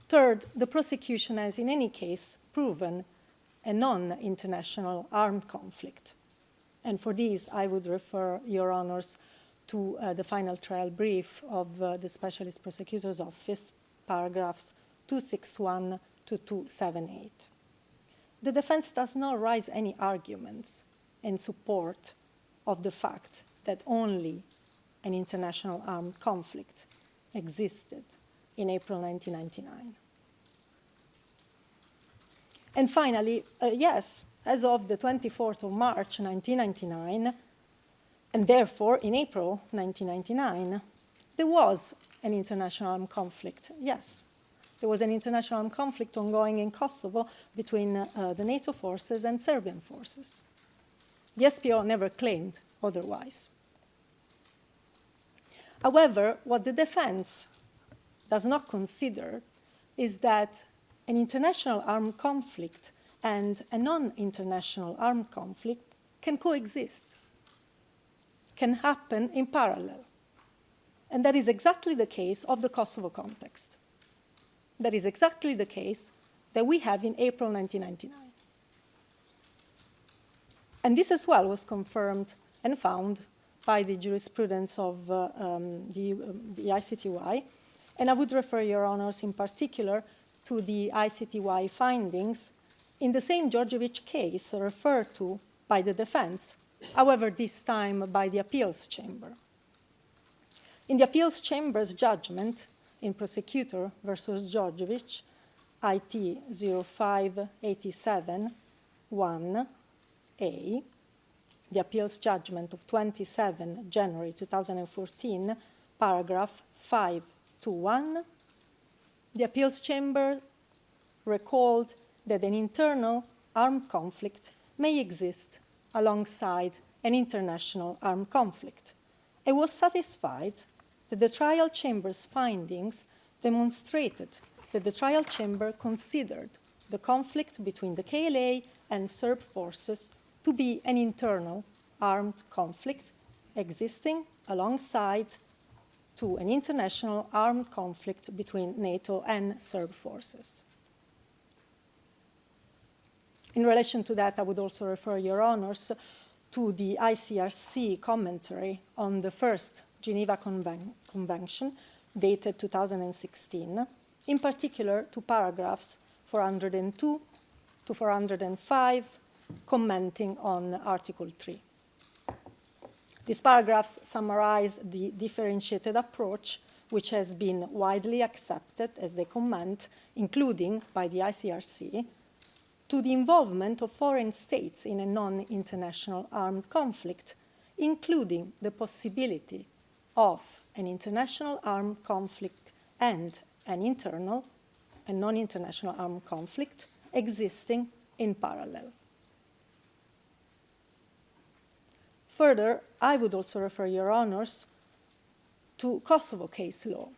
Third, the prosecution has in any case proven a non-international armed conflict. And for these, I would refer Your Honours to the final trial brief of the Specialist Prosecutor's Office, paragraphs 261 to 278. The defense does not raise any arguments in support of the fact that only an international armed conflict existed in April 1999. And finally, yes, as of the 24th of March 1999, and therefore in April 1999, there was an international armed conflict, yes. There was an international armed conflict ongoing in Kosovo between the NATO forces and Serbian forces. The SPO never claimed otherwise. However, what the defense does not consider is that an international armed conflict and a non-international armed conflict can coexist, can happen in parallel. And that is exactly the case of the Kosovo context. That is exactly the case that we have in April 1999. And this as well was confirmed and found by the jurisprudence of the ICTY. And I would refer Your Honours in particular to the ICTY findings in the same Georgievich case referred to by the defense, however, this time by the Appeals Chamber. In the Appeals Chamber's judgment, in Prosecutor versus Georgievich, IT 0587 1A, the appeals judgment of 27 January 2014, paragraph 521, the Appeals Chamber recalled that an internal armed conflict may exist alongside an international armed conflict. It was satisfied that the trial chamber's findings demonstrated that the trial chamber considered the conflict between the KLA and Serb forces to be an internal armed conflict existing alongside to an international armed conflict between NATO and Serb forces. In relation to that, I would also refer Your Honours to the ICRC commentary on the first Geneva Convention, dated 2016, in particular to paragraphs 402 to 405, commenting on Article 3. These paragraphs summarize the differentiated approach which has been widely accepted as they comment, including by the ICRC, to the involvement of foreign states in a non-international armed conflict, including the possibility of an international armed conflict and an internal and non-international armed conflict existing in parallel. Further, I would also refer Your Honours to Kosovo case law,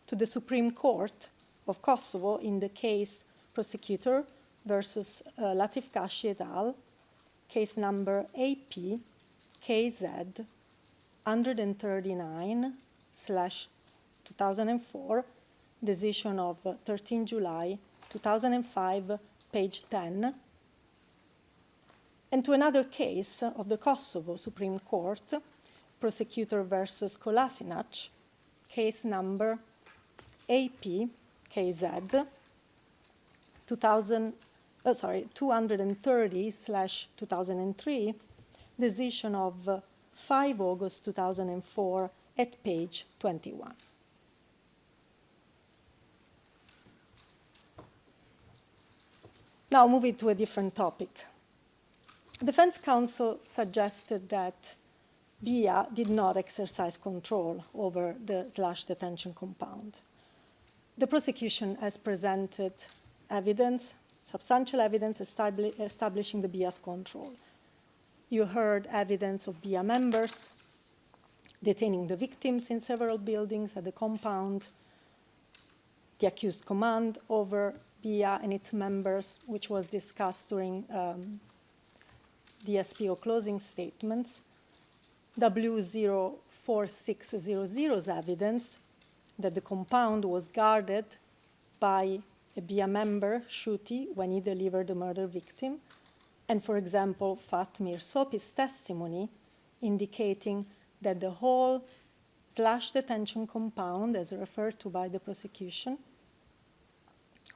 to the Supreme Court of Kosovo in the case Prosecutor versus Latif Kashi et al., case number AP KZ 139/2004, decision of 13 July 2005, page 10, and to another case of the Kosovo Supreme Court, Prosecutor versus Kolasinac, case number AP KZ 230/2003, decision of 5 August 2004 at page 21. Now moving to a different topic. Defense counsel suggested that BIA did not exercise control over the / detention compound. The prosecution has presented evidence, substantial evidence establishing the BIA's control. You heard evidence of BIA members detaining the victims in several buildings at the compound, the accused command over BIA and its members, which was discussed during the SPO closing statements, W04600's evidence that the compound was guarded by a BIA member, Shuti, when he delivered the murder victim, and, for example, Fatmir Sopi's testimony indicating that the whole / detention compound, as referred to by the prosecution,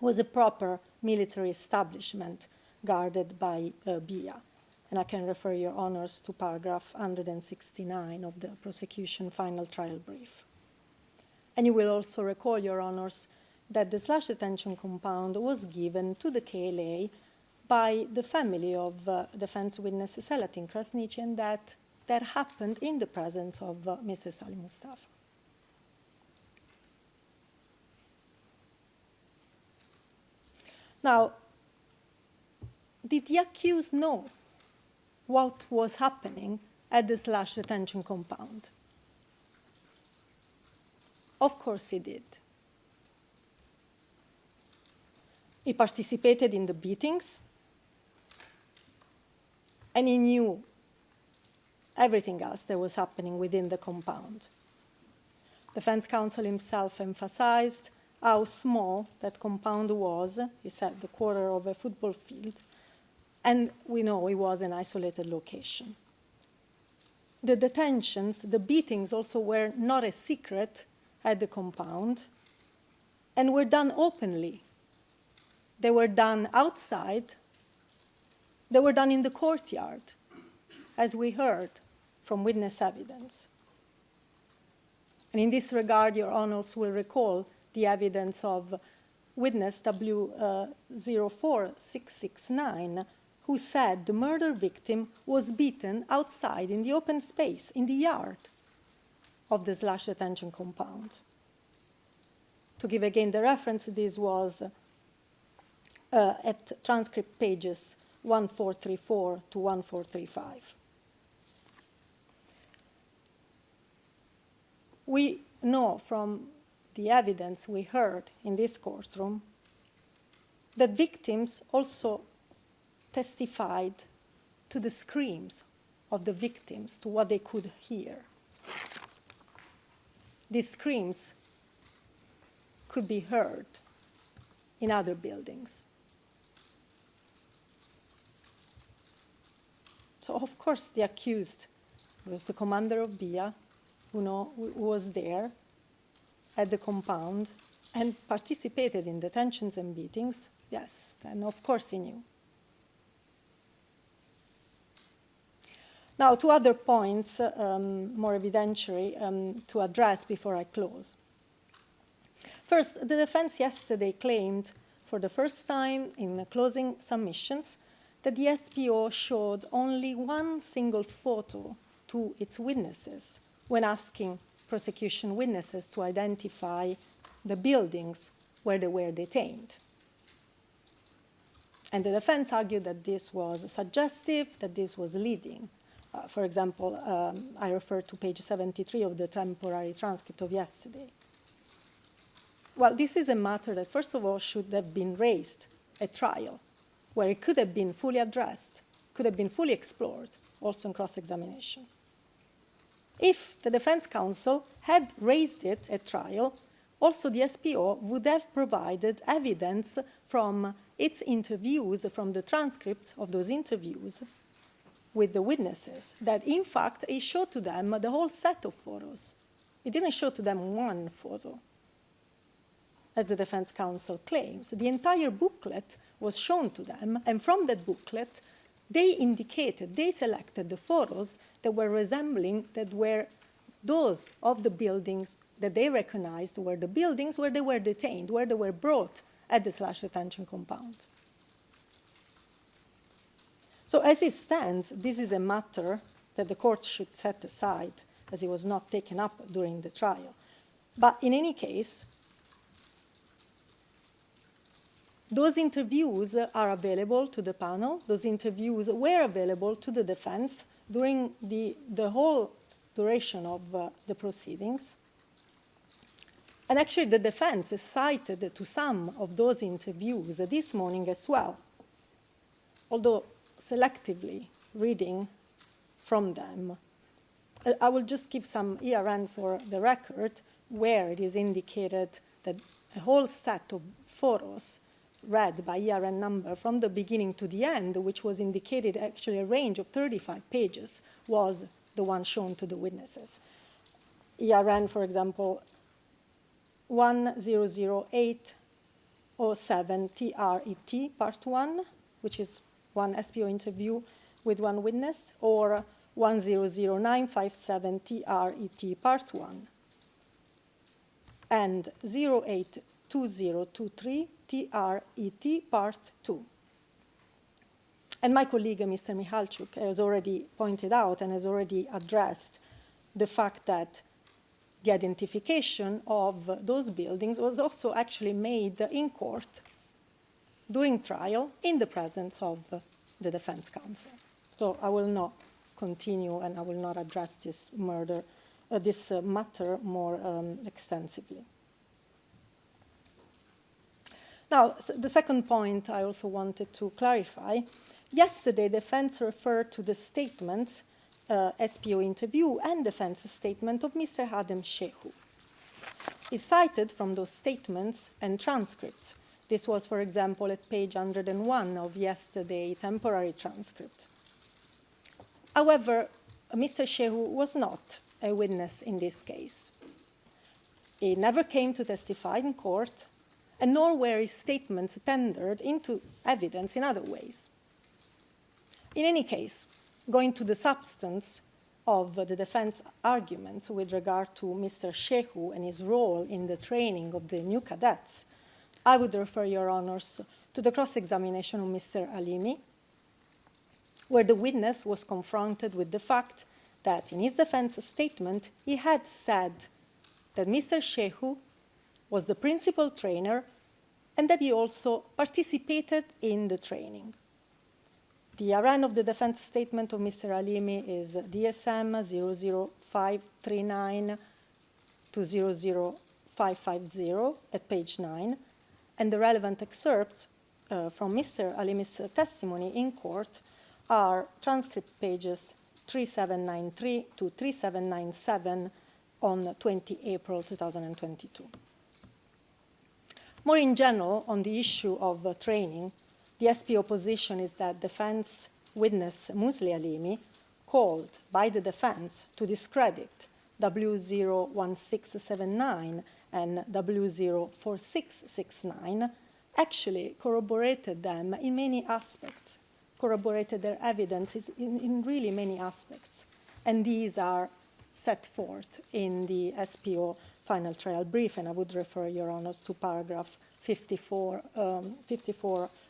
was a proper military establishment guarded by BIA. And I can refer Your Honours to paragraph 169 of the prosecution final trial brief. And you will also recall, Your Honours, that the / detention compound was given to the KLA by the family of defense witness Selahattin Krasniqi, and that happened in the presence of Mr. Salih Mustafa. Now, did the accused know what was happening at the / detention compound? Of course he did. He participated in the beatings, and he knew everything else that was happening within the compound. Defense counsel himself emphasized how small that compound was. He said the quarter of a football field, and we know it was an isolated location. The detentions, the beatings also were not a secret at the compound and were done openly. They were done outside. They were done in the courtyard, as we heard from witness evidence. And in this regard, Your Honours will recall the evidence of witness W04669, who said the murder victim was beaten outside in the open space, in the yard of the / detention compound. To give again the reference, this was at transcript pages 1434 to 1435. We know from the evidence we heard in this courtroom that victims also testified to the screams of the victims, to what they could hear. These screams could be heard in other buildings. So, of course, the accused was the commander of BIA, who was there at the compound and participated in detentions and beatings. Yes, and of course he knew. Now, two other points, more evidentiary, to address before I close. First, the defense yesterday claimed for the first time in the closing submissions that the SPO showed only one single photo to its witnesses when asking prosecution witnesses to identify the buildings where they were detained. And the defense argued that this was suggestive, that this was leading. For example, I refer to page 73 of the temporary transcript of yesterday. Well, this is a matter that, first of all, should have been raised at trial, where it could have been fully addressed, could have been fully explored, also in cross-examination. If the defense counsel had raised it at trial, also the SPO would have provided evidence from its interviews, from the transcripts of those interviews with the witnesses, that in fact it showed to them the whole set of photos. It didn't show to them one photo, as the defense counsel claims. The entire booklet was shown to them, and from that booklet, they indicated, they selected the photos that were resembling, that were those of the buildings that they recognized were the buildings where they were detained, where they were brought at the slash detention compound. So as it stands, this is a matter that the court should set aside, as it was not taken up during the trial. But in any case, those interviews are available to the panel. Those interviews were available to the defense during the whole duration of the proceedings. And actually, the defense is cited to some of those interviews this morning as well, although selectively reading from them. I will just give some ERN for the record, where it is indicated that a whole set of photos read by ERN number from the beginning to the end, which was indicated actually a range of 35 pages, was the one shown to the witnesses. ERN, for example, 100807 TRET Part 1, which is one SPO interview with one witness, or 100957 TRET Part 1, and 082023 TRET Part 2. And my colleague, Mr. Michalczuk, has already pointed out and has already addressed the fact that the identification of those buildings was also actually made in court during trial in the presence of the defense counsel. So I will not continue and I will not address this matter more extensively. Now, the second point I also wanted to clarify. Yesterday, defense referred to the statements, SPO interview and defense statement of Mr. Hadem Shehu. He cited from those statements and transcripts. This was, for example, at page 101 of yesterday's temporary transcript. However, Mr. Shehu was not a witness in this case. He never came to testify in court, and nor were his statements tendered into evidence in other ways. In any case, going to the substance of the defense arguments with regard to Mr. Shehu and his role in the training of the new cadets, I would refer your honors to the cross-examination of Mr. Alimi, where the witness was confronted with the fact that in his defense statement, he had said that Mr. Shehu was the principal trainer and that he also participated in the training. The RN of the defense statement of Mr. Alimi is DSM 00539 to 00550 at page 9, and the relevant excerpts from Mr. Alimi's testimony in court are transcript pages 3793 to 3797 on 20 April 2022. More in general, on the issue of training, the SPO position is that defense witness Musli Alimi called by the defense to discredit W01679 and W04669 actually corroborated them in many aspects, corroborated their evidence in really many aspects. And these are set forth in the SPO final trial brief, and I would refer Your Honours to paragraph 54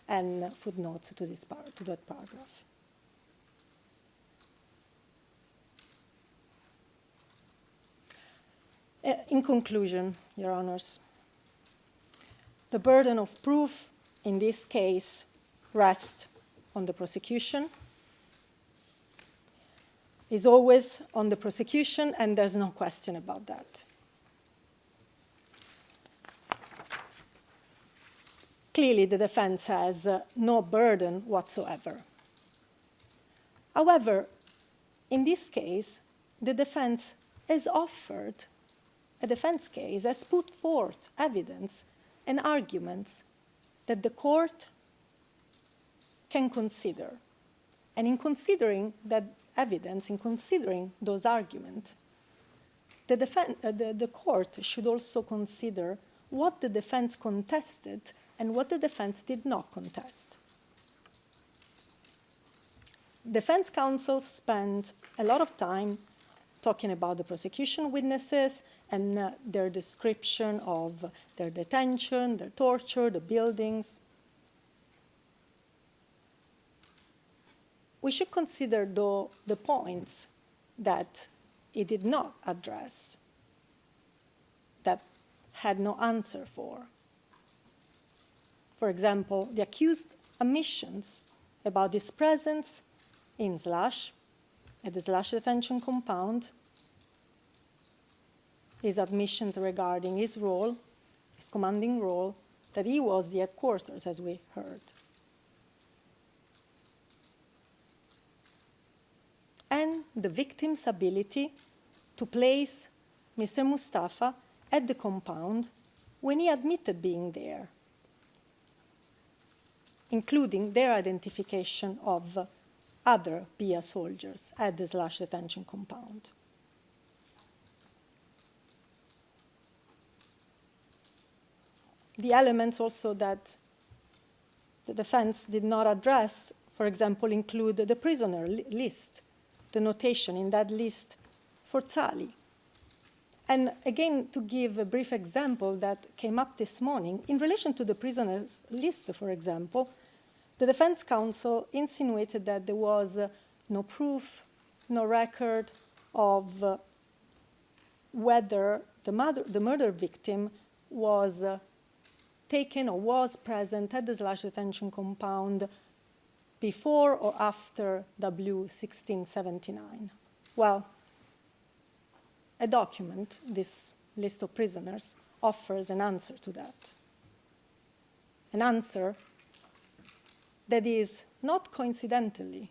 and footnotes to that paragraph. In conclusion, Your Honours, the burden of proof in this case rests on the prosecution, is always on the prosecution, and there's no question about that. Clearly, the defense has no burden whatsoever. However, in this case, the defense has offered a defense case, has put forth evidence and arguments that the court can consider. And in considering that evidence, in considering those arguments, the court should also consider what the defense contested and what the defense did not contest. Defense counsel spent a lot of time talking about the prosecution witnesses and their description of their detention, their torture, the buildings. We should consider, though, the points that it did not address, that had no answer for. For example, the accused admissions about his presence in Slash, at the Slash detention compound, his admissions regarding his role, his commanding role, that he was the headquarters, as we heard. And the victim's ability to place Mr. Mustafa at the compound when he admitted being there, including their identification of other BIA soldiers at the Slash detention compound. The elements also that the defense did not address, for example, include the prisoner list, the notation in that list for Salih. And again, to give a brief example that came up this morning, in relation to the prisoners list, for example, the defense counsel insinuated that there was no proof, no record of whether the murder victim was taken or was present at the Slash detention compound before or after W1679. Well, a document, this list of prisoners, offers an answer to that. An answer that is not coincidentally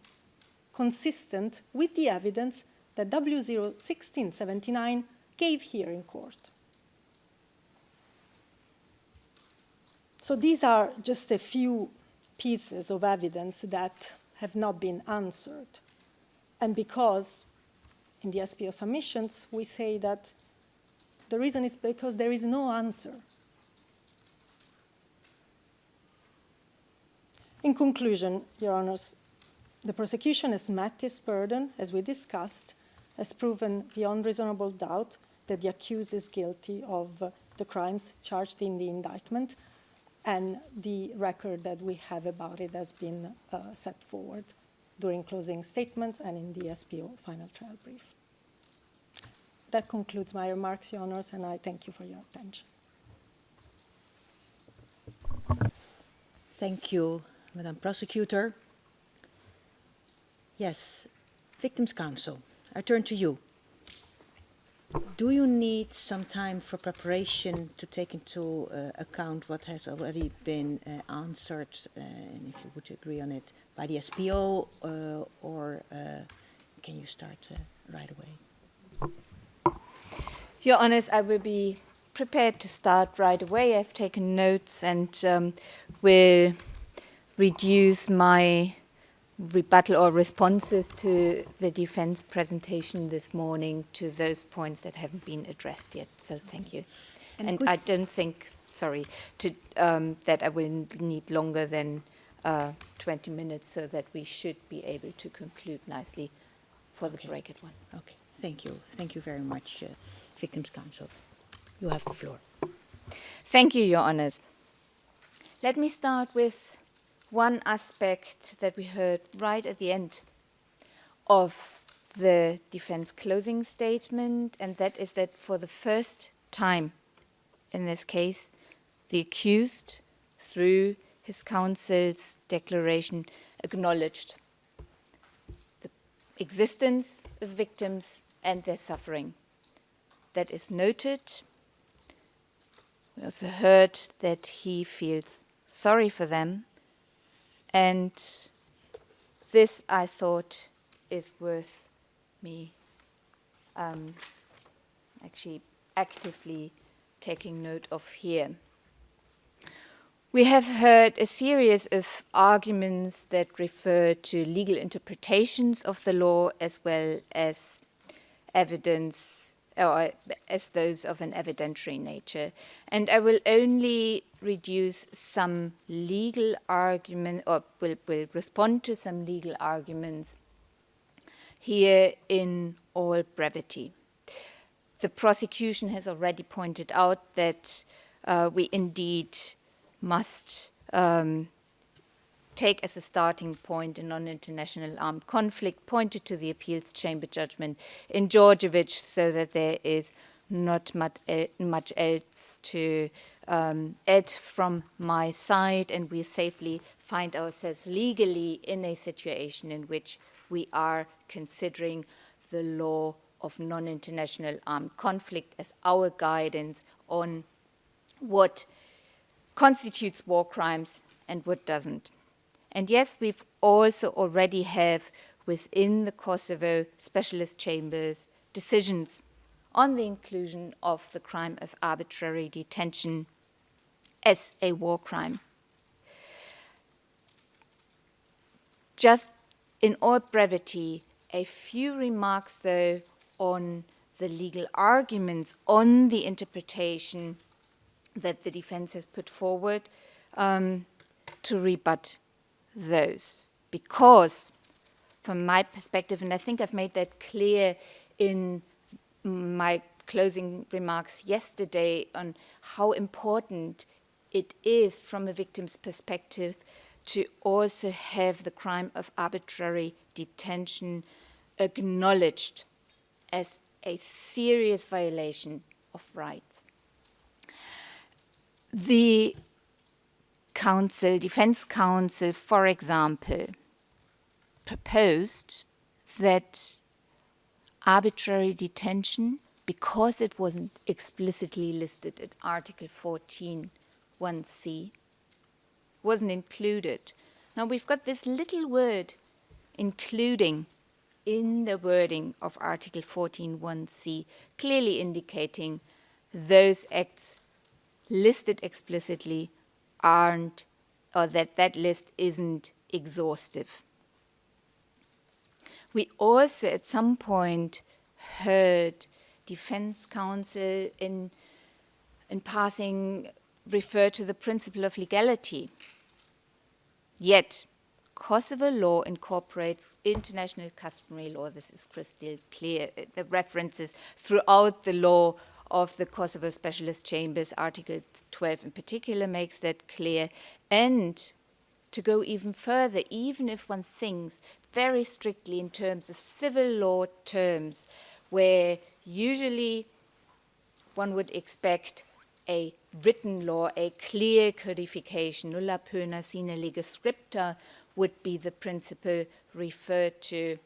consistent with the evidence that W1679 gave here in court. So these are just a few pieces of evidence that have not been answered. And because in the SPO submissions we say that the reason is because there is no answer. In conclusion, Your Honours, the prosecution has met its burden, as we discussed, has proven beyond reasonable doubt that the accused is guilty of the crimes charged in the indictment, and the record that we have about it has been set forward during closing statements and in the SPO final trial brief. That concludes my remarks, Your Honours, and I thank you for your attention. Thank you, Madam Prosecutor. Yes, Victims' Counsel, I turn to you. Do you need some time for preparation to take into account what has already been answered, and if you would agree on it, by the SPO, or can you start right away? Your Honours, I will be prepared to start right away. I've taken notes and will reduce my rebuttal or responses to the defense presentation this morning to those points that haven't been addressed yet. So thank you. And I don't think, that I will need longer than 20 minutes, so that we should be able to conclude nicely for the break at 1. Okay, thank you. Thank you very much, Victims' Counsel. You have the floor. Thank you, Your Honours. Let me start with one aspect that we heard right at the end of the defense closing statement, and that is that for the first time in this case, the accused, through his counsel's declaration, acknowledged the existence of victims and their suffering. That is noted. We also heard that he feels sorry for them, and this, I thought, is worth me actually actively taking note of here. We have heard a series of arguments that refer to legal interpretations of the law as well as evidence, or as those of an evidentiary nature. And I will only reduce some legal argument, or will respond to some legal arguments here in all brevity. The prosecution has already pointed out that we indeed must take as a starting point a non-international armed conflict, pointed to the appeals chamber judgment in Georgievich, so that there is not much else to add from my side, and we safely find ourselves legally in a situation in which we are considering the law of non-international armed conflict as our guidance on what constitutes war crimes and what doesn't. And yes, we've also already have within the Kosovo specialist chambers decisions on the inclusion of the crime of arbitrary detention as a war crime. Just in all brevity, a few remarks, though, on the legal arguments on the interpretation that the defense has put forward to rebut those. Because, from my perspective, and I think I've made that clear in my closing remarks yesterday on how important it is from a victim's perspective to also have the crime of arbitrary detention acknowledged as a serious violation of rights. The defense counsel, for example, proposed that arbitrary detention, because it wasn't explicitly listed at Article 14, 1c, wasn't included. Now we've got this little word, including, in the wording of Article 14, 1c, clearly indicating those acts listed explicitly aren't, or that list isn't exhaustive. We also at some point heard defense counsel in passing refer to the principle of legality. Yet, Kosovo law incorporates international customary law. This is crystal clear. The references throughout the law of the Kosovo Specialist Chambers, Article 12 in particular, makes that clear. And to go even further, even if one thinks very strictly in terms of civil law terms, where usually one would expect a written law, a clear codification, nulla pena sine lege scripta, would be the principle referred to.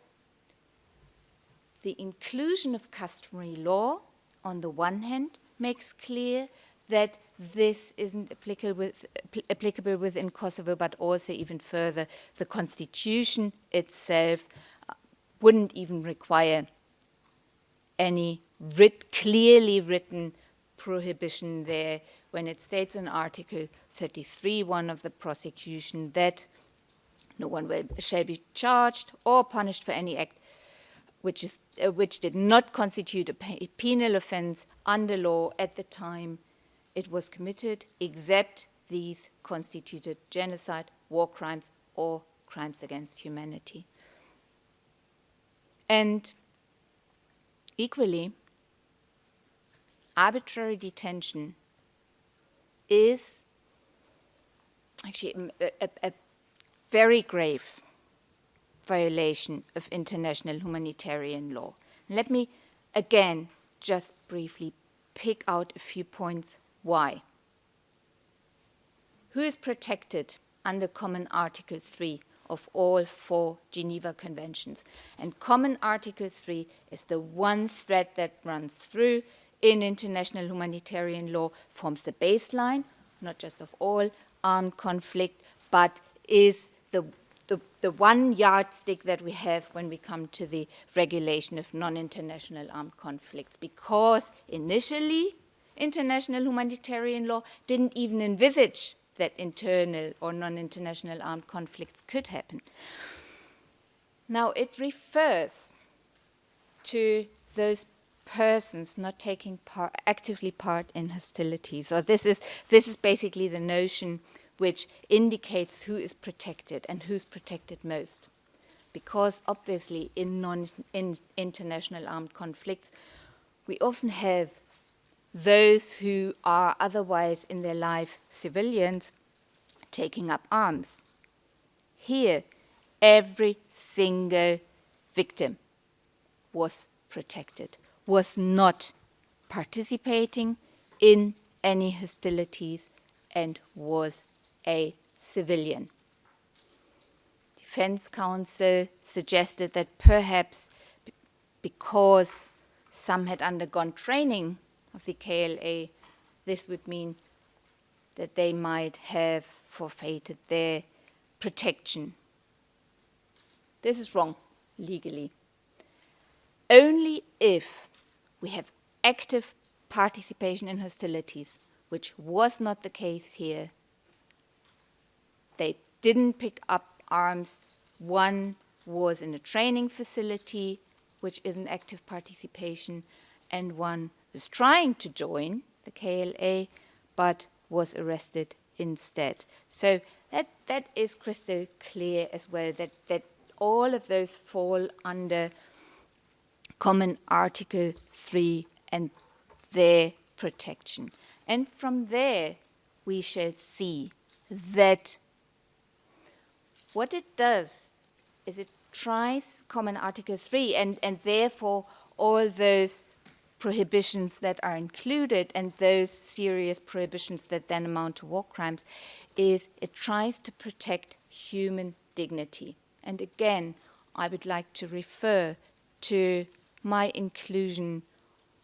The inclusion of customary law, on the one hand, makes clear that this isn't applicable within Kosovo, but also even further, the Constitution itself wouldn't even require any clearly written prohibition there, when it states in Article 33(1) of the prosecution that no one shall be charged or punished for any act which did not constitute a penal offense under law at the time it was committed, except these constituted genocide, war crimes, or crimes against humanity. And equally, arbitrary detention is actually a very grave violation of international humanitarian law. Let me again just briefly pick out a few points why. Who is protected under Common Article 3 of all 4 Geneva Conventions? And Common Article 3 is the one thread that runs through in international humanitarian law, forms the baseline, not just of all armed conflict, but is the one yardstick that we have when we come to the regulation of non-international armed conflicts. Because initially, international humanitarian law didn't even envisage that internal or non-international armed conflicts could happen. Now, it refers to those persons not taking actively part in hostilities. Or this is basically the notion which indicates who is protected and who's protected most. Because obviously in international armed conflicts, we often have those who are otherwise in their life civilians taking up arms. Here, every single victim was protected, was not participating in any hostilities, and was a civilian. Defense counsel suggested that perhaps because some had undergone training of the KLA, this would mean that they might have forfeited their protection. This is wrong legally. Only if we have active participation in hostilities, which was not the case here. They didn't pick up arms. One was in a training facility, which is an active participation, and one was trying to join the KLA, but was arrested instead. So that is crystal clear as well, that all of those fall under Common Article 3 and their protection. And from there, we shall see that what it does is it tries Common Article 3 and therefore all those prohibitions that are included and those serious prohibitions that then amount to war crimes, is it tries to protect human dignity. And again, I would like to refer to my inclusion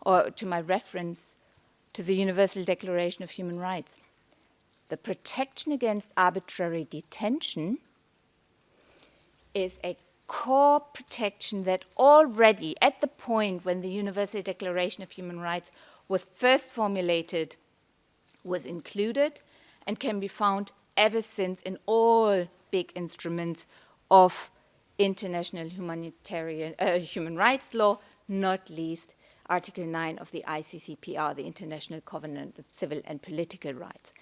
or to my reference to the Universal Declaration of Human Rights. The protection against arbitrary detention is a core protection that already at the point when the Universal Declaration of Human Rights was first formulated was included and can be found ever since in all big instruments of international human rights law, not least Article 9 of the ICCPR, the International Covenant on Civil and Political Rights.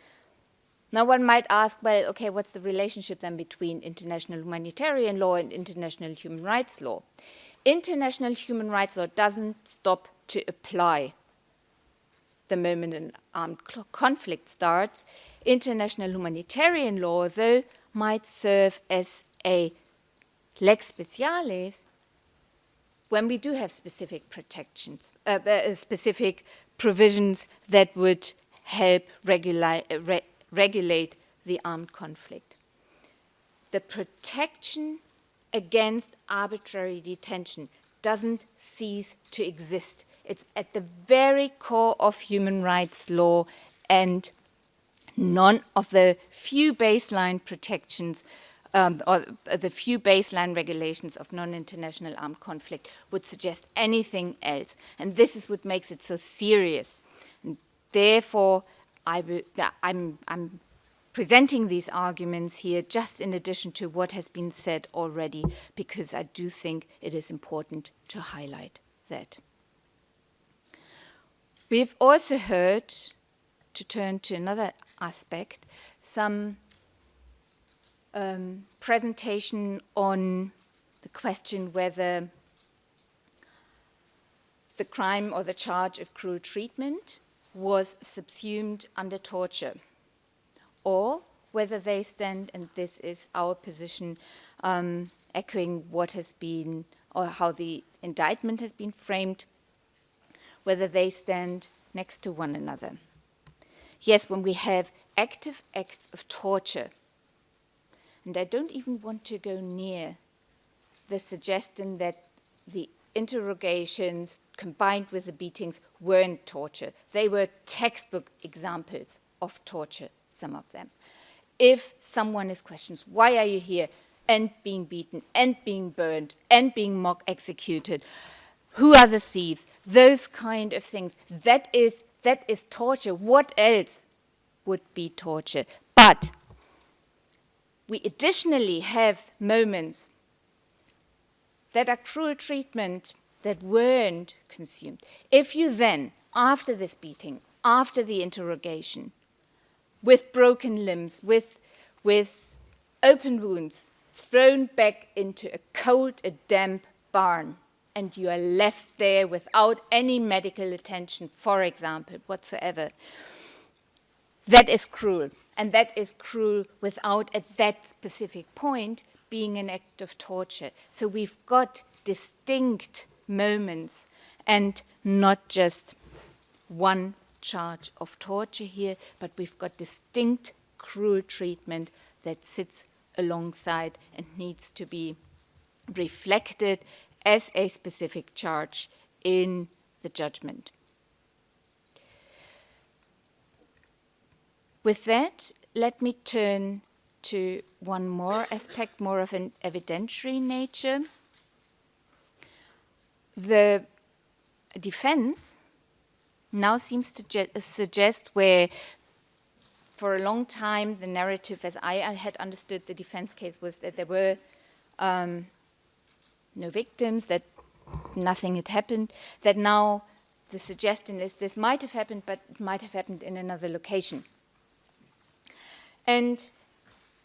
Now one might ask, well, okay, what's the relationship then between international humanitarian law and international human rights law? International human rights law doesn't stop to apply the moment an armed conflict starts. International humanitarian law, though, might serve as a lex specialis when we do have specific protections, specific provisions that would help regulate the armed conflict. The protection against arbitrary detention doesn't cease to exist. It's at the very core of human rights law, and none of the few baseline protections or the few baseline regulations of non-international armed conflict would suggest anything else. And this is what makes it so serious. And therefore, I'm presenting these arguments here just in addition to what has been said already, because I do think it is important to highlight that. We've also heard, to turn to another aspect, some presentation on the question whether the crime or the charge of cruel treatment was subsumed under torture, or whether they stand, and this is our position, echoing what has been, or how the indictment has been framed, whether they stand next to one another. Yes, when we have active acts of torture, and I don't even want to go near the suggestion that the interrogations combined with the beatings weren't torture. They were textbook examples of torture, some of them. If someone is questioned, why are you here, and being beaten, and being burned, and being mock executed, who are the thieves, those kind of things, that is torture. What else would be torture? But we additionally have moments that are cruel treatment that weren't consumed. If you then, after this beating, after the interrogation, with broken limbs, with open wounds, thrown back into a cold, a damp barn, and you are left there without any medical attention, for example, whatsoever, that is cruel. And that is cruel without, at that specific point, being an act of torture. So we've got distinct moments and not just one charge of torture here, but we've got distinct cruel treatment that sits alongside and needs to be reflected as a specific charge in the judgment. With that, let me turn to one more aspect, more of an evidentiary nature. The defense now seems to suggest, where for a long time the narrative, as I had understood the defense case, was that there were no victims, that nothing had happened, that now the suggestion is this might have happened, but it might have happened in another location. And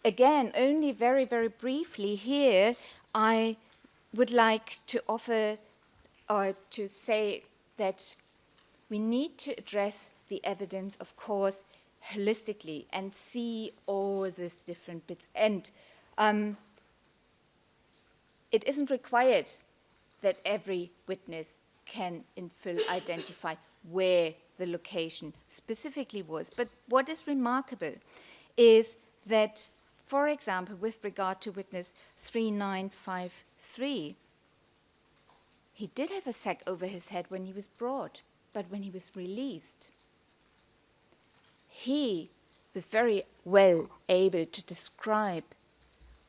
again, only very, very briefly here, I would like to offer or to say that we need to address the evidence, of course, holistically and see all these different bits. And it isn't required that every witness can in full identify where the location specifically was. But what is remarkable is that, for example, with regard to witness 3953, he did have a sack over his head when he was brought, but when he was released, he was very well able to describe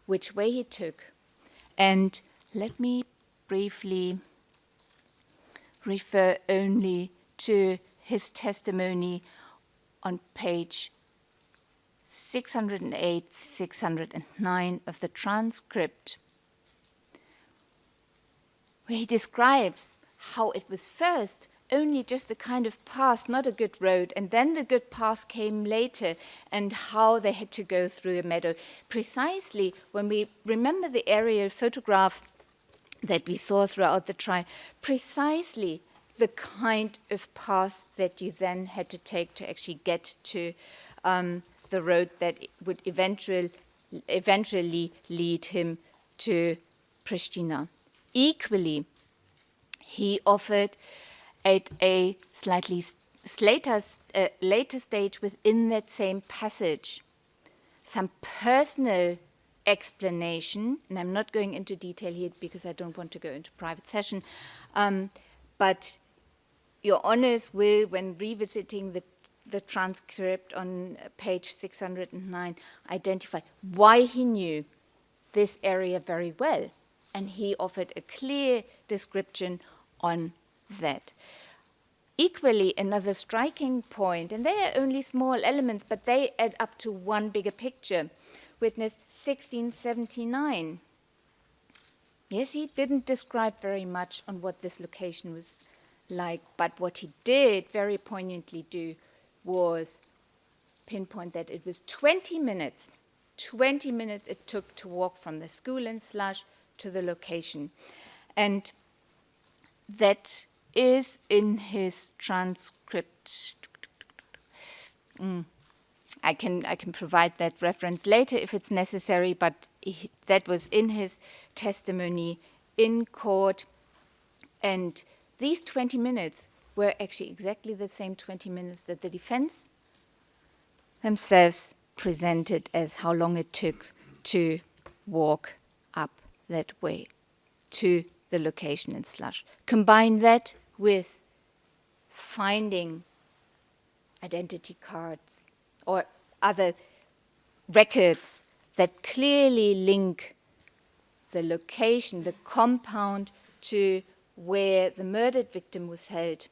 which way he took. And let me briefly refer only to his testimony on page 608, 609 of the transcript, where he describes how it was first only just a kind of path, not a good road, and then the good path came later, and how they had to go through a meadow. Precisely when we remember the aerial photograph that we saw throughout the trial, precisely the kind of path that you then had to take to actually get to the road that would eventually lead him to Pristina. Equally, he offered at a slightly later stage within that same passage some personal explanation, and I'm not going into detail here because I don't want to go into private session, but your honors will, when revisiting the transcript on page 609, identify why he knew this area very well. And he offered a clear description on that. Equally, another striking point, and they are only small elements, but they add up to one bigger picture. Witness 1679. Yes, he didn't describe very much on what this location was like, but what he did very poignantly do was pinpoint that it was 20 minutes it took to walk from the school in Slush to the location. And that is in his transcript I can provide that reference later if it's necessary, but that was in his testimony in court. And these 20 minutes were actually exactly the same 20 minutes that the defense themselves presented as how long it took to walk up that way to the location in Slush. Combine that with finding identity cards or other records that clearly link the location, the compound, to where the murdered victim was held.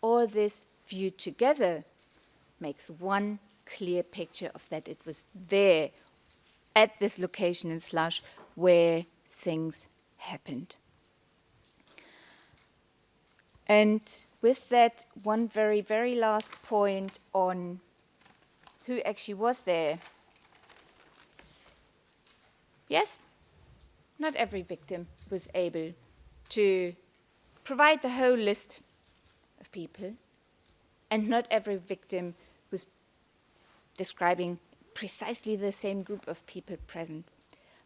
All this viewed together makes one clear picture of that it was there at this location in Slush where things happened. And with that, one very, very last point on who actually was there. Yes, not every victim was able to provide the whole list of people, and not every victim was describing precisely the same group of people present.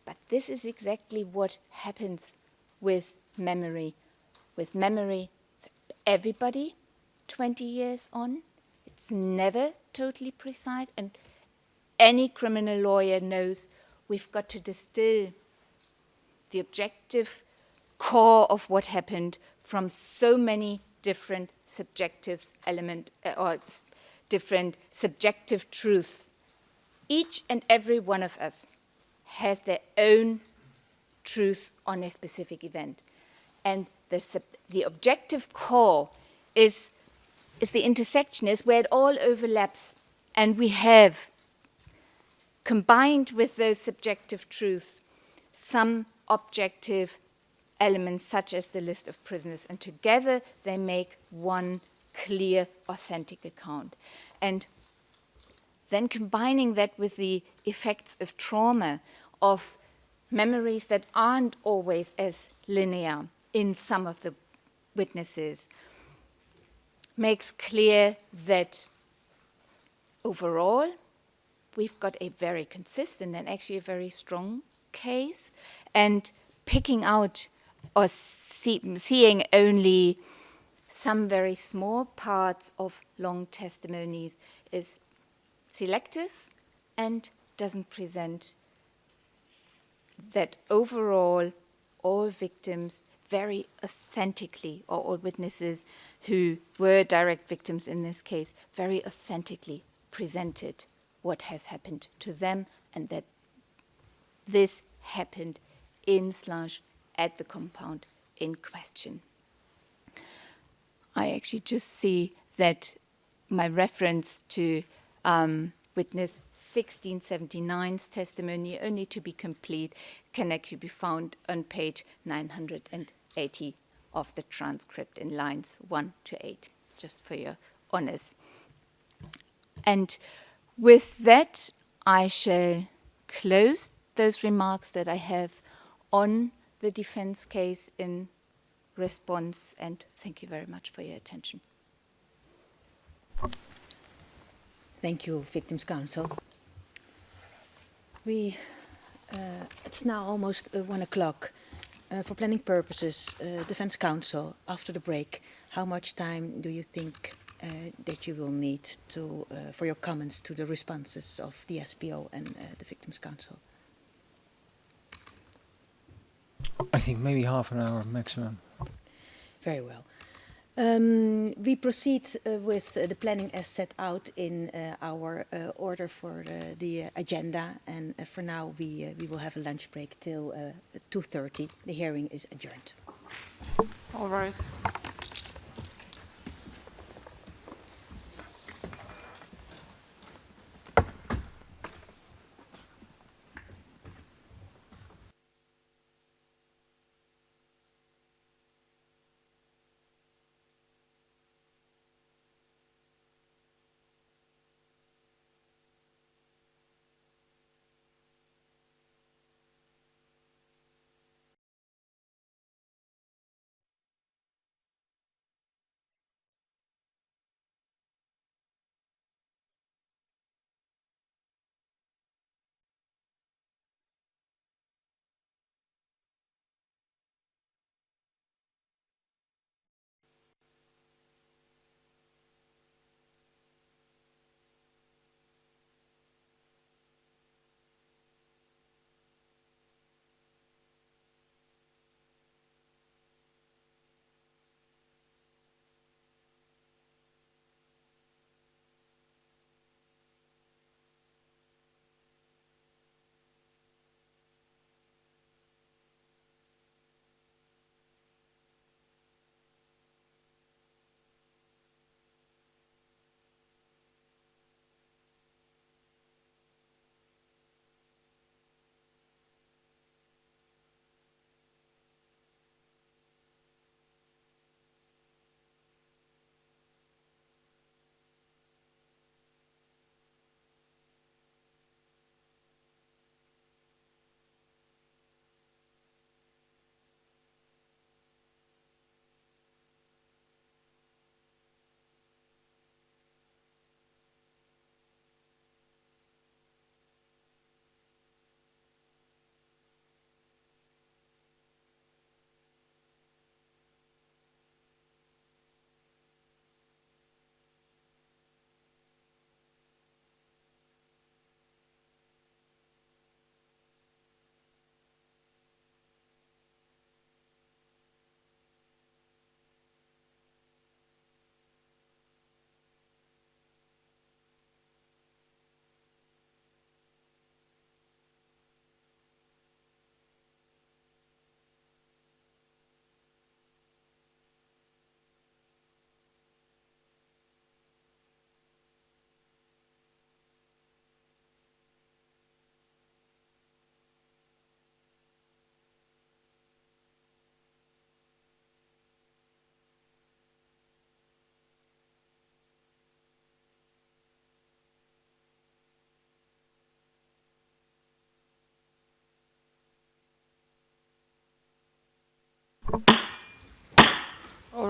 But this is exactly what happens with memory. With memory, everybody, 20 years on, it's never totally precise, and any criminal lawyer knows we've got to distill the objective core of what happened from so many different subjective different subjective truths. Each and every one of us has their own truth on a specific event, and the objective core is the intersection, is where it all overlaps, and we have combined with those subjective truths some objective elements such as the list of prisoners, and together they make one clear, authentic account. And then combining that with the effects of trauma, of memories that aren't always as linear in some of the witnesses, makes clear that overall we've got a very consistent and actually a very strong case, and picking out or seeing only some very small parts of long testimonies is selective and doesn't present that overall all victims very authentically, or all witnesses who were direct victims in this case, very authentically presented what has happened to them, and that this happened in Slush at the compound in question. I actually just see that my reference to witness 1679's testimony, only to be complete, can actually be found on page 980 of the transcript in lines 1 to 8, just for your honors. And with that, I shall close those remarks that I have on the defense case in response, and thank you very much for your attention. Thank you, Victims' Counsel. It's now almost 1 o'clock. For planning purposes, Defense Counsel, after the break, how much time do you think that you will need for your comments to the responses of the SPO and the Victims' Counsel? I think maybe half an hour maximum. Very well. We proceed with the planning as set out in our order for the agenda, and for now we will have a lunch break till 2:30. The hearing is adjourned. All rise.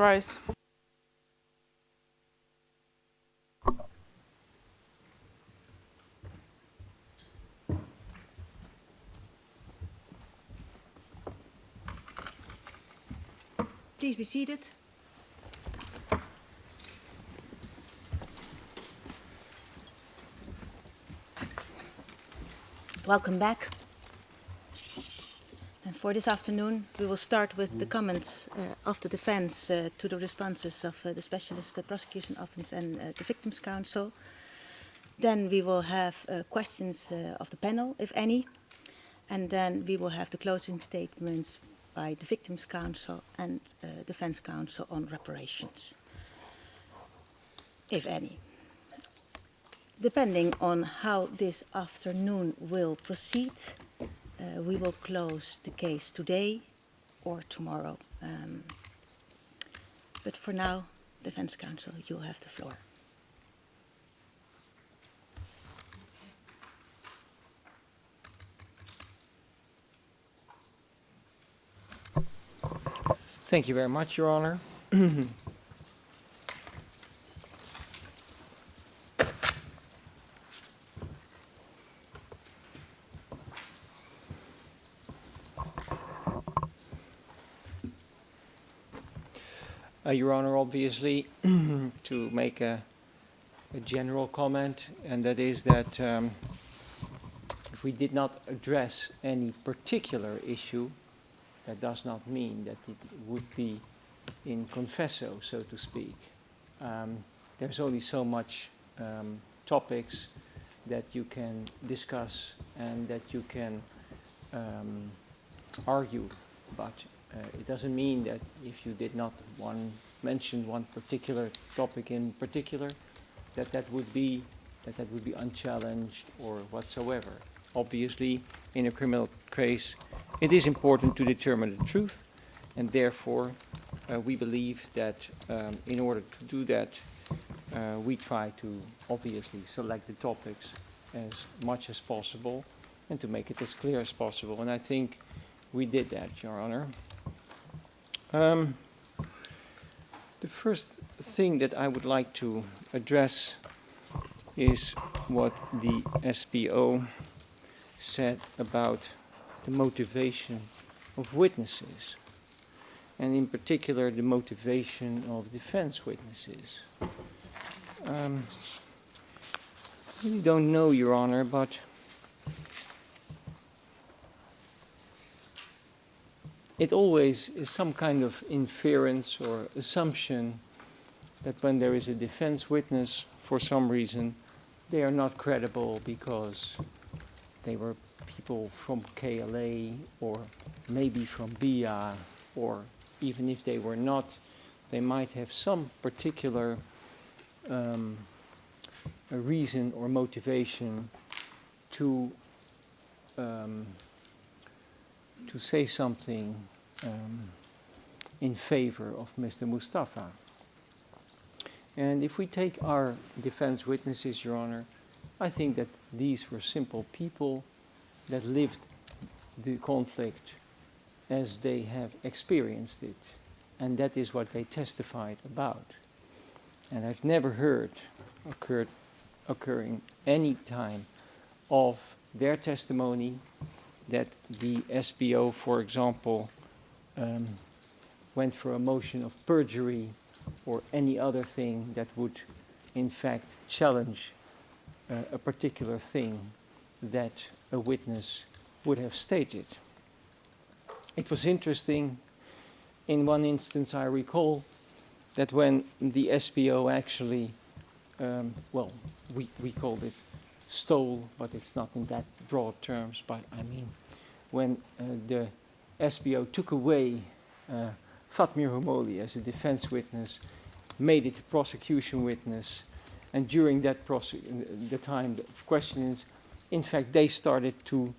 rise. Please be seated. Welcome back. And for this afternoon, we will start with the comments of the defense to the responses of the Specialist Prosecution Office and the Victims' Counsel. Then we will have questions of the panel, if any. And then we will have the closing statements by the Victims' Counsel and Defense Counsel on reparations, if any. Depending on how this afternoon will proceed, we will close the case today or tomorrow. But for now, Defense Counsel, you have the floor. Thank you very much, Your Honor. Your Honor, obviously, to make a general comment, and that is that if we did not address any particular issue, that does not mean that it would be in confesso, so to speak. There's only so much topics that you can discuss and that you can argue, but it doesn't mean that if you did not mention one particular topic in particular, that would be unchallenged or whatsoever. Obviously, in a criminal case, it is important to determine the truth, and therefore we believe that in order to do that, we try to obviously select the topics as much as possible and to make it as clear as possible. And I think we did that, Your Honor. The first thing that I would like to address is what the SPO said about the motivation of witnesses, and in particular the motivation of defense witnesses. I really don't know, Your Honor, but it always is some kind of inference or assumption that when there is a defense witness, for some reason, they are not credible because they were people from KLA or maybe from BIA, or even if they were not, they might have some particular a reason or motivation to say something in favor of Mr. Mustafa. And if we take our defense witnesses, Your Honor, I think that these were simple people that lived the conflict as they have experienced it. And that is what they testified about. And I've never heard occurring any time of their testimony that the SPO, for example, went for a motion of perjury or any other thing that would, in fact, challenge a particular thing that a witness would have stated. It was interesting, in one instance I recall, that when the SPO actually, we called it stole, but it's not in that broad terms, but I mean, when the SPO took away Fatmir Humoli as a defense witness, made it a prosecution witness, and during that the time of questions, in fact, they started to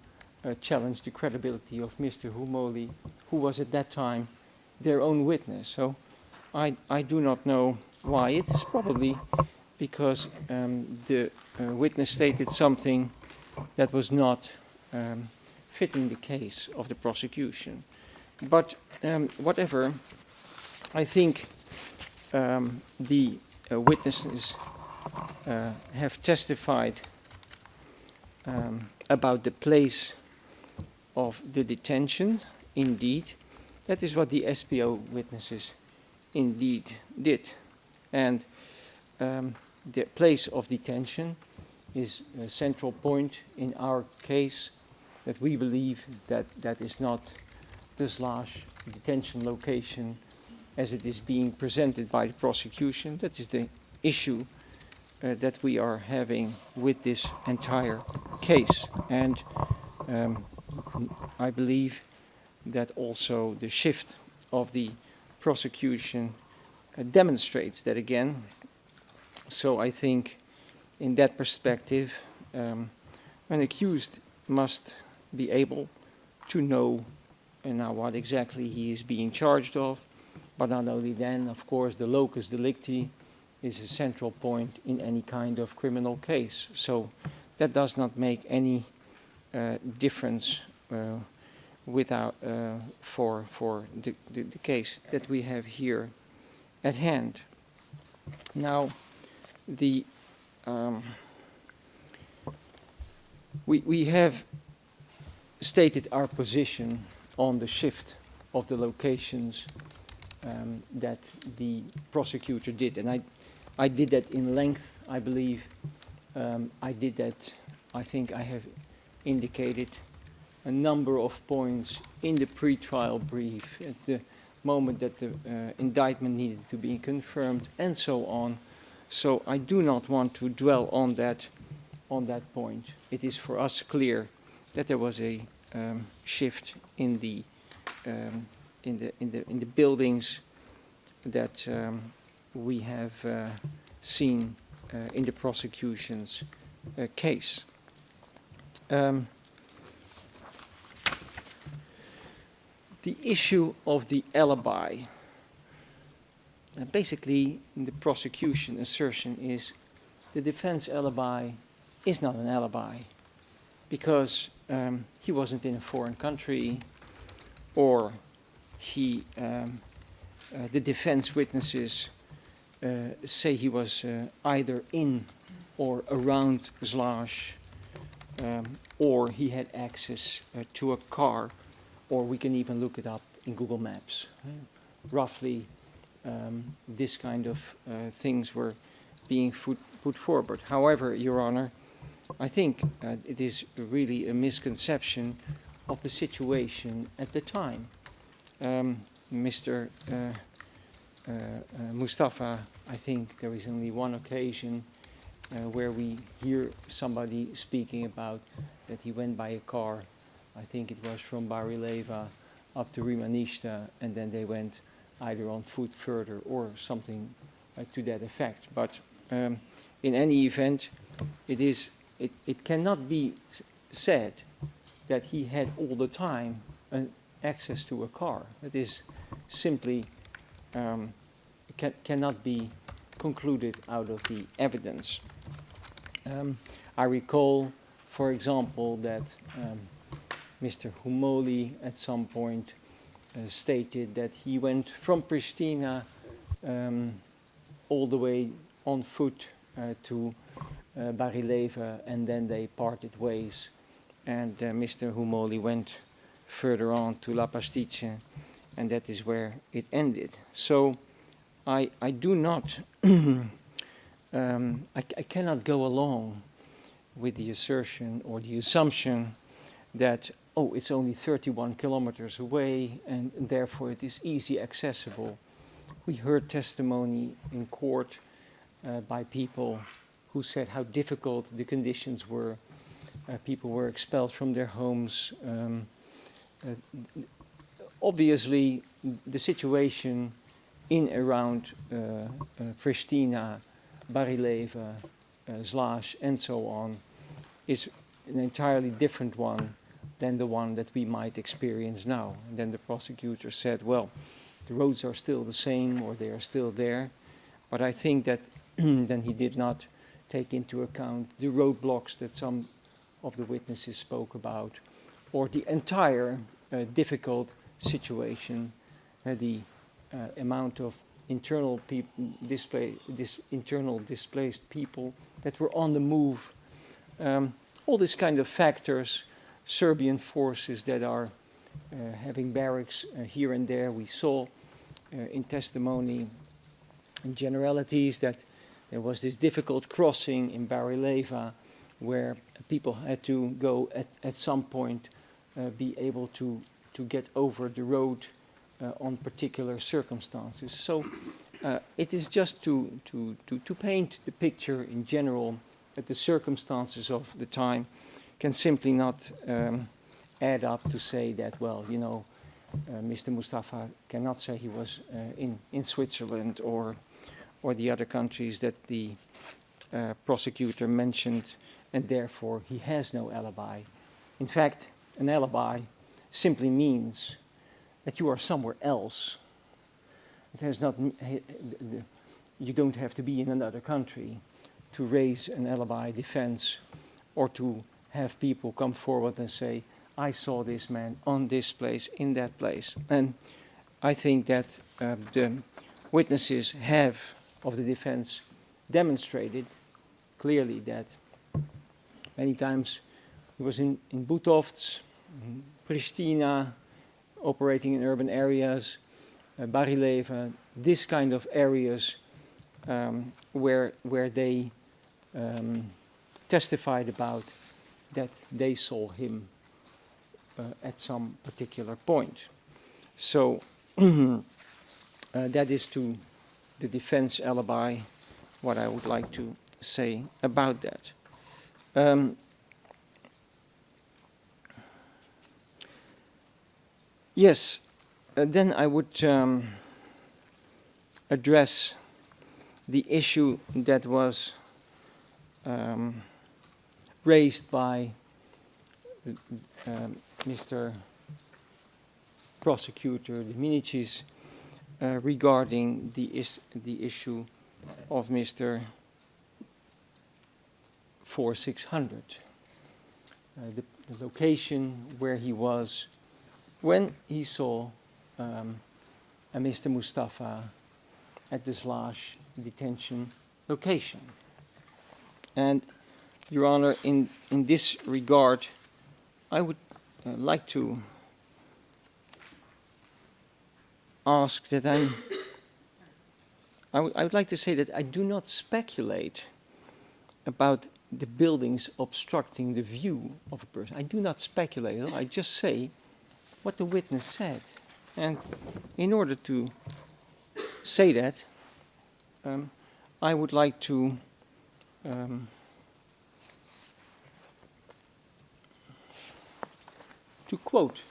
challenge the credibility of Mr. Humoli, who was at that time their own witness. So I do not know why. It is probably because the witness stated something that was not fitting the case of the prosecution. But whatever, I think the witnesses have testified about the place of the detention. Indeed, that is what the SPO witnesses indeed did. And the place of detention is a central point in our case, that we believe that that is not the slash detention location as it is being presented by the prosecution. That is the issue that we are having with this entire case. And I believe that also the shift of the prosecution demonstrates that again. So I think in that perspective, an accused must be able to know now what exactly he is being charged of, but not only then, of course, the locus delicti is a central point in any kind of criminal case. So that does not make any difference for the case that we have here at hand. Now, we have stated our position on the shift of the locations that the prosecutor did, and I did that in length, I believe. I did that, I think I have indicated a number of points in the pre-trial brief at the moment that the indictment needed to be confirmed, and so on. So I do not want to dwell on that point. It is for us clear that there was a shift in the buildings that we have seen in the prosecution's case. The issue of the alibi. Basically, the prosecution assertion is the defense alibi is not an alibi because he wasn't in a foreign country, or the defense witnesses say he was either in or around Slash, or he had access to a car, or we can even look it up in Google Maps. Roughly, this kind of things were being put forward. However, Your Honor, I think it is really a misconception of the situation at the time. Mr. Mustafa, I think there is only one occasion where we hear somebody speaking about that he went by a car. I think it was from Barileva up to Rimanishta, and then they went either on foot further or something to that effect. But in any event, it cannot be said that he had all the time access to a car. It is simply cannot be concluded out of the evidence. I recall, for example, that Mr. Humoli at some point stated that he went from Pristina all the way on foot to Barileva, and then they parted ways, and Mr. Humoli went further on to La Pastice, and that is where it ended. So I do not, I cannot go along with the assertion or the assumption that, oh, it's only 31 kilometers away and therefore it is easy accessible. We heard testimony in court by people who said how difficult the conditions were. People were expelled from their homes. Obviously, the situation in around Pristina, Barileva, Slash, and so on, is an entirely different one than the one that we might experience now. And then the prosecutor said, well, the roads are still the same, or they are still there. But I think that then he did not take into account the roadblocks that some of the witnesses spoke about, or the entire difficult situation, the amount of internal displaced people that were on the move. All these kind of factors, Serbian forces that are having barracks here and there. We saw in testimony in generalities that there was this difficult crossing in Barileva where people had to go at some point be able to get over the road on particular circumstances. So it is just to paint the picture in general that the circumstances of the time can simply not add up to say that, well, you know, Mr. Mustafa cannot say he was in Switzerland or the other countries that the prosecutor mentioned, and therefore he has no alibi. In fact, an alibi simply means that you are somewhere else. It has not, you don't have to be in another country to raise an alibi defense or to have people come forward and say, I saw this man on this place, in that place. And I think that the witnesses have, of the defense, demonstrated clearly that many times he was in Butovc, Pristina, operating in urban areas, Barileva, this kind of areas where they testified about that they saw him at some particular point. So that is to the defense alibi what I would like to say about that. Yes, then I would address the issue that was raised by Mr. Prosecutor Dominicis regarding the issue of Mr. 4600, the location where he was when he saw a Mr. Mustafa at the Slash detention location. And, Your Honor, in this regard, I would like to ask that I would like to say that I do not speculate about the buildings obstructing the view of a person. I do not speculate. I just say what the witness said. And in order to say that, I would like to quote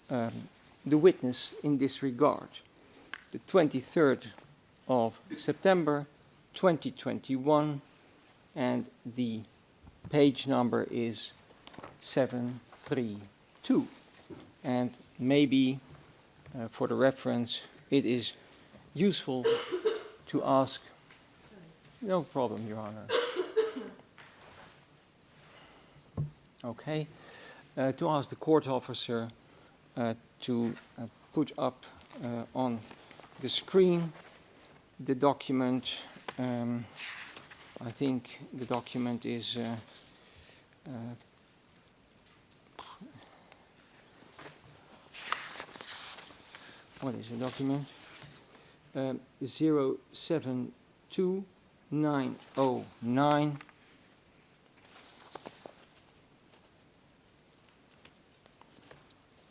the witness in this regard. The 23rd of September 2021, and the page number is 732. And maybe for the reference, it is useful to ask, no problem, Your Honor. Okay, to ask the court officer to put up on the screen the document. I think the document is what is the document? 072909.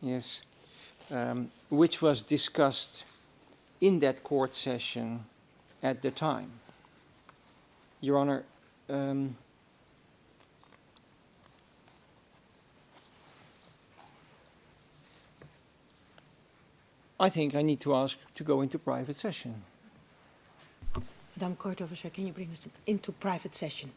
Yes, which was discussed in that court session at the time. Your Honor, I think I need to ask to go into private session. Madam Court Officer, can you bring us into private session?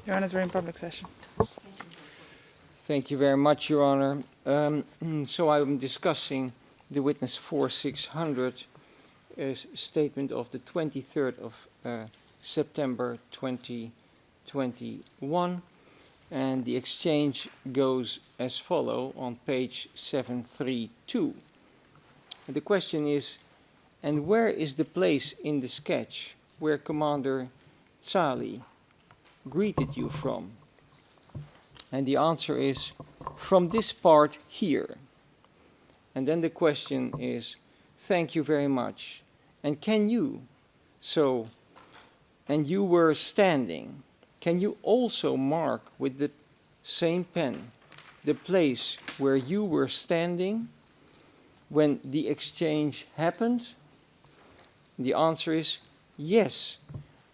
Your Honor, we're in public session. Thank you very much, Your Honor. So I'm discussing the witness 4600 statement of the 23rd of September 2021, and the exchange goes as follow on page 732. The question is, and where is the place in the sketch where Commander Salih greeted you from? And the answer is, from this part here. And then the question is, thank you very much. And can you, so, and you were standing, can you also mark with the same pen the place where you were standing when the exchange happened? The answer is, yes,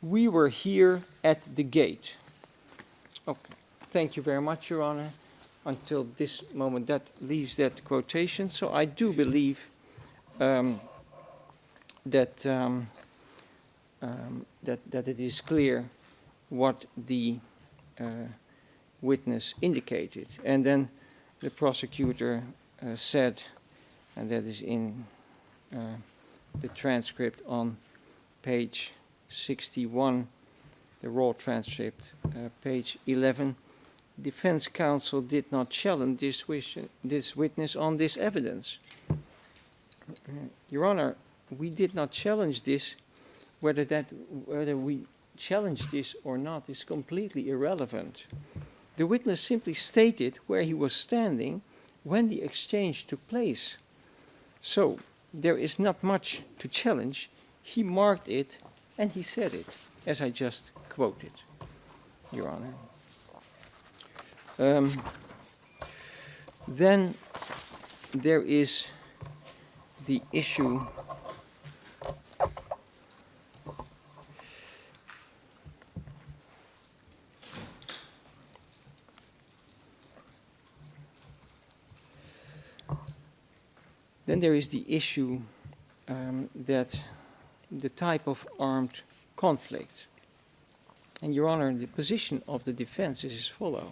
we were here at the gate. Okay. Thank you very much, Your Honor. Until this moment, that leaves that quotation. So I do believe that it is clear what the witness indicated. And then the prosecutor said, and that is in the transcript on page 61, the raw transcript, page 11, defense counsel did not challenge this witness on this evidence. Your Honor, we did not challenge this. Whether we challenge this or not is completely irrelevant. The witness simply stated where he was standing when the exchange took place. So there is not much to challenge. He marked it and he said it, as I just quoted, Your Honor. Then there is the issue that the type of armed conflict. And Your Honor, the position of the defense is as follows.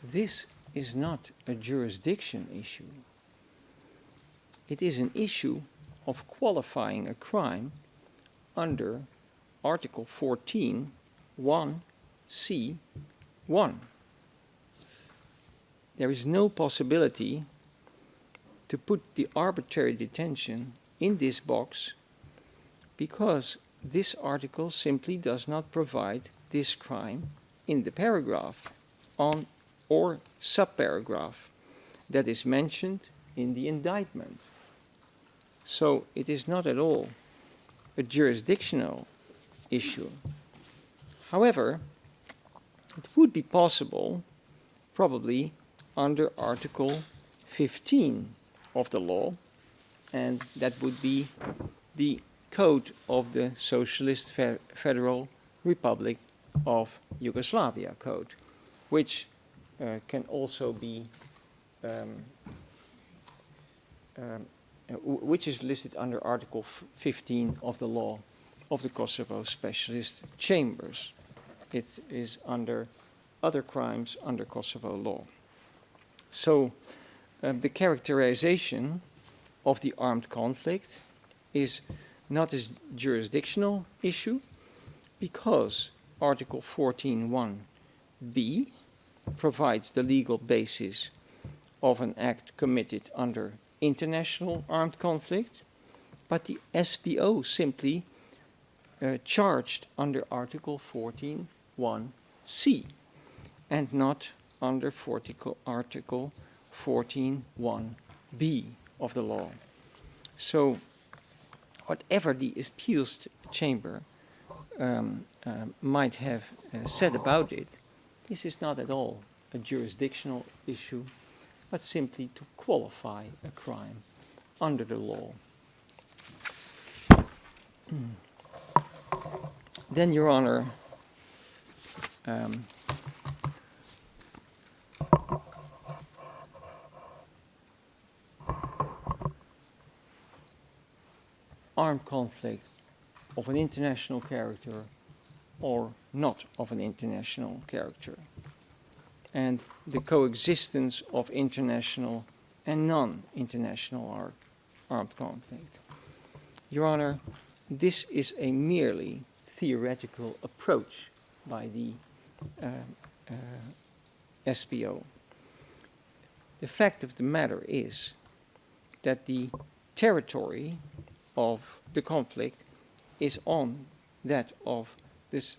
This is not a jurisdiction issue. It is an issue of qualifying a crime under Article 14, 1C1. There is no possibility to put the arbitrary detention in this box because this article simply does not provide this crime in the paragraph on or subparagraph that is mentioned in the indictment. So it is not at all a jurisdictional issue. However, it would be possible, probably under Article 15 of the law, and that would be the Code of the Socialist Federal Republic of Yugoslavia Code, which can also be, which is listed under Article 15 of the law of the Kosovo Specialist Chambers. It is under other crimes under Kosovo law. So the characterization of the armed conflict is not a jurisdictional issue because Article 14.1b provides the legal basis of an act committed under international armed conflict, but the SPO simply charged under Article 14.1c and not under Article 14.1b of the law. So whatever the appeals chamber might have said about it, this is not at all a jurisdictional issue, but simply to qualify a crime under the law. Then, Your Honor, armed conflict of an international character or not of an international character, and the coexistence of international and non-international armed conflict. Your Honor, this is a merely theoretical approach by the SPO. The fact of the matter is that the territory of the conflict is on that of this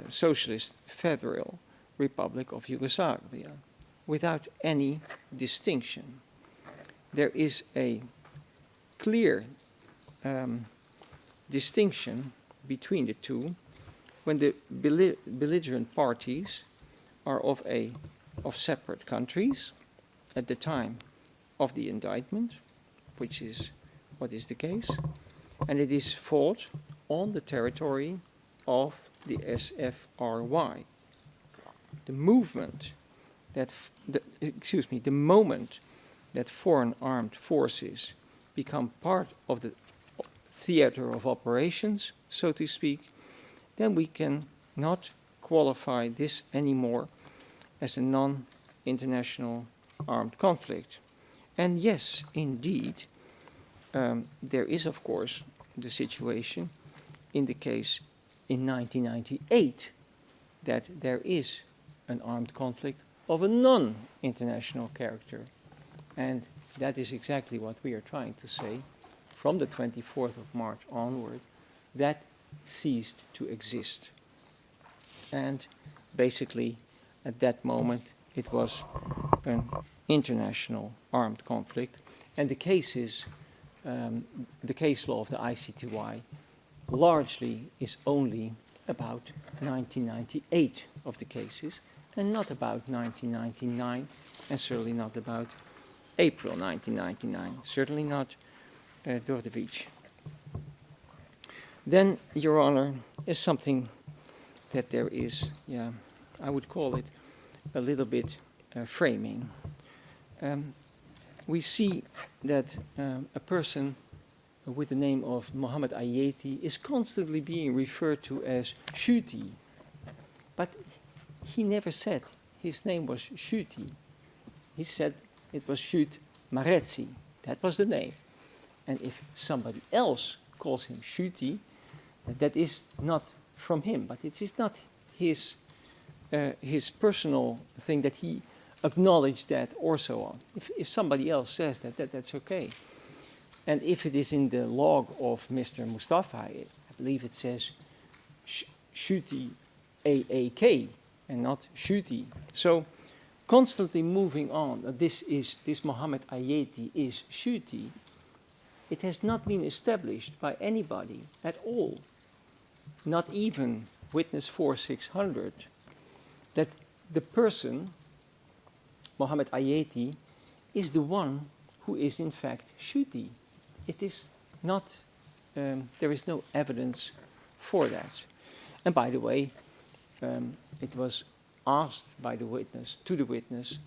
Socialist Federal Republic of Yugoslavia, without any distinction. There is a clear distinction between the two when the belligerent parties are of separate countries at the time of the indictment, which is what is the case, and it is fought on the territory of the SFRY. The movement that, the moment that foreign armed forces become part of the theater of operations, so to speak, then we can not qualify this anymore as a non-international armed conflict. And yes, indeed, there is, of course, the situation in the case in 1998 that there is an armed conflict of a non-international character. And that is exactly what we are trying to say. From the 24th of March onward, that ceased to exist. And basically, at that moment, it was an international armed conflict. And the cases, the case law of the ICTY largely is only about 1998 of the cases, and not about 1999, and certainly not about April 1999, certainly not Dordevic. Then, Your Honor, is something that there is, I would call it a little bit framing. We see that a person with the name of Mohammed Ayeti is constantly being referred to as Shuti, but he never said his name was Shuti. He said it was Shut Marezi. That was the name. And if somebody else calls him Shuti, that is not from him, but it is not his personal thing that he acknowledged that or so on. If somebody else says that, that's okay. And if it is in the log of Mr. Mustafa, I believe it says Shuti AAK and not Shuti. So constantly moving on, this Mohammed Ayeti is Shuti. It has not been established by anybody at all, not even witness 4600, that the person, Mohammed Ayeti, is the one who is in fact Shuti. It is not, there is no evidence for that. And by the way, it was asked by the witness, to the witness,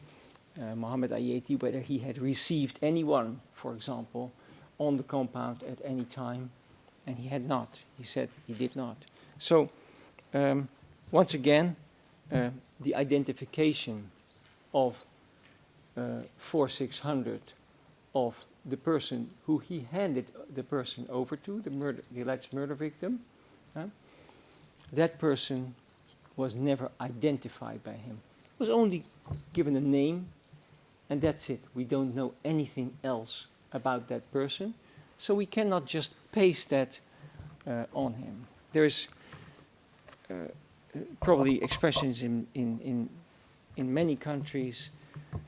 Mohammed Ayeti, whether he had received anyone, for example, on the compound at any time, and he had not. He said he did not. So, once again, the identification of 4600 of the person who he handed the person over to, the alleged murder victim, that person was never identified by him. Was only given a name, and that's it. We don't know anything else about that person, so we cannot just paste that on him. There's probably expressions in many countries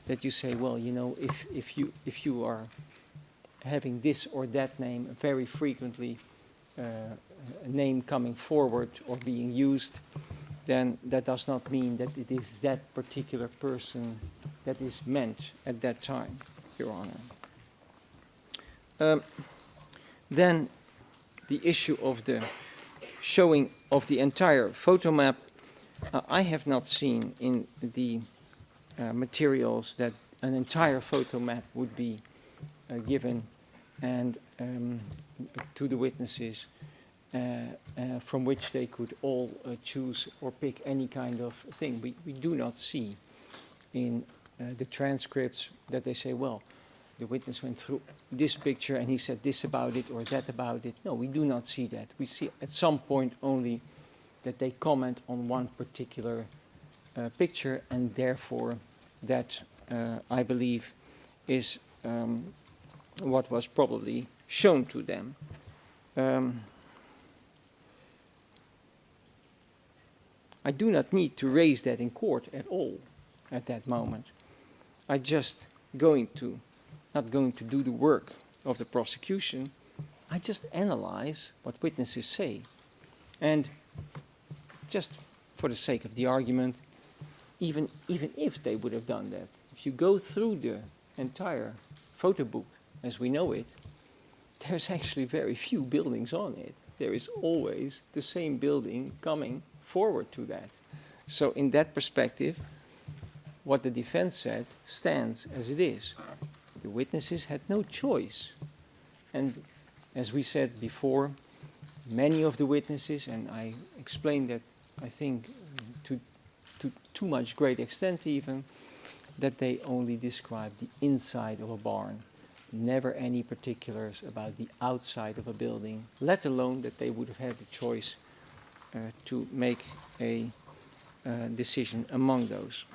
that you say, well, you know, if you are having this or that name very frequently, a name coming forward or being used, then that does not mean that it is that particular person that is meant at that time, Your Honor. Then the issue of the showing of the entire photo map, I have not seen in the materials that an entire photo map would be given and to the witnesses from which they could all choose or pick any kind of thing. We do not see in the transcripts that they say, well, the witness went through this picture and he said this about it or that about it. No, we do not see that. We see at some point only that they comment on one particular picture, and therefore that, I believe, is what was probably shown to them. I do not need to raise that in court at all at that moment. I just not going to do the work of the prosecution. I just analyze what witnesses say. And just for the sake of the argument, even if they would have done that, if you go through the entire photo book as we know it, there's actually very few buildings on it. There is always the same building coming forward to that. So in that perspective, what the defense said stands as it is. The witnesses had no choice. And as we said before, many of the witnesses, and I explained that, I think, to too much great extent even, that they only described the inside of a barn, never any particulars about the outside of a building, let alone that they would have had the choice to make a decision among those.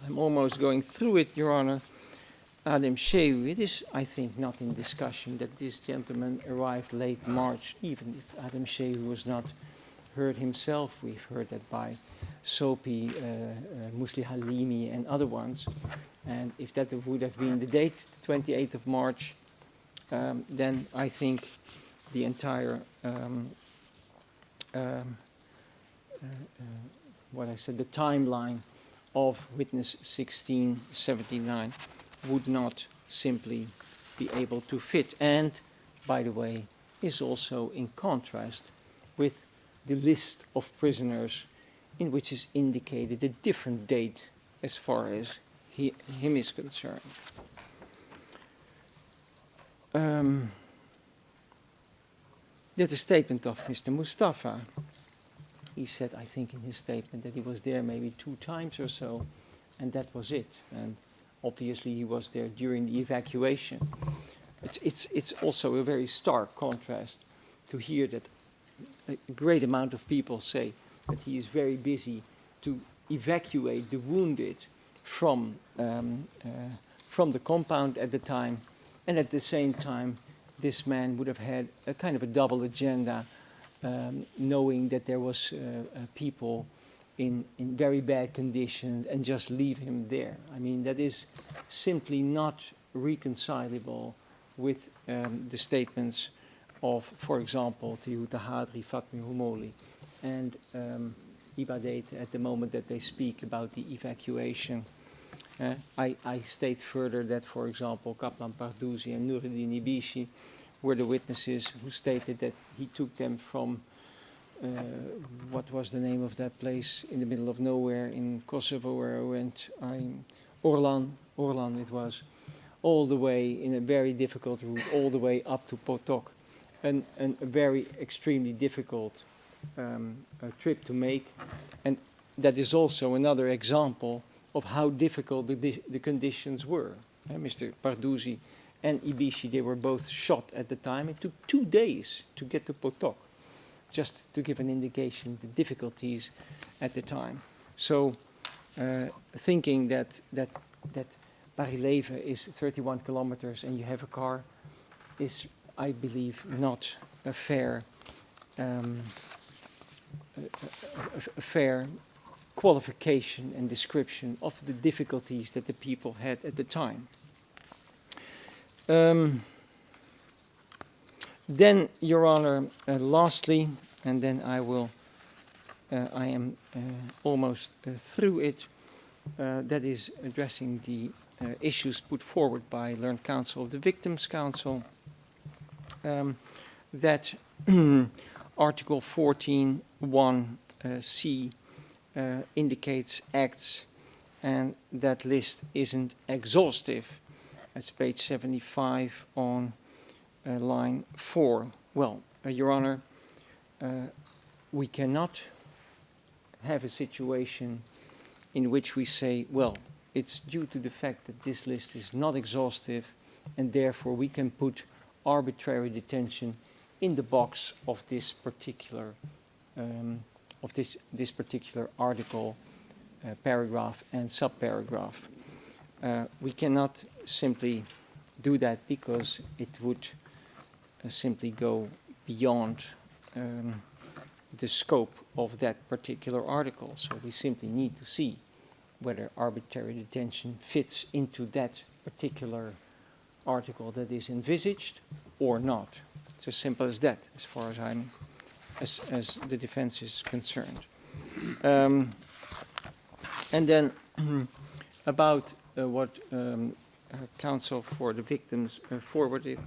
I'm almost going through it, Your Honor. Adem Shehu, it is, I think, not in discussion that this gentleman arrived late March, even if Adem Shehu was not heard himself. We've heard that by Sopi, Musli Halimi, and other ones. And if that would have been the date, the 28th of March, then I think the entire, what I said, the timeline of witness 1679 would not simply be able to fit. And, by the way, is also in contrast with the list of prisoners in which is indicated a different date as far as him is concerned. There's a statement of Mr. Mustafa. He said, I think in his statement, that he was there maybe 2 times or so, and that was it. And obviously he was there during the evacuation. It's also a very stark contrast to hear that a great amount of people say that he is very busy to evacuate the wounded from the compound at the time, and at the same time this man would have had a kind of a double agenda, knowing that there was people in very bad conditions and just leave him there. I mean, that is simply not reconcilable with the statements of, for example, Tihuta Hadri, Fatmi Humoli, and Ibadet at the moment that they speak about the evacuation. I state further that, for example, Kaplan Pardouzi and Nuruddin Ibishi were the witnesses who stated that he took them from, what was the name of that place in the middle of nowhere in Kosovo where I went, Orlan it was, all the way in a very difficult route, all the way up to Potok, and a very extremely difficult trip to make. And that is also another example of how difficult the conditions were. Mr. Pardouzi and Ibishi, they were both shot at the time. It took 2 days to get to Potok, just to give an indication of the difficulties at the time. So thinking that Barilewe is 31 kilometers and you have a car is, I believe, not a fair qualification and description of the difficulties that the people had at the time. Then, Your Honor, lastly, and then I am almost through it, that is addressing the issues put forward by learned counsel of the Victims' Counsel, that Article 14(1)(c) indicates acts, and that list isn't exhaustive. That's page 75 on line 4. Well, Your Honor, we cannot have a situation in which we say, well, it's due to the fact that this list is not exhaustive, and therefore we can put arbitrary detention in the box of this particular this particular article, paragraph and subparagraph. We cannot simply do that because it would simply go beyond the scope of that particular article. So we simply need to see whether arbitrary detention fits into that particular article that is envisaged or not. It's as simple as that, as far as the defense is concerned. And then about what counsel for the victims forwarded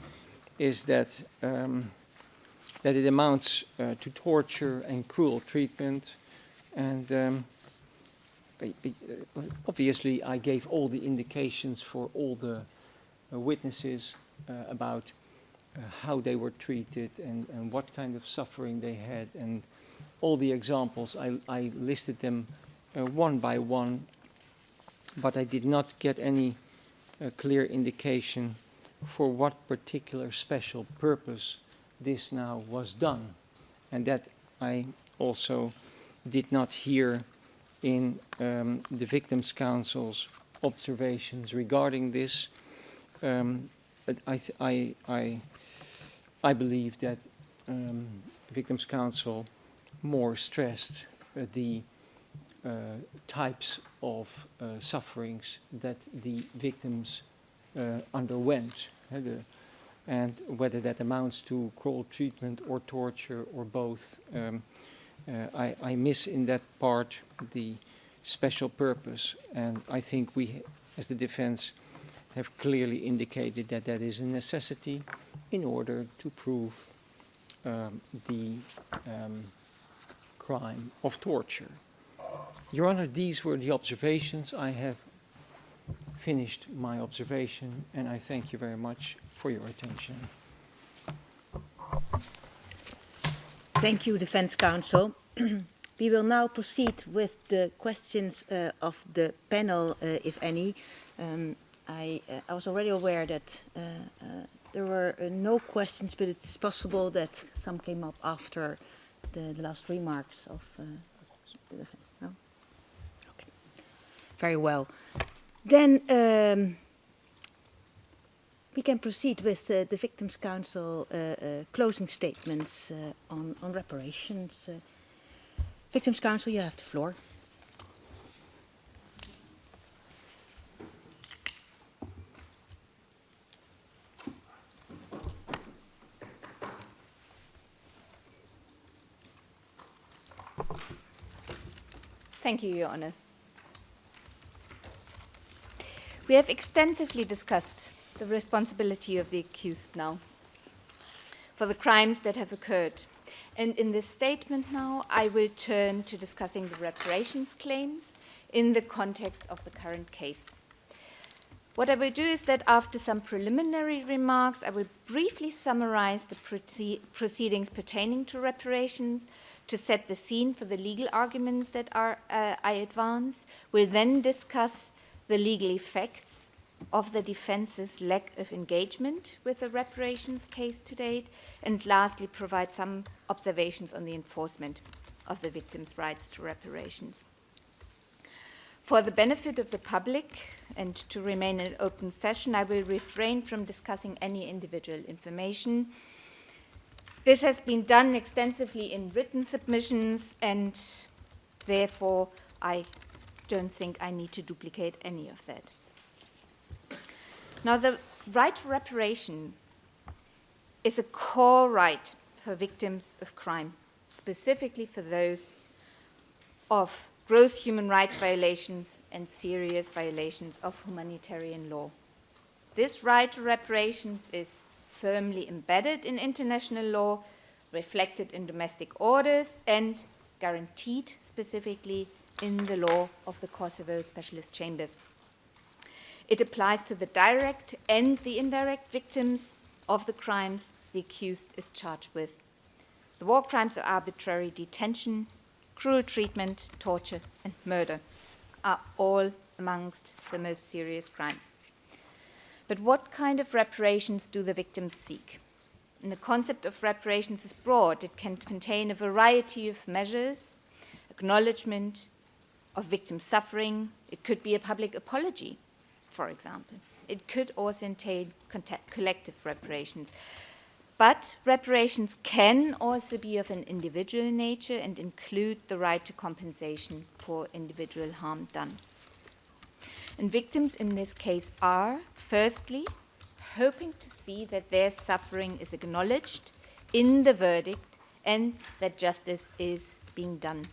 is that that it amounts to torture and cruel treatment, and obviously I gave all the indications for all the witnesses about how they were treated and what kind of suffering they had, and all the examples. I listed them one by one, but I did not get any clear indication for what particular special purpose this now was done. And that I also did not hear in the Victims' Counsel's observations regarding this. I believe that Victims' Counsel more stressed the types of sufferings that the victims underwent, and whether that amounts to cruel treatment or torture or both. I miss in that part the special purpose, and I think we, as the defense, have clearly indicated that that is a necessity in order to prove the crime of torture. Your Honor, these were the observations. I have finished my observation, and I thank you very much for your attention. Thank you, Defense Counsel. We will now proceed with the questions of the panel, if any. I was already aware that there were no questions, but it's possible that some came up after the last remarks of the defense. No? Okay. Very well. Then we can proceed with the Victims' Counsel closing statements on reparations. Victims' Counsel, you have the floor. Thank you, Your Honours. We have extensively discussed the responsibility of the accused now for the crimes that have occurred. And in this statement now, I will turn to discussing the reparations claims in the context of the current case. What I will do is that after some preliminary remarks, I will briefly summarize the proceedings pertaining to reparations to set the scene for the legal arguments that I advance. We'll then discuss the legal effects of the defense's lack of engagement with the reparations case to date, and lastly provide some observations on the enforcement of the victims' rights to reparations. For the benefit of the public and to remain an open session, I will refrain from discussing any individual information. This has been done extensively in written submissions, and therefore I don't think I need to duplicate any of that. Now, the right to reparation is a core right for victims of crime, specifically for those of gross human rights violations and serious violations of humanitarian law. This right to reparations is firmly embedded in international law, reflected in domestic orders, and guaranteed specifically in the law of the Kosovo Specialist Chambers. It applies to the direct and the indirect victims of the crimes the accused is charged with. The war crimes of arbitrary detention, cruel treatment, torture, and murder are all amongst the most serious crimes. But what kind of reparations do the victims seek? And the concept of reparations is broad. It can contain a variety of measures, acknowledgement of victim suffering. It could be a public apology, for example. It could also entail collective reparations. But reparations can also be of an individual nature and include the right to compensation for individual harm done. And victims in this case are, firstly, hoping to see that their suffering is acknowledged in the verdict and that justice is being done.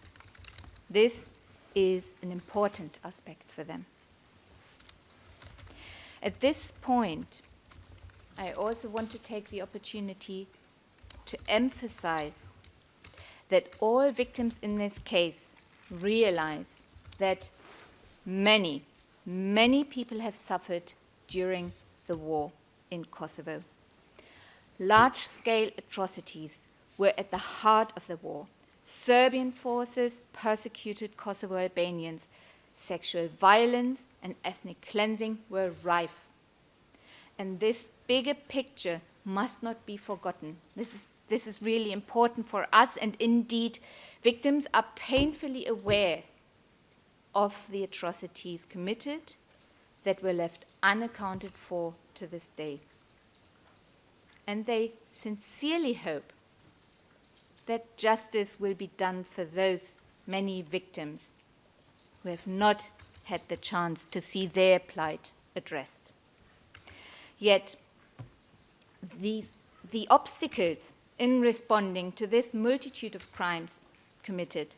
This is an important aspect for them. At this point, I also want to take the opportunity to emphasize that all victims in this case realize that many people have suffered during the war in Kosovo. Large-scale atrocities were at the heart of the war. Serbian forces persecuted Kosovo Albanians. Sexual violence and ethnic cleansing were rife. And this bigger picture must not be forgotten. This is really important for us, and indeed, victims are painfully aware of the atrocities committed that were left unaccounted for to this day. And they sincerely hope that justice will be done for those many victims who have not had the chance to see their plight addressed. Yet, the obstacles in responding to this multitude of crimes committed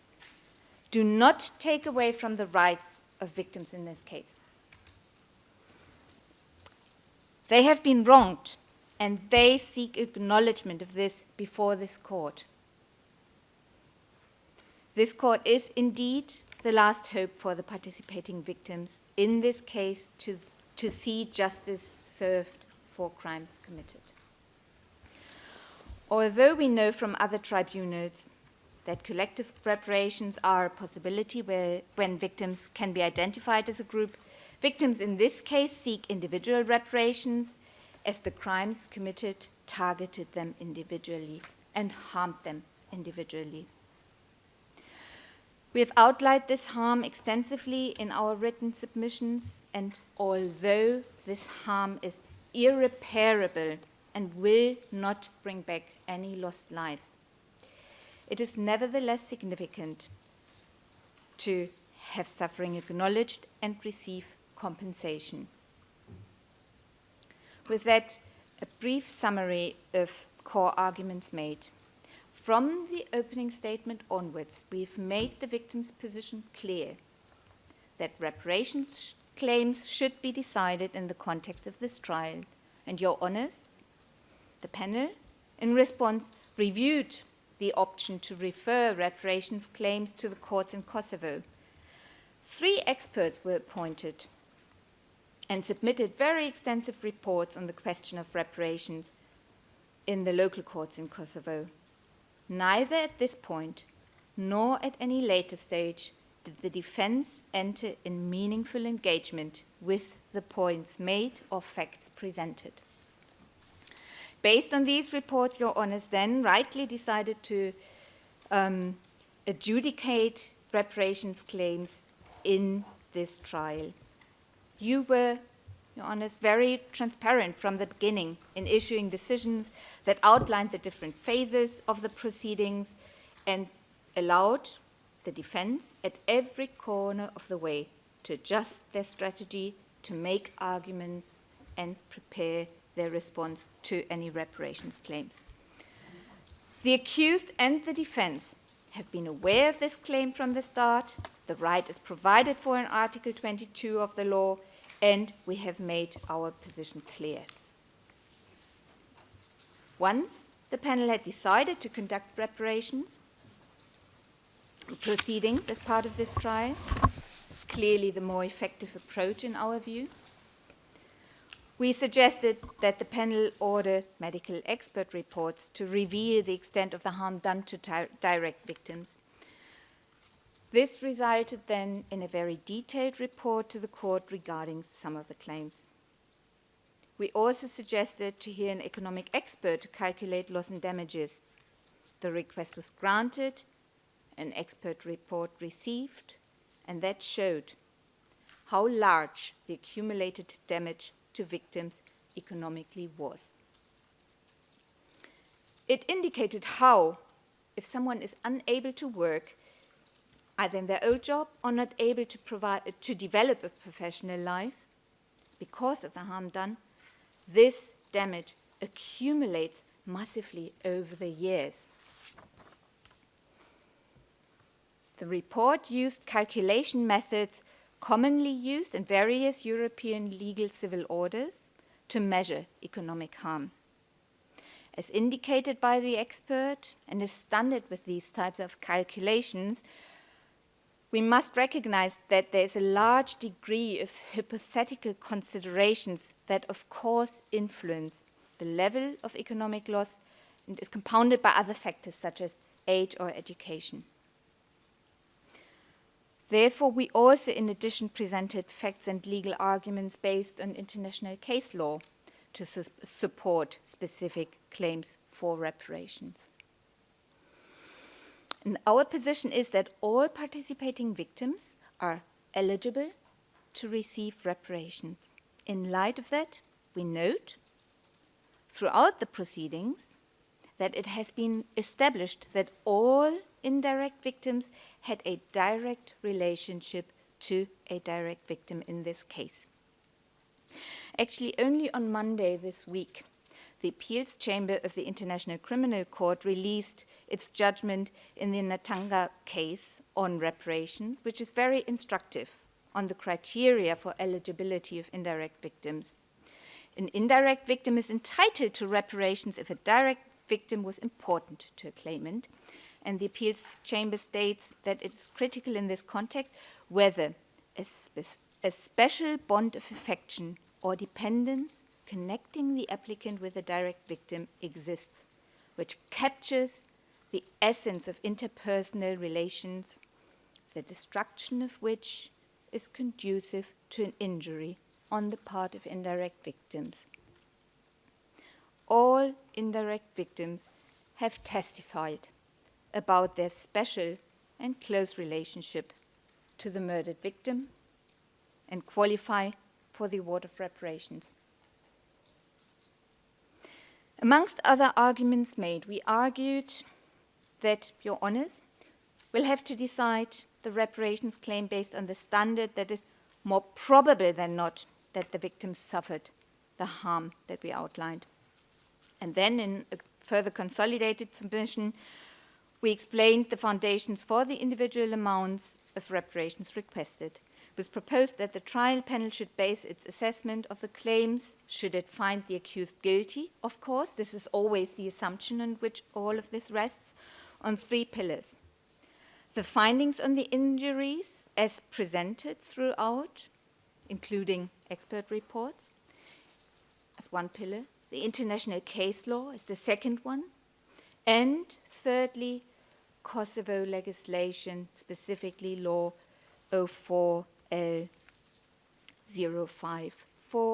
do not take away from the rights of victims in this case. They have been wronged, and they seek acknowledgement of this before this court. This court is indeed the last hope for the participating victims in this case to see justice served for crimes committed. Although we know from other tribunals that collective reparations are a possibility when victims can be identified as a group, victims in this case seek individual reparations as the crimes committed targeted them individually and harmed them individually. We have outlined this harm extensively in our written submissions, and although this harm is irreparable and will not bring back any lost lives, it is nevertheless significant to have suffering acknowledged and receive compensation. With that, a brief summary of core arguments made. From the opening statement onwards, we've made the victim's position clear that reparations claims should be decided in the context of this trial. And Your Honours, the panel, in response, reviewed the option to refer reparations claims to the courts in Kosovo. 3 experts were appointed and submitted very extensive reports on the question of reparations in the local courts in Kosovo. Neither at this point nor at any later stage did the defense enter in meaningful engagement with the points made or facts presented. Based on these reports, Your Honours then rightly decided to adjudicate reparations claims in this trial. You were, Your Honours, very transparent from the beginning in issuing decisions that outlined the different phases of the proceedings and allowed the defense at every corner of the way to adjust their strategy, to make arguments, and prepare their response to any reparations claims. The accused and the defense have been aware of this claim from the start. The right is provided for in Article 22 of the law, and we have made our position clear. Once the panel had decided to conduct reparations proceedings as part of this trial, clearly the more effective approach in our view, We suggested that the panel order medical expert reports to reveal the extent of the harm done to direct victims. This resulted then in a very detailed report to the court regarding some of the claims. We also suggested to hear an economic expert to calculate loss and damages. The request was granted, an expert report received, and that showed how large the accumulated damage to victims economically was. It indicated how, if someone is unable to work, either in their old job or not able to develop a professional life because of the harm done, this damage accumulates massively over the years. The report used calculation methods commonly used in various European legal civil orders to measure economic harm. As indicated by the expert, and as standard with these types of calculations, we must recognize that there is a large degree of hypothetical considerations that of course influence the level of economic loss and is compounded by other factors such as age or education. Therefore, we also, in addition, presented facts and legal arguments based on international case law to support specific claims for reparations. And our position is that all participating victims are eligible to receive reparations. In light of that, we note throughout the proceedings that it has been established that all indirect victims had a direct relationship to a direct victim in this case. Actually, only on Monday this week, the Appeals Chamber of the International Criminal Court released its judgment in the Natanga case on reparations, which is very instructive on the criteria for eligibility of indirect victims. An indirect victim is entitled to reparations if a direct victim was important to a claimant, and the Appeals Chamber states that it is critical in this context whether a special bond of affection or dependence connecting the applicant with a direct victim exists, which captures the essence of interpersonal relations, the destruction of which is conducive to an injury on the part of indirect victims. All indirect victims have testified about their special and close relationship to the murdered victim and qualify for the award of reparations. Amongst other arguments made, we argued that Your Honours will have to decide the reparations claim based on the standard that is more probable than not that the victim suffered the harm that we outlined. And then in a further consolidated submission, we explained the foundations for the individual amounts of reparations requested. It was proposed that the trial panel should base its assessment of the claims, should it find the accused guilty, of course, this is always the assumption on which all of this rests, on 3 pillars. The findings on the injuries as presented throughout, including expert reports, as one pillar, the international case law as the second one, and thirdly, Kosovo legislation, specifically Law 04L054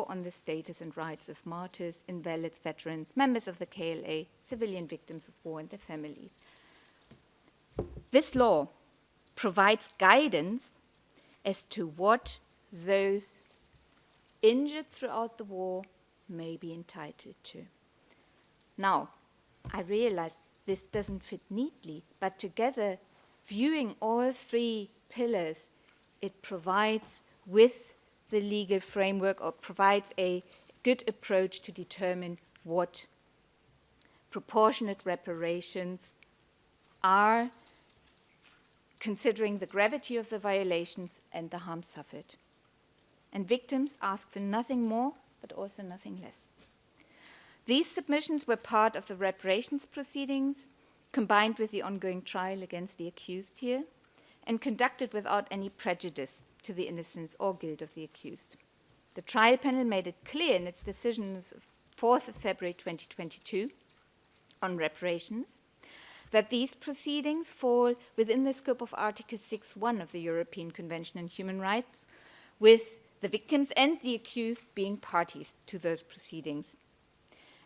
on the status and rights of martyrs, invalids, veterans, members of the KLA, civilian victims of war and their families. This law provides guidance as to what those injured throughout the war may be entitled to. Now, I realize this doesn't fit neatly, but together, viewing all 3 pillars, it provides with the legal framework or provides a good approach to determine what proportionate reparations are, considering the gravity of the violations and the harm suffered. And victims ask for nothing more, but also nothing less. These submissions were part of the reparations proceedings, combined with the ongoing trial against the accused here, and conducted without any prejudice to the innocence or guilt of the accused. The trial panel made it clear in its decisions of 4th of February 2022 on reparations that these proceedings fall within the scope of Article 6.1 of the European Convention on Human Rights, with the victims and the accused being parties to those proceedings.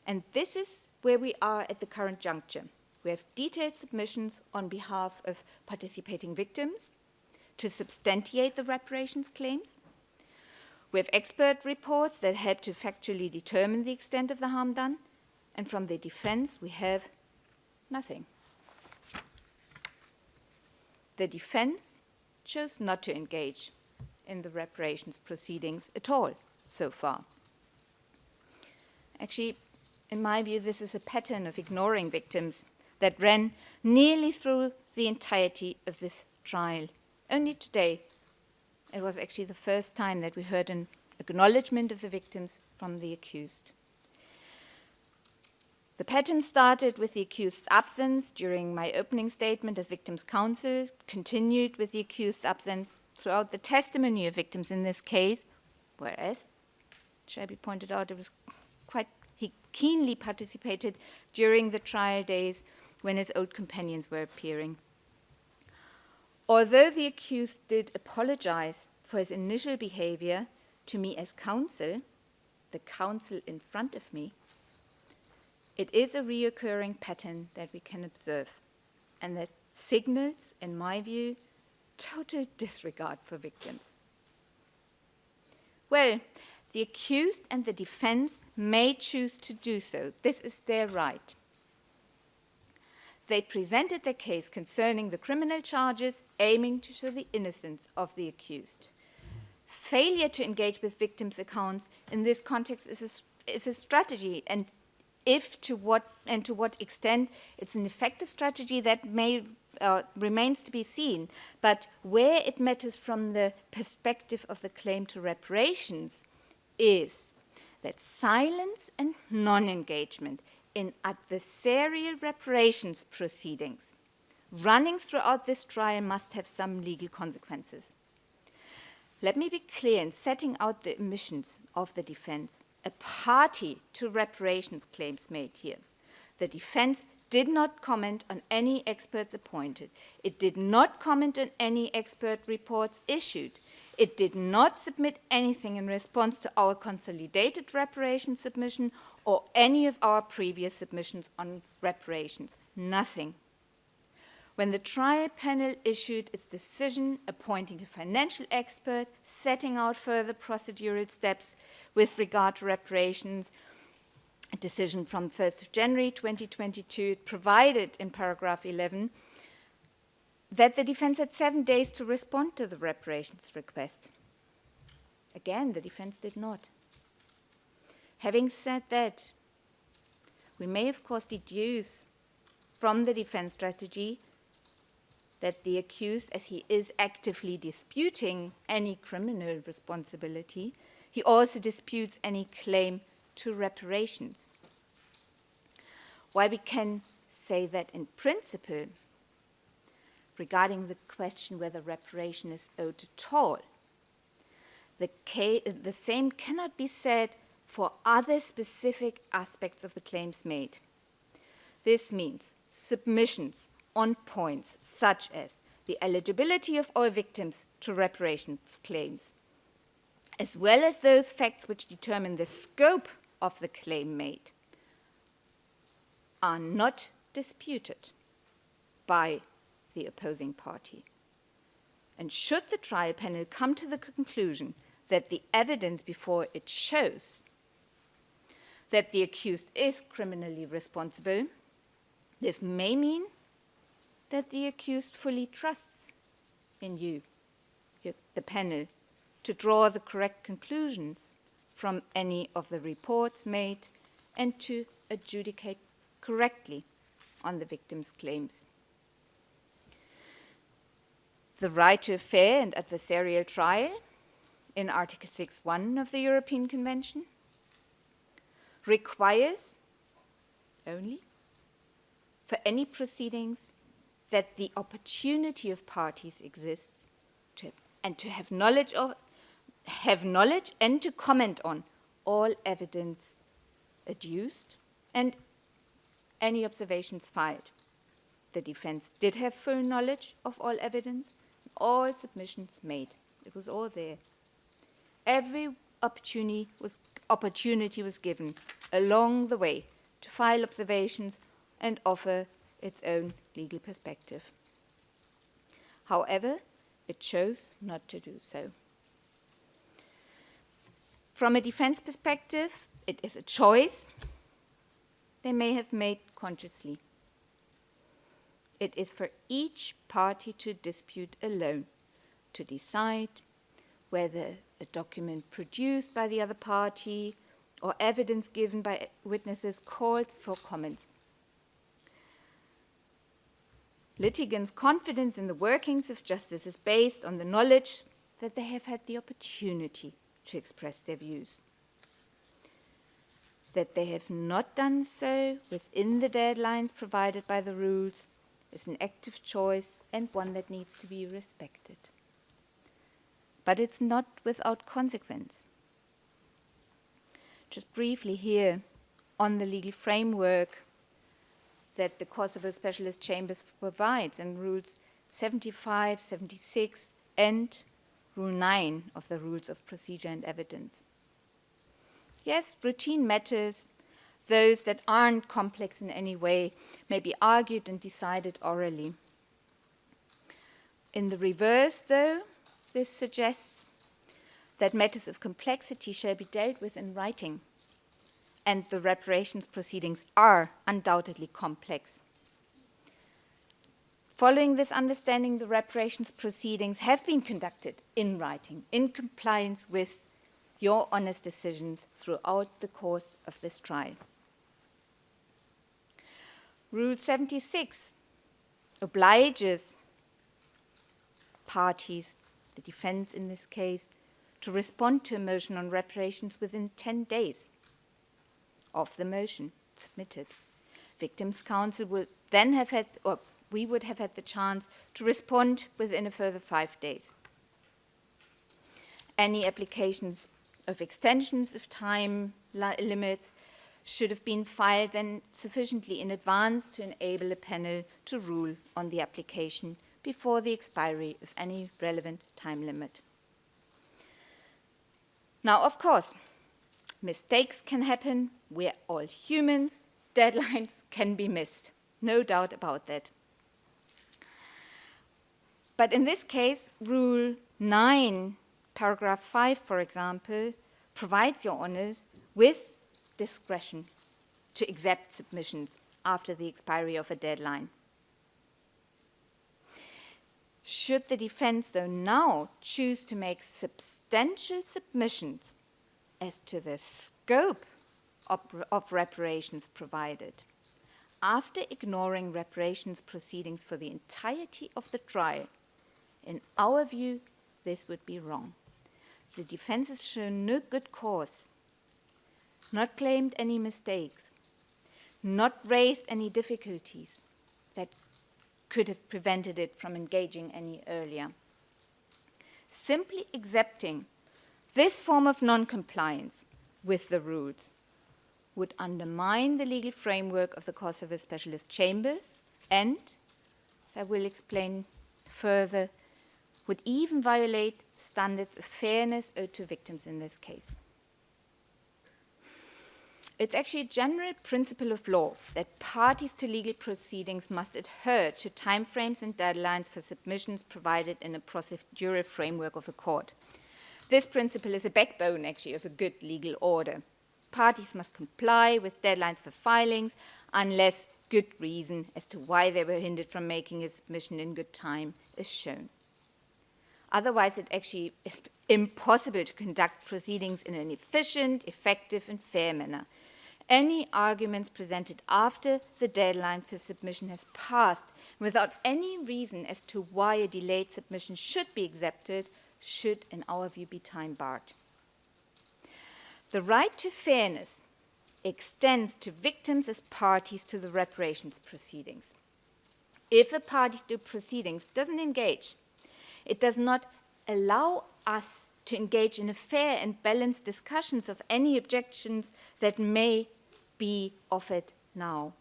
And this is where we are at the current juncture. We have detailed submissions on behalf of participating victims to substantiate the reparations claims. We have expert reports that help to factually determine the extent of the harm done. And from the defense, we have nothing. The defense chose not to engage in the reparations proceedings at all so far. Actually, in my view, this is a pattern of ignoring victims that ran nearly through the entirety of this trial. Only today, it was actually the first time that we heard an acknowledgement of the victims from the accused. The pattern started with the accused's absence during my opening statement as victims' counsel, continued with the accused's absence throughout the testimony of victims in this case, whereas, it shall be pointed out, he keenly participated during the trial days when his old companions were appearing. Although the accused did apologize for his initial behavior to me as counsel, the counsel in front of me, it is a reoccurring pattern that we can observe, and that signals, in my view, total disregard for victims. Well, the accused and the defense may choose to do so. This is their right. They presented their case concerning the criminal charges, aiming to show the innocence of the accused. Failure to engage with victims' accounts in this context is a strategy, and to what extent it's an effective strategy, that remains to be seen. But where it matters from the perspective of the claim to reparations is that silence and non-engagement in adversarial reparations proceedings running throughout this trial must have some legal consequences. Let me be clear in setting out the omissions of the defense. A party to reparations claims made here. The defense did not comment on any experts appointed. It did not comment on any expert reports issued. It did not submit anything in response to our consolidated reparations submission or any of our previous submissions on reparations. Nothing. When the trial panel issued its decision appointing a financial expert, setting out further procedural steps with regard to reparations, a decision from 1st of January 2022, it provided in paragraph 11 that the defense had 7 days to respond to the reparations request. Again, the defense did not. Having said that, we may of course deduce from the defense strategy that the accused, as he is actively disputing any criminal responsibility, he also disputes any claim to reparations. While we can say that in principle, regarding the question whether reparation is owed at all, the same cannot be said for other specific aspects of the claims made. This means submissions on points such as the eligibility of all victims to reparations claims, as well as those facts which determine the scope of the claim made, are not disputed by the opposing party. And should the trial panel come to the conclusion that the evidence before it shows that the accused is criminally responsible, this may mean that the accused fully trusts in you, the panel, to draw the correct conclusions from any of the reports made and to adjudicate correctly on the victim's claims. The right to a fair and adversarial trial in Article 6.1 of the European Convention requires only for any proceedings that the opportunity of parties exists and to have knowledge of have knowledge and to comment on all evidence adduced and any observations filed. The defense did have full knowledge of all evidence, all submissions made. It was all there. Every opportunity was given along the way to file observations and offer its own legal perspective. However, it chose not to do so. From a defense perspective, it is a choice they may have made consciously. It is for each party to dispute alone, to decide whether a document produced by the other party or evidence given by witnesses calls for comments. Litigants' confidence in the workings of justice is based on the knowledge that they have had the opportunity to express their views. That they have not done so within the deadlines provided by the rules is an active choice and one that needs to be respected. But it's not without consequence. Just briefly here on the legal framework that the Kosovo Specialist Chambers provides in Rules 75, 76, and Rule 9 of the Rules of Procedure and Evidence. Yes, routine matters, those that aren't complex in any way, may be argued and decided orally. In the reverse, though, this suggests that matters of complexity shall be dealt with in writing, and the reparations proceedings are undoubtedly complex. Following this understanding, the reparations proceedings have been conducted in writing, in compliance with your honest decisions throughout the course of this trial. Rule 76 obliges parties, the defense in this case, to respond to a motion on reparations within 10 days of the motion submitted. Victims' counsel would then have had, or we would have had the chance to respond within a further 5 days. Any applications of extensions of time limits should have been filed then sufficiently in advance to enable a panel to rule on the application before the expiry of any relevant time limit. Now, of course, mistakes can happen. We're all humans. Deadlines can be missed. No doubt about that. But in this case, Rule 9, paragraph 5, for example, provides your honors with discretion to accept submissions after the expiry of a deadline. Should the defense, though, now choose to make substantial submissions as to the scope of reparations provided, after ignoring reparations proceedings for the entirety of the trial, in our view, this would be wrong. The defense has shown no good cause, not claimed any mistakes, not raised any difficulties that could have prevented it from engaging any earlier. Simply accepting this form of non-compliance with the rules would undermine the legal framework of the Kosovo Specialist Chambers and, as I will explain further, would even violate standards of fairness owed to victims in this case. It's actually a general principle of law that parties to legal proceedings must adhere to timeframes and deadlines for submissions provided in a procedural framework of a court. This principle is a backbone, actually, of a good legal order. Parties must comply with deadlines for filings unless good reason as to why they were hindered from making a submission in good time is shown. Otherwise, it actually is impossible to conduct proceedings in an efficient, effective, and fair manner. Any arguments presented after the deadline for submission has passed without any reason as to why a delayed submission should be accepted should, in our view, be time-barred. The right to fairness extends to victims as parties to the reparations proceedings. If a party to proceedings doesn't engage, it does not allow us to engage in a fair and balanced discussions of any objections that may be offered now.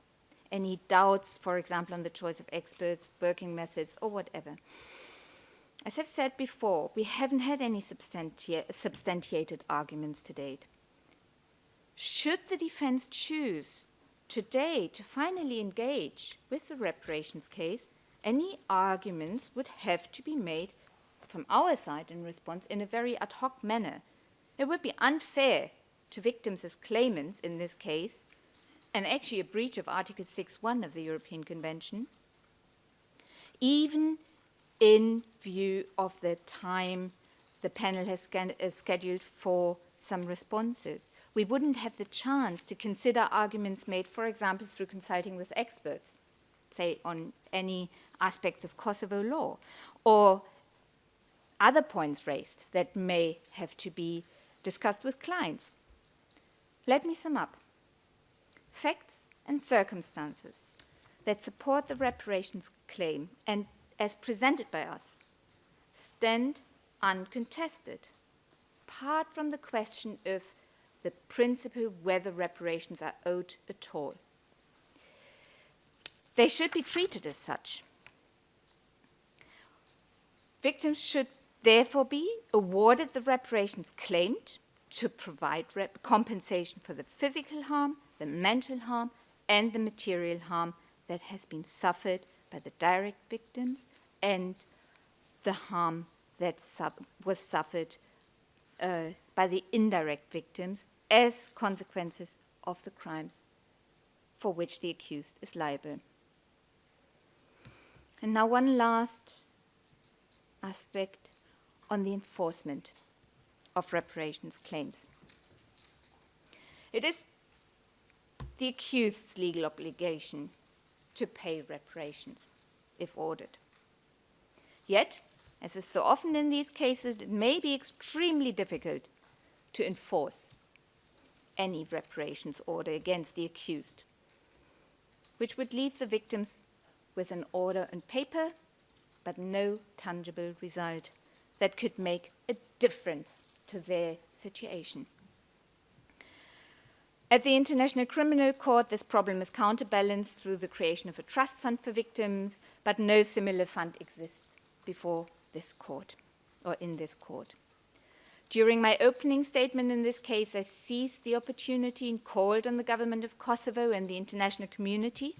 Any doubts, for example, on the choice of experts, working methods, or whatever. As I've said before, we haven't had any substantiated arguments to date. Should the defense choose today to finally engage with the reparations case, any arguments would have to be made from our side in response in a very ad hoc manner. It would be unfair to victims as claimants in this case, and actually a breach of Article 6.1 of the European Convention, even in view of the time the panel has scheduled for some responses. We wouldn't have the chance to consider arguments made, for example, through consulting with experts, say on any aspects of Kosovo law, or other points raised that may have to be discussed with clients. Let me sum up. Facts and circumstances that support the reparations claim and as presented by us stand uncontested, apart from the question of the principle whether reparations are owed at all. They should be treated as such. Victims should therefore be awarded the reparations claimed to provide compensation for the physical harm, the mental harm, and the material harm that has been suffered by the direct victims and the harm that was suffered by the indirect victims as consequences of the crimes for which the accused is liable. And now one last aspect on the enforcement of reparations claims. It is the accused's legal obligation to pay reparations if ordered. Yet, as is so often in these cases, it may be extremely difficult to enforce any reparations order against the accused, which would leave the victims with an order on paper, but no tangible result that could make a difference to their situation. At the International Criminal Court, this problem is counterbalanced through the creation of a trust fund for victims, but no similar fund exists before this court, or in this court. During my opening statement in this case, I seized the opportunity and called on the government of Kosovo and the international community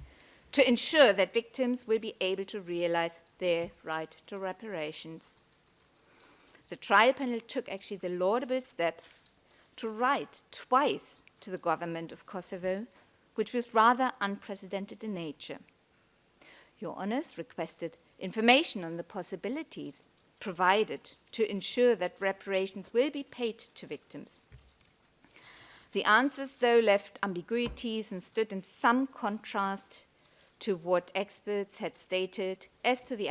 to ensure that victims will be able to realize their right to reparations. The trial panel took actually the laudable step to write twice to the government of Kosovo, which was rather unprecedented in nature. Your Honours requested information on the possibilities provided to ensure that reparations will be paid to victims. The answers, though, left ambiguities and stood in some contrast to what experts had stated as to the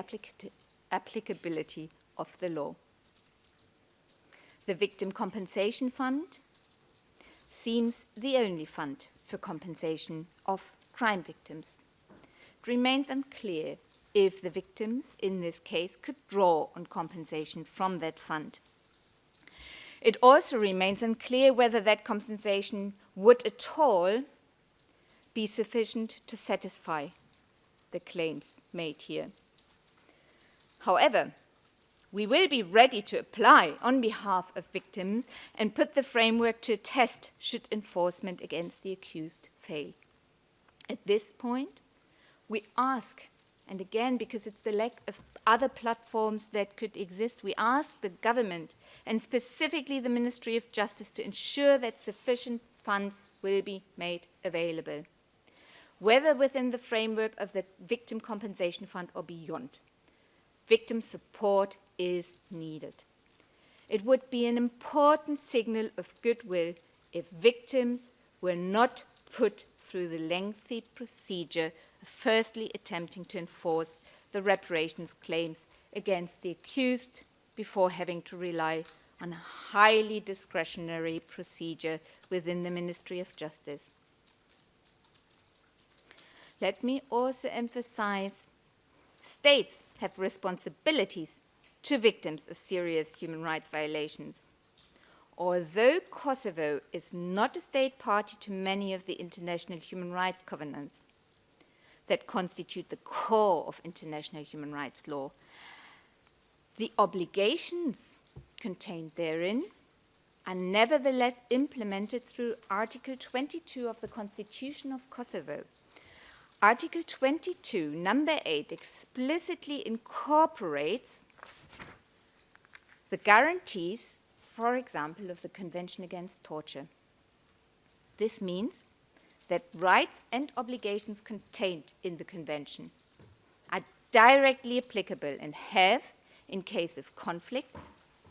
applicability of the law. The Victim Compensation Fund seems the only fund for compensation of crime victims. It remains unclear if the victims in this case could draw on compensation from that fund. It also remains unclear whether that compensation would at all be sufficient to satisfy the claims made here. However, we will be ready to apply on behalf of victims and put the framework to a test should enforcement against the accused fail. At this point, we ask, and again, because it's the lack of other platforms that could exist, we ask the government, and specifically the Ministry of Justice, to ensure that sufficient funds will be made available, whether within the framework of the Victim Compensation Fund or beyond. Victim support is needed. It would be an important signal of goodwill if victims were not put through the lengthy procedure of firstly attempting to enforce the reparations claims against the accused before having to rely on a highly discretionary procedure within the Ministry of Justice. Let me also emphasize states have responsibilities to victims of serious human rights violations. Although Kosovo is not a state party to many of the international human rights covenants that constitute the core of international human rights law, the obligations contained therein are nevertheless implemented through Article 22 of the Constitution of Kosovo. Article 22, number 8, explicitly incorporates the guarantees, for example, of the Convention Against Torture. This means that rights and obligations contained in the Convention are directly applicable and have, in case of conflict,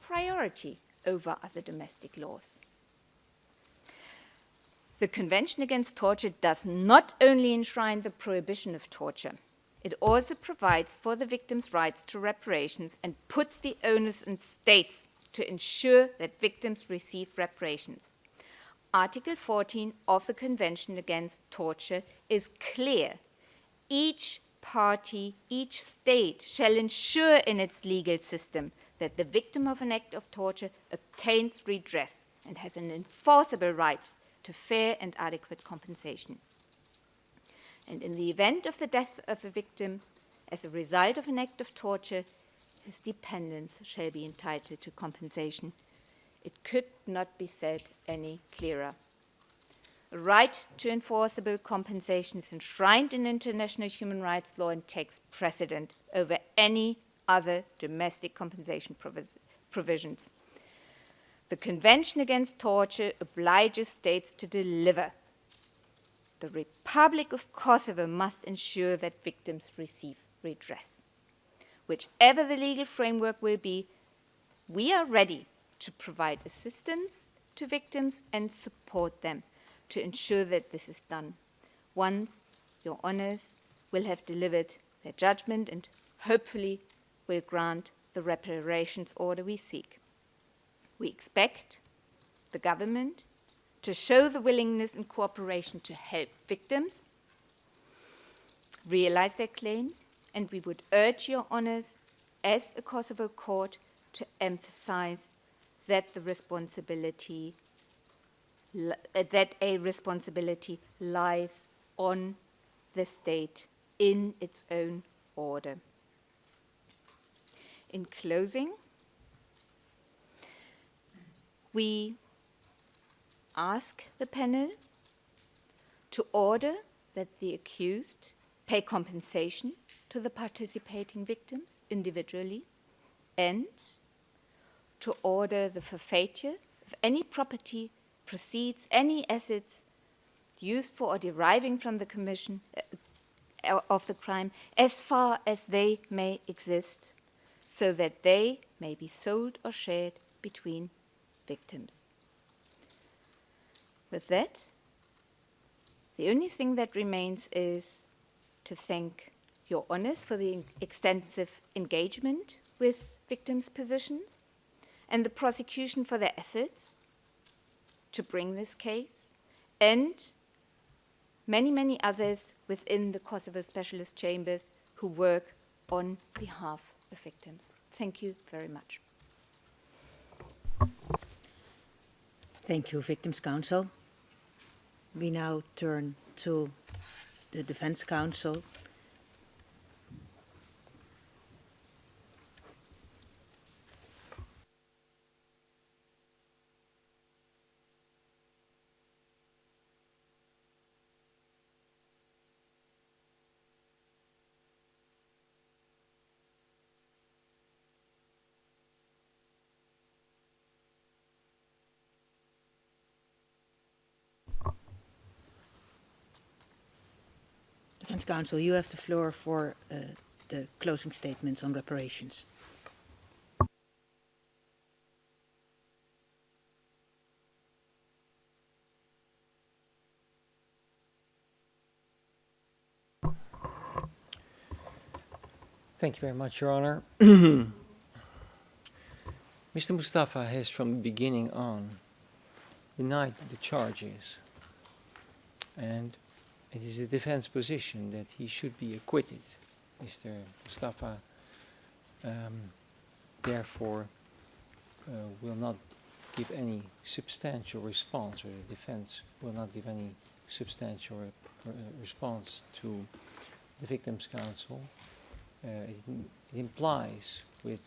priority over other domestic laws. The Convention Against Torture does not only enshrine the prohibition of torture, it also provides for the victims' rights to reparations and puts the onus on states to ensure that victims receive reparations. Article 14 of the Convention Against Torture is clear. Each party, each state shall ensure in its legal system that the victim of an act of torture obtains redress and has an enforceable right to fair and adequate compensation. And in the event of the death of a victim as a result of an act of torture, his dependents shall be entitled to compensation. It could not be said any clearer. A right to enforceable compensation is enshrined in international human rights law and takes precedent over any other domestic compensation provisions. The Convention Against Torture obliges states to deliver. The Republic of Kosovo must ensure that victims receive redress. Whichever the legal framework will be, we are ready to provide assistance to victims and support them to ensure that this is done. Once your honors will have delivered their judgment and hopefully will grant the reparations order we seek. We expect the government to show the willingness and cooperation to help victims realize their claims, and we would urge your honors as a Kosovo court to emphasize that a responsibility lies on the state in its own order. In closing, we ask the panel to order that the accused pay compensation to the participating victims individually and to order the forfeiture of any property, proceeds, any assets used for or deriving from the commission of the crime as far as they may exist, so that they may be sold or shared between victims. With that, the only thing that remains is to thank your honors for the extensive engagement with victims' positions and the prosecution for their efforts to bring this case, and many, many others within the Kosovo Specialist Chambers who work on behalf of victims. Thank you very much. Thank you, Victims' Counsel. We now turn to the Defense Counsel. Defense Counsel, you have the floor for the closing statements on reparations. Thank you very much, Your Honor. Mr. Mustafa has from the beginning on denied the charges, and it is the defense position that he should be acquitted. Mr. Mustafa therefore will not give any substantial response, or the defense will not give any substantial response to the victim's counsel. It implies with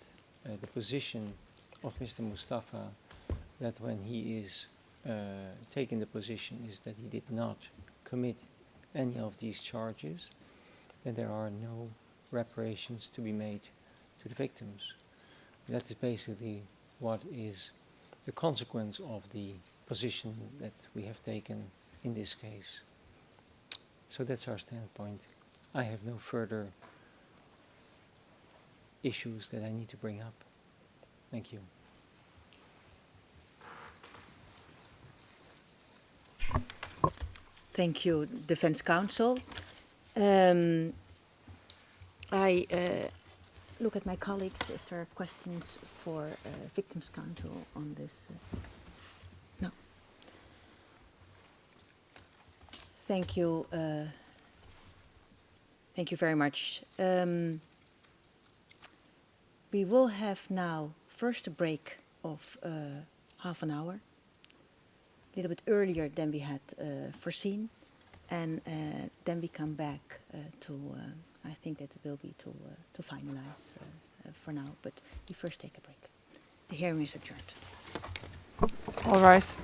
the position of Mr. Mustafa that when he is taking the position is that he did not commit any of these charges, then there are no reparations to be made to the victims. That is basically what is the consequence of the position that we have taken in this case. So that's our standpoint. I have no further issues that I need to bring up. Thank you. Thank you, Defense Counsel. I look at my colleagues if there are questions for Victims Counsel on this. No. Thank you. Thank you very much. We will have now first a break of half an hour, a little bit earlier than we had foreseen, and then we come back to, I think that it will be to finalize for now, but we first take a break. The hearing is adjourned. All rise.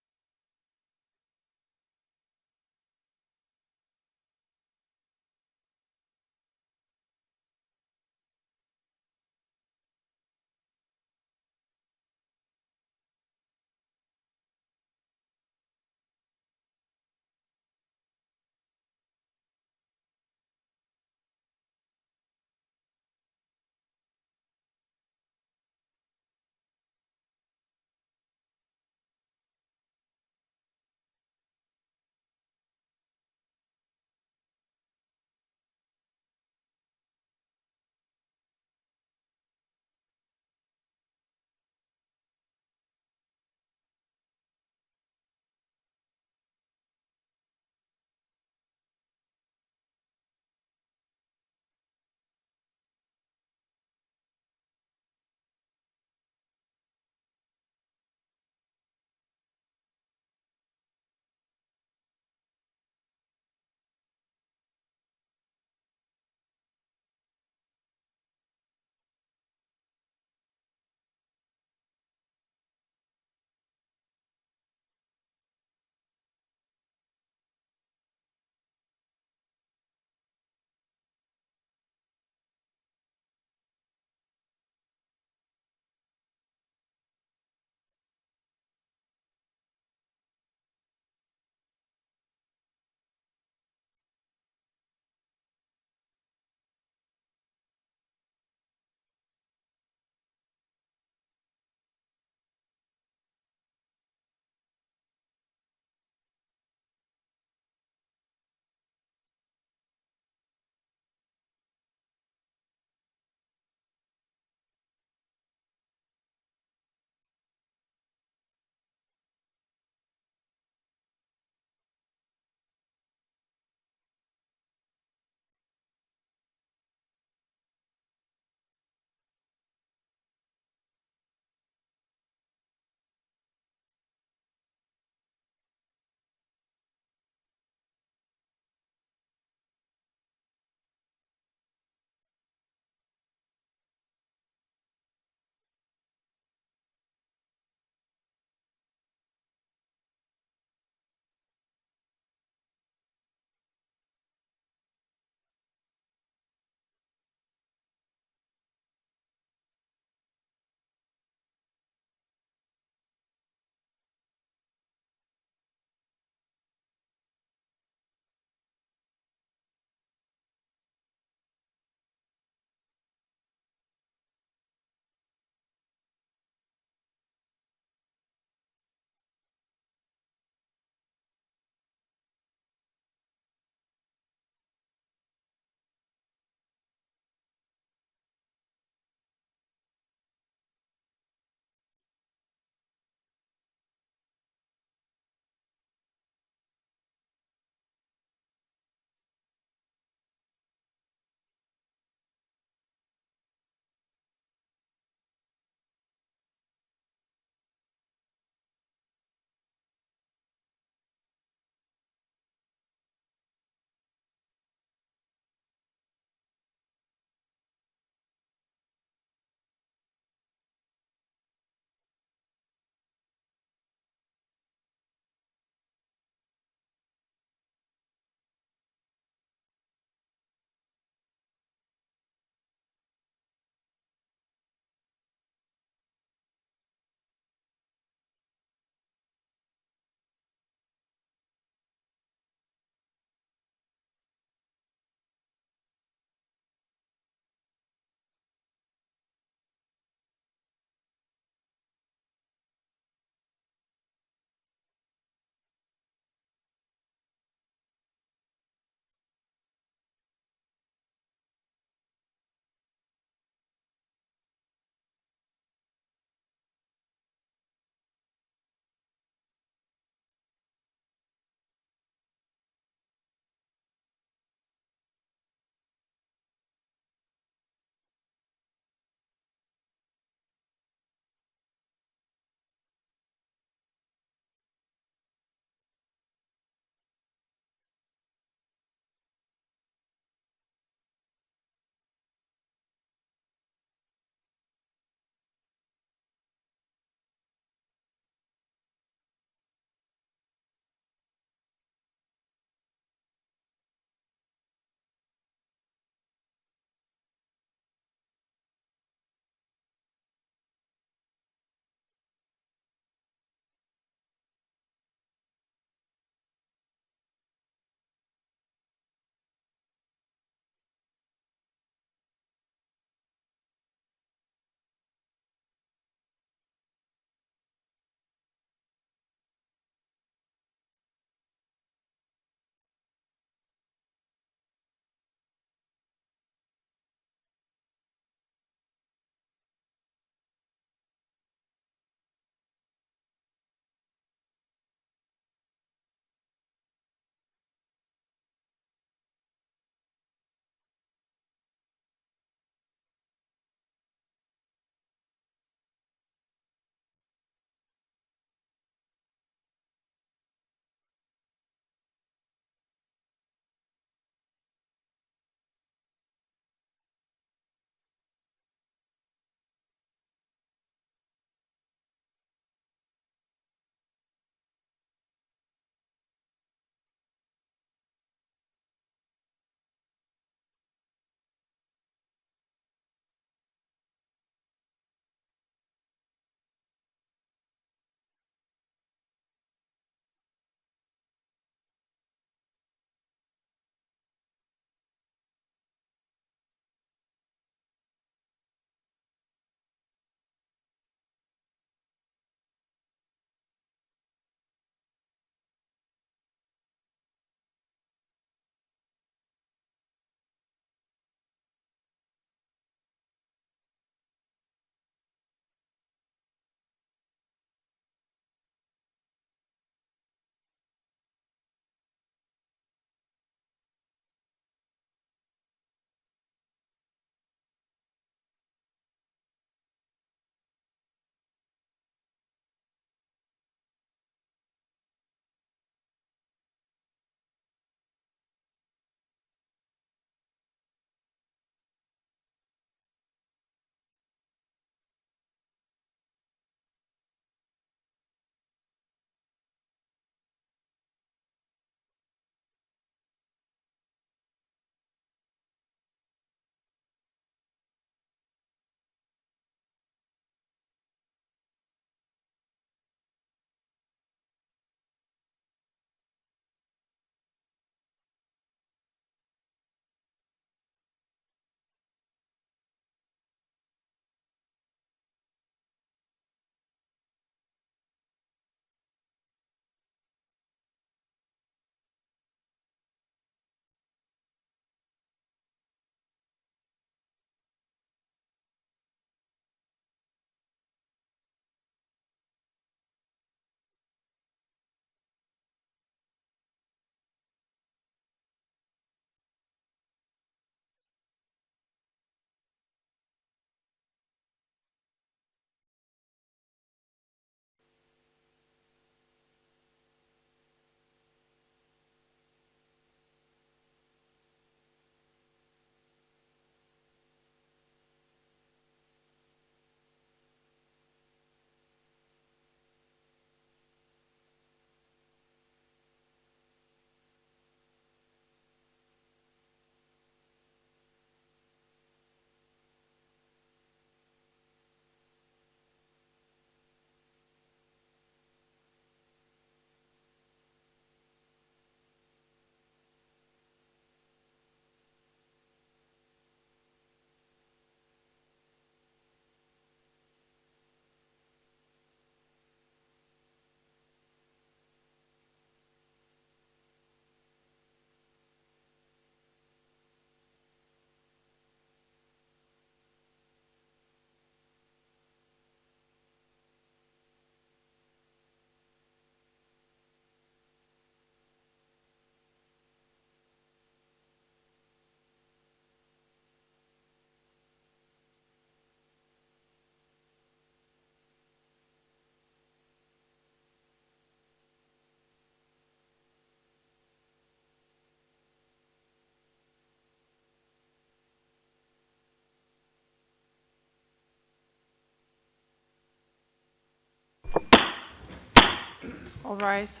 All rise.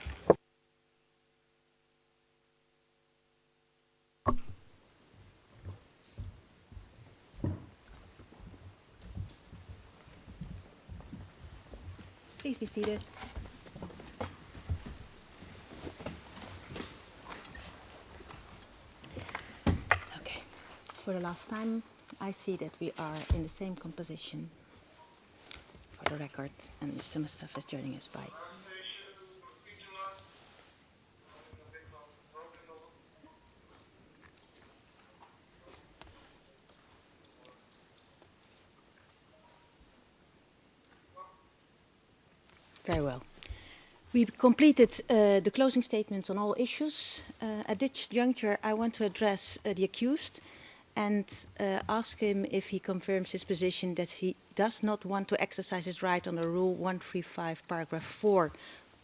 Please be seated. Okay. For the last time, I see that we are in the same composition for the record, and Mr. Mustafa is joining us by. Very well. We've completed the closing statements on all issues. At this juncture, I want to address the accused and ask him if he confirms his position that he does not want to exercise his right under Rule 135, paragraph 4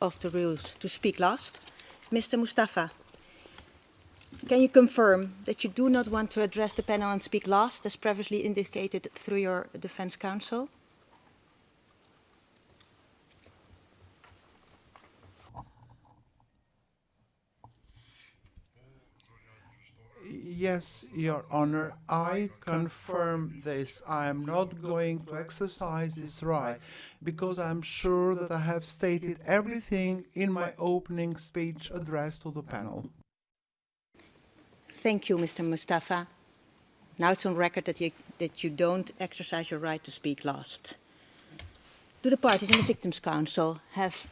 of the rules to speak last. Mr. Mustafa, can you confirm that you do not want to address the panel and speak last, as previously indicated through your defense counsel? Yes, Your Honor, I confirm this. I am not going to exercise this right because I'm sure that I have stated everything in my opening speech addressed to the panel. Thank you, Mr. Mustafa. Now it's on record that you don't exercise your right to speak last. Do the parties and the Victims' Counsel have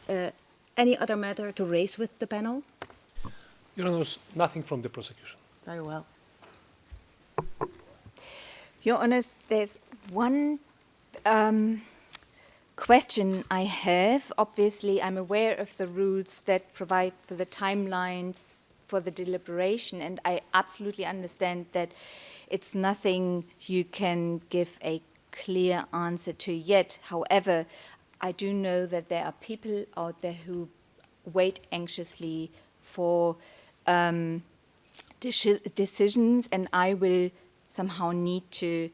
any other matter to raise with the panel? Your Honor, nothing from the prosecution. Very well. Your Honour, there's one question I have. Obviously, I'm aware of the rules that provide for the timelines for the deliberation, and I absolutely understand that it's nothing you can give a clear answer to yet. However, I do know that there are people out there who wait anxiously for decisions, and I will somehow need to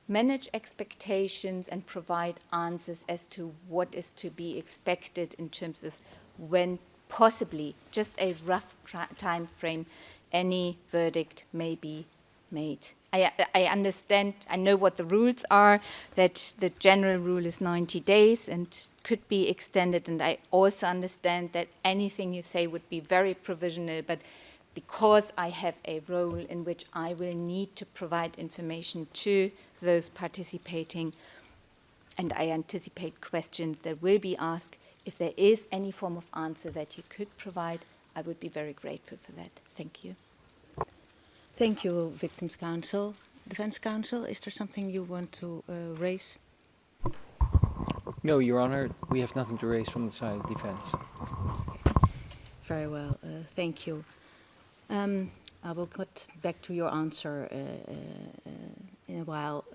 manage expectations and provide answers as to what is to be expected in terms of when possibly, just a rough time frame, any verdict may be made. I understand, I know what the rules are, that the general rule is 90 days and could be extended, and I also understand that anything you say would be very provisional, but because I have a role in which I will need to provide information to those participating, and I anticipate questions that will be asked, if there is any form of answer that you could provide, I would be very grateful for that. Thank you. Thank you, Victims' Counsel. Defense Counsel, is there something you want to raise? No, Your Honor, we have nothing to raise from the side of defense. Very well, thank you. I will get back to your answer in a while.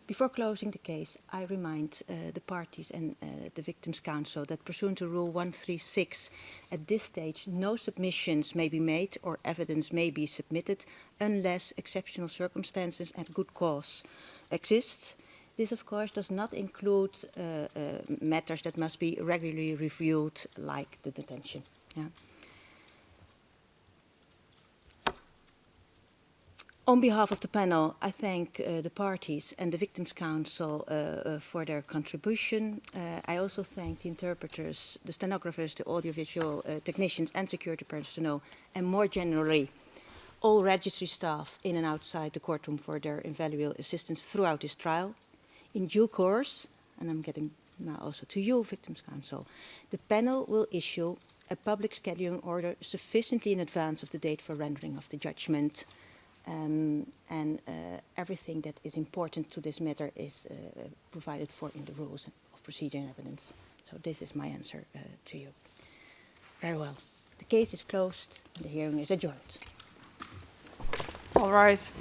Before closing the case, I remind the parties and the Victims' Counsel that pursuant to Rule 136, at this stage, no submissions may be made or evidence may be submitted unless exceptional circumstances and good cause exist. This, of course, does not include matters that must be regularly reviewed, like the detention. Yeah. On behalf of the panel, I thank the parties and the Victims' Counsel for their contribution. I also thank the interpreters, the stenographers, the audiovisual technicians and security personnel, and more generally, all registry staff in and outside the courtroom for their invaluable assistance throughout this trial. In due course, and I'm getting now also to you, Victims' Counsel, the panel will issue a public scheduling order sufficiently in advance of the date for rendering of the judgment. And everything that is important to this matter is provided for in the rules of procedure and evidence. So this is my answer to you. Very well. The case is closed and the hearing is adjourned. All rise.